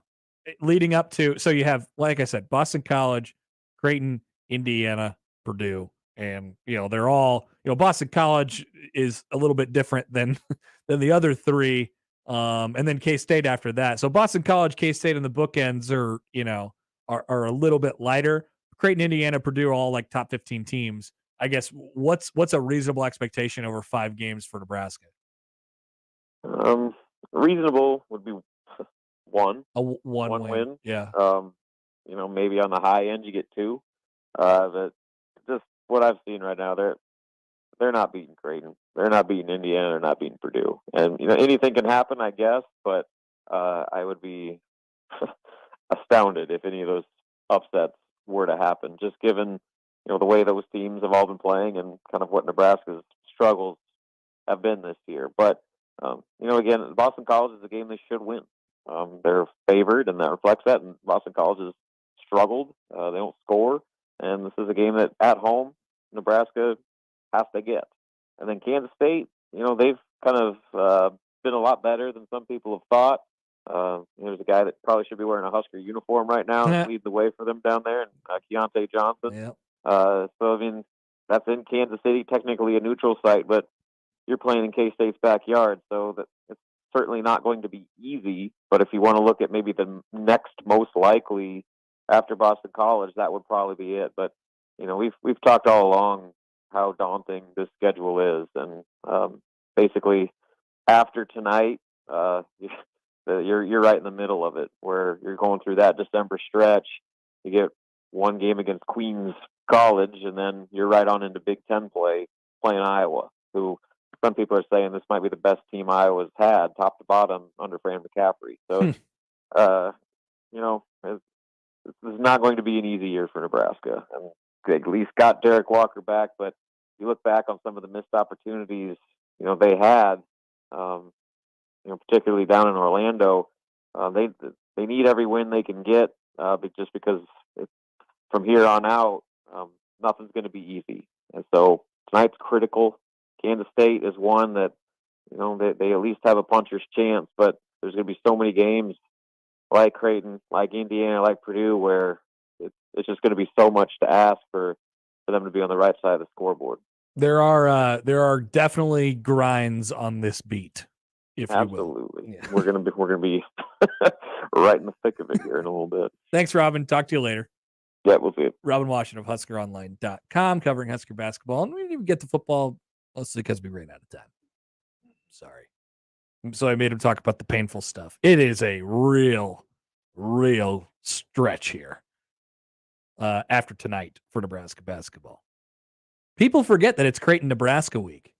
leading up to? So you have, like I said, Boston College, Creighton, Indiana, Purdue. And, they're all, Boston College is a little bit different than the other three. And then K-State after that. So Boston College, K-State, and the bookends are, are a little bit lighter. Creighton, Indiana, Purdue are all like top 15 teams. I guess what's a reasonable expectation over 5 games for Nebraska? Reasonable would be one win. Yeah. Maybe on the high end you get 2. But just what I've seen right now, they're not beating Creighton. They're not beating Indiana. They're not beating Purdue. And anything can happen, I guess. But I would be astounded if any of those upsets were to happen. Just given the way those teams have all been playing and kind of what Nebraska's struggles have been this year. But again, Boston College is a game they should win. They're favored, and that reflects that. And Boston College has struggled. They don't score. And this is a game that, at home, Nebraska has to get. And then Kansas State, they've kind of been a lot better than some people have thought. There's a guy that probably should be wearing a Husker uniform right now and lead the way for them down there, and Keontae Johnson. Yep. So, I mean, that's in Kansas City, technically a neutral site, but you're playing in K-State's backyard, so that it's certainly not going to be easy. But if you want to look at maybe the next most likely after Boston College, that would probably be it. But we've talked all along how daunting this schedule is, and basically after tonight, you're right in the middle of it, where you're going through that December stretch. You get one game against Queens College, and then you're right on into Big Ten play, playing Iowa, who some people are saying this might be the best team Iowa's had, top to bottom, under Fran McCaffrey. So, this is not going to be an easy year for Nebraska. And they at least got Derek Walker back, but you look back on some of the missed opportunities, they had, particularly down in Orlando. They need every win they can get, just because from here on out, nothing's going to be easy. And so tonight's critical. Kansas State is one that, they at least have a puncher's chance, but there's going to be so many games like Creighton, like Indiana, like Purdue, where it's just going to be so much to ask for them to be on the right side of the scoreboard. There are definitely grinds on this beat. Absolutely. Yeah. We're gonna be right in the thick of it here in a little bit. Thanks, Robin. Talk to you later. Yeah, we'll see it. Robin Washut of HuskerOnline.com, covering Husker basketball. And we didn't even get to football, mostly because we ran out of time. Sorry. So I made him talk about the painful stuff. It is a real stretch here after tonight for Nebraska basketball. People forget that it's Creighton, Nebraska week.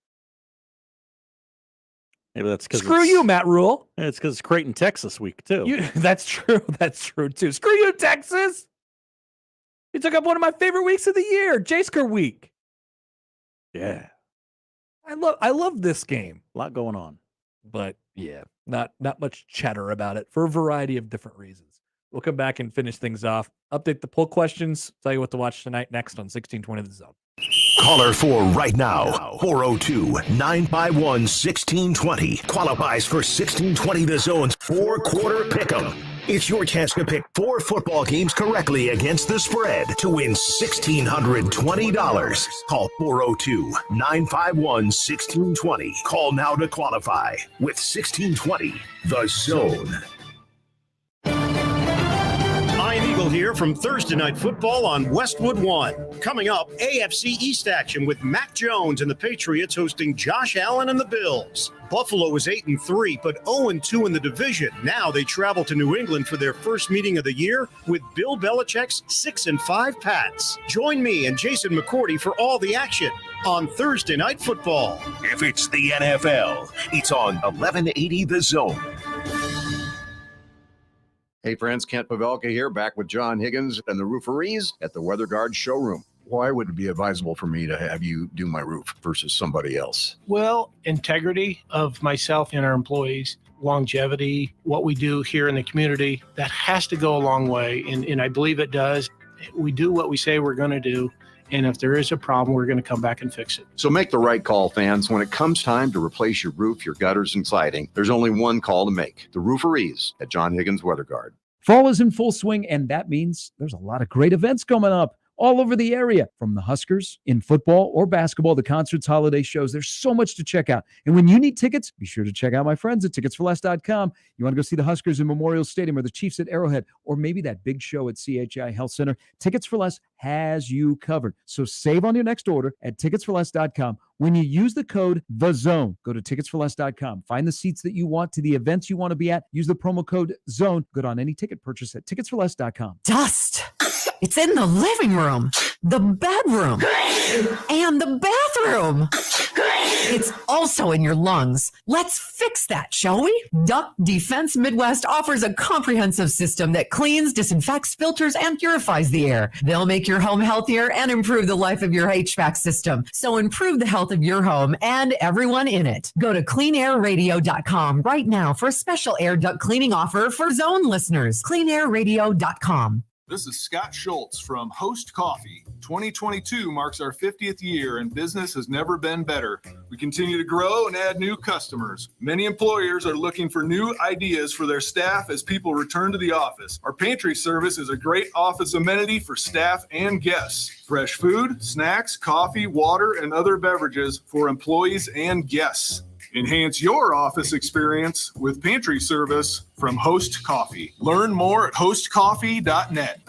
Maybe that's because screw you, Matt Rule. It's because it's Creighton, Texas week too. That's true. That's true too. Screw you, Texas. You took up one of my favorite weeks of the year, J-Sker week. Yeah, I love this game. A lot going on, but yeah, not much chatter about it for a variety of different reasons. We'll come back and finish things off. Update the poll questions. Tell you what to watch tonight next on 1620 The Zone. Caller 4 right now, 402-951-1620. Qualifies for 1620 The Zone's 4-quarter pick'em. It's your chance to pick 4 football games correctly against the spread to win $1,620. Call 402-951-1620. Call now to qualify with 1620 The Zone. Here from Thursday Night Football on Westwood One. Coming up, AFC East action with Mac Jones and the Patriots hosting Josh Allen and the Bills. Buffalo is 8-3, but 0-2 in the division. Now they travel to New England for their first meeting of the year with Bill Belichick's 6-5 Pats. Join me and Jason McCourty for all the action on Thursday Night Football. If it's the NFL, it's on 1180 The Zone. Hey friends, Kent Pavelka here, back with John Higgins and the Rooferees at the Weather Guard showroom. Why would it be advisable for me to have you do my roof versus somebody else? Well, integrity of myself and our employees, longevity, what we do here in the community, that has to go a long way, and I believe it does. We do what we say we're going to do, and if there is a problem, we're going to come back and fix it. So make the right call, fans. When it comes time to replace your roof, your gutters, and siding, there's only one call to make. The Rooferees at John Higgins Weather Guard. Fall is in full swing, and that means there's a lot of great events coming up. all over the area. From the Huskers in football or basketball, the concerts, holiday shows, there's so much to check out. And when you need tickets, be sure to check out my friends at ticketsforless.com. You want to go see the Huskers in Memorial Stadium or the Chiefs at Arrowhead or maybe that big show at CHI Health Center, Tickets for Less has you covered. So save on your next order at ticketsforless.com. When you use the code THEZONE, go to ticketsforless.com. Find the seats that you want to the events you want to be at. Use the promo code ZONE. Good on any ticket purchase at ticketsforless.com. Dust. It's in the living room, the bedroom, and the bathroom. It's also in your lungs. Let's fix that, shall we? Duct Defense Midwest offers a comprehensive system that cleans, disinfects, filters, and purifies the air. They'll make your home healthier and improve the life of your HVAC system. So improve the health of your home and everyone in it. Go to cleanairradio.com right now for a special air duct cleaning offer for Zone listeners. Cleanairradio.com. This is Scott Schultz from Host Coffee. 2022 marks our 50th year and business has never been better. We continue to grow and add new customers. Many employers are looking for new ideas for their staff as people return to the office. Our pantry service is a great office amenity for staff and guests. Fresh food, snacks, coffee, water, and other beverages for employees and guests. Enhance your office experience with pantry service from Host Coffee. Learn more at hostcoffee.net.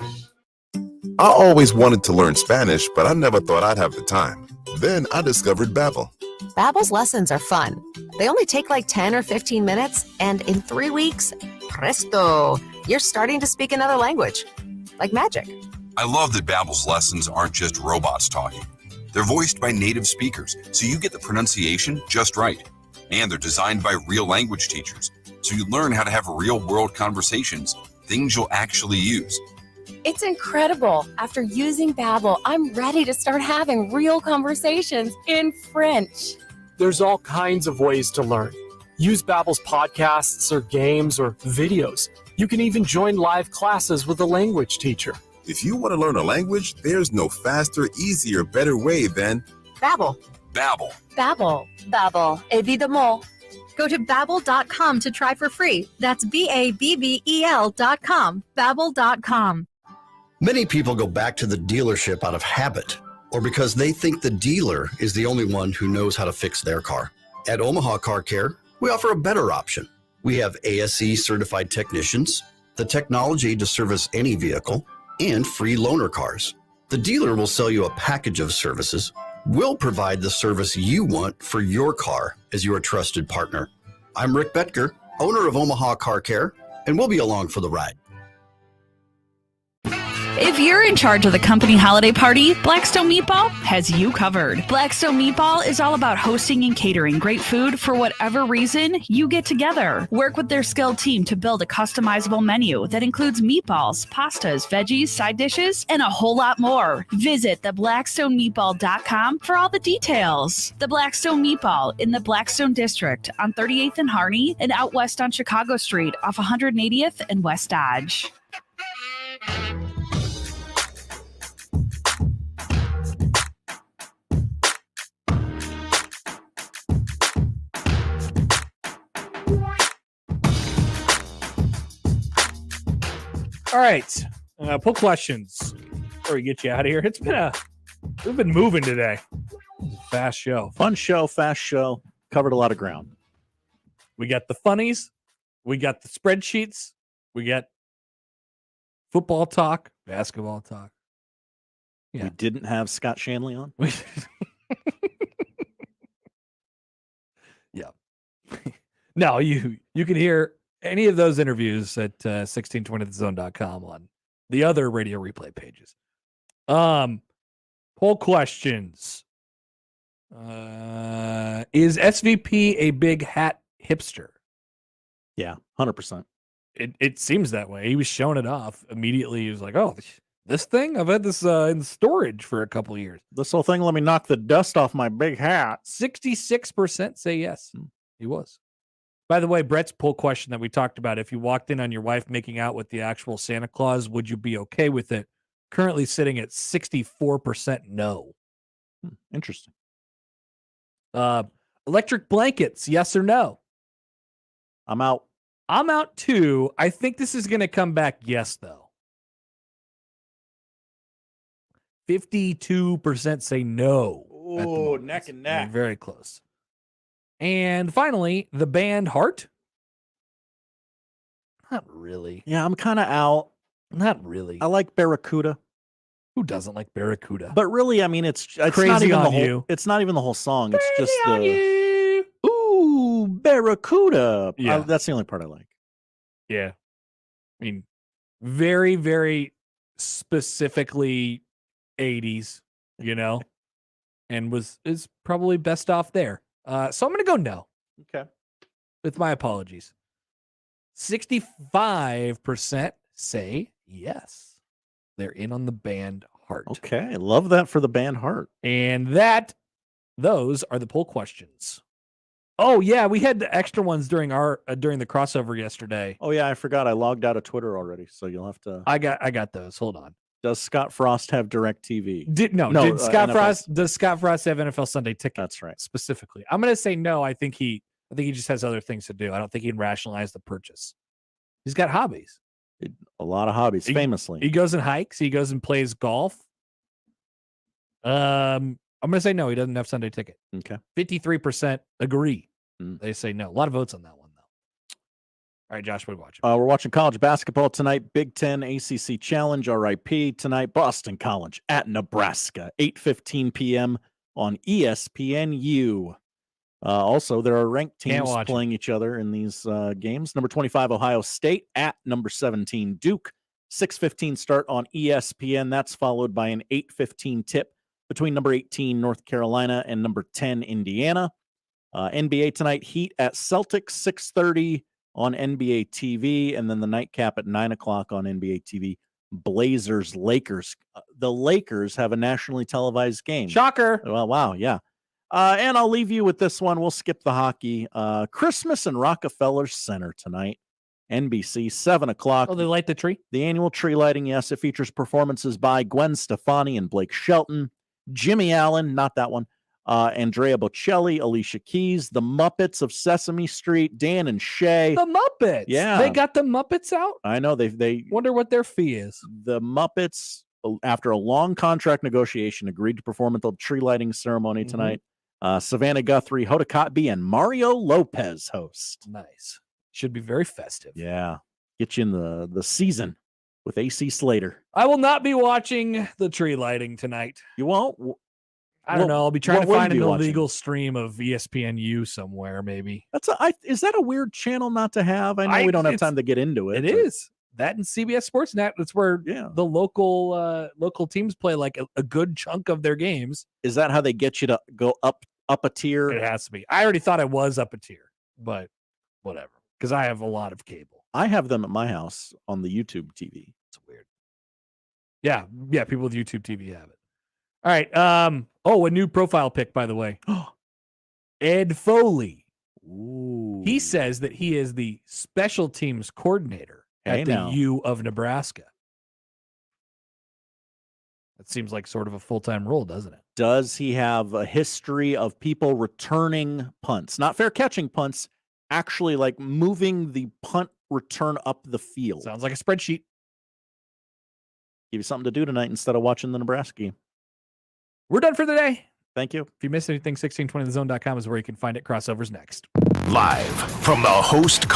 I always wanted to learn Spanish, but I never thought I'd have the time. Then I discovered Babbel. Babbel's lessons are fun. They only take like 10 or 15 minutes, and in 3 weeks, presto, you're starting to speak another language. Like magic. I love that Babbel's lessons aren't just robots talking. They're voiced by native speakers, so you get the pronunciation just right. And they're designed by real language teachers, so you learn how to have real-world conversations, things you'll actually use. It's incredible. After using Babbel, I'm ready to start having real conversations in French. There's all kinds of ways to learn. Use Babbel's podcasts or games or videos. You can even join live classes with a language teacher. If you want to learn a language, there's no faster, easier, better way than Babbel. Babbel. Babbel. Babbel. Évidemment. Go to Babbel.com to try for free. That's Babbel.com. Babbel.com. Many people go back to the dealership out of habit or because they think the dealer is the only one who knows how to fix their car. At Omaha Car Care, we offer a better option. We have ASE certified technicians, the technology to service any vehicle, and free loaner cars. The dealer will sell you a package of services. We'll provide the service you want for your car as your trusted partner. I'm Rick Betker, owner of Omaha Car Care, and we'll be along for the ride. If you're in charge of the company holiday party, Blackstone Meatball has you covered. Blackstone Meatball is all about hosting and catering great food for whatever reason you get together. Work with their skilled team to build a customizable menu that includes meatballs, pastas, veggies, side dishes, and a whole lot more. Visit theblackstonemeatball.com for all the details. The Blackstone Meatball in the Blackstone District on 38th and Harney and out west on Chicago Street off 180th and West Dodge. All right. Pull questions before we get you out of here. We've been moving today. Fast show. Fun show, fast show. Covered a lot of ground. We got the funnies. We got the spreadsheets. We got football talk, basketball talk. Yeah. We didn't have Scott Shanley on. Yeah. No, you can hear any of those interviews at 1620thezone.com on the other radio replay pages. Poll questions. Is SVP a big hat hipster? Yeah, 100%. It seems that way. He was showing it off immediately. He was like, "Oh, this thing? I've had this in storage for a couple of years. This whole thing, let me knock the dust off my big hat." 66% say yes. He was. By the way, Brett's poll question that we talked about, if you walked in on your wife making out with the actual Santa Claus, would you be okay with it? Currently sitting at 64% no. Interesting. Electric blankets, yes or no? I'm out. I'm out too. I think this is going to come back yes, though. 52% say no. Oh, neck and neck. Very close. And finally, the band Heart. Not really. Yeah, I'm kind of out. Not really. I like Barracuda. Who doesn't like Barracuda? But really, I mean, it's Crazy not even on the whole. You. It's not even the whole song. It's Crazy just on the you. ooh Barracuda. Yeah. That's the only part I like. Yeah. I mean, very, very specifically 80s, you know, and is probably best off there. So I'm going to go no. Okay. With my apologies. 65% say yes. They're in on the band Heart. Okay. I love that for the band Heart. And those are the poll questions. Oh yeah, we had the extra ones during the crossover yesterday. Oh yeah, I forgot. I logged out of Twitter already, so you'll have to. I got those. Hold on. Does Scott Frost have DirecTV? Did Scott NFL. Frost? Does Scott Frost have NFL Sunday Ticket? That's right. Specifically, I'm gonna say no. I think he just has other things to do. I don't think he'd rationalize the purchase. He's got hobbies. A lot of hobbies, famously. He goes and hikes. He goes and plays golf. I'm gonna say no. He doesn't have Sunday Ticket. Okay. 53% agree. They say no. A lot of votes on that one, though. All right, Josh, what are we watching? We're watching college basketball tonight. Big Ten ACC Challenge, RIP tonight. Boston College at Nebraska, 8:15 p.m. on ESPNU. Also, there are ranked teams playing each other in these games. Number 25, Ohio State at number 17, Duke. 6:15 start on ESPN. That's followed by an 8:15 tip between number 18, North Carolina, and number 10, Indiana. NBA tonight, Heat at Celtics, 6:30 on NBA TV, and then the nightcap at 9 o'clock on NBA TV, Blazers, Lakers. The Lakers have a nationally televised game. Shocker. Well, wow, yeah. And I'll leave you with this one. We'll skip the hockey. Christmas in Rockefeller Center tonight. NBC, 7 o'clock. Oh, they light the tree? The annual tree lighting, yes. It features performances by Gwen Stefani and Blake Shelton, Jimmy Allen, not that one, Andrea Bocelli, Alicia Keys, the Muppets of Sesame Street, Dan and Shay. The Muppets. Yeah. They got the Muppets out? I know. They wonder what their fee is. The Muppets, after a long contract negotiation, agreed to perform at the tree lighting ceremony tonight. Savannah Guthrie, Hoda Kotb, and Mario Lopez host. Nice. Should be very festive. Yeah. Get you in the season with AC Slater. I will not be watching the tree lighting tonight. You won't? I don't know. I'll be trying to what will find you an be watching? illegal stream of ESPNU somewhere, maybe. Is that a weird channel not to have? I know we don't have time to get into it. It is. That and CBS Sportsnet. That's where the local teams play like a good chunk of their games. Is that how they get you to go up a tier? It has to be. I already thought I was up a tier, but whatever. Because I have a lot of cable. I have them at my house on the YouTube TV. It's weird. Yeah. People with YouTube TV have it. All right. A new profile pic, by the way. Ed Foley. Ooh. He says that he is the special teams coordinator at the U of Nebraska. That seems like sort of a full-time role, doesn't it? Does he have a history of people returning punts? Not fair catching punts, actually like moving the punt return up the field. Sounds like a spreadsheet. Give you something to do tonight instead of watching the Nebraska game. We're done for the day. Thank you. If you missed anything, 1620thezone.com is where you can find it. Crossovers next. Live from the Host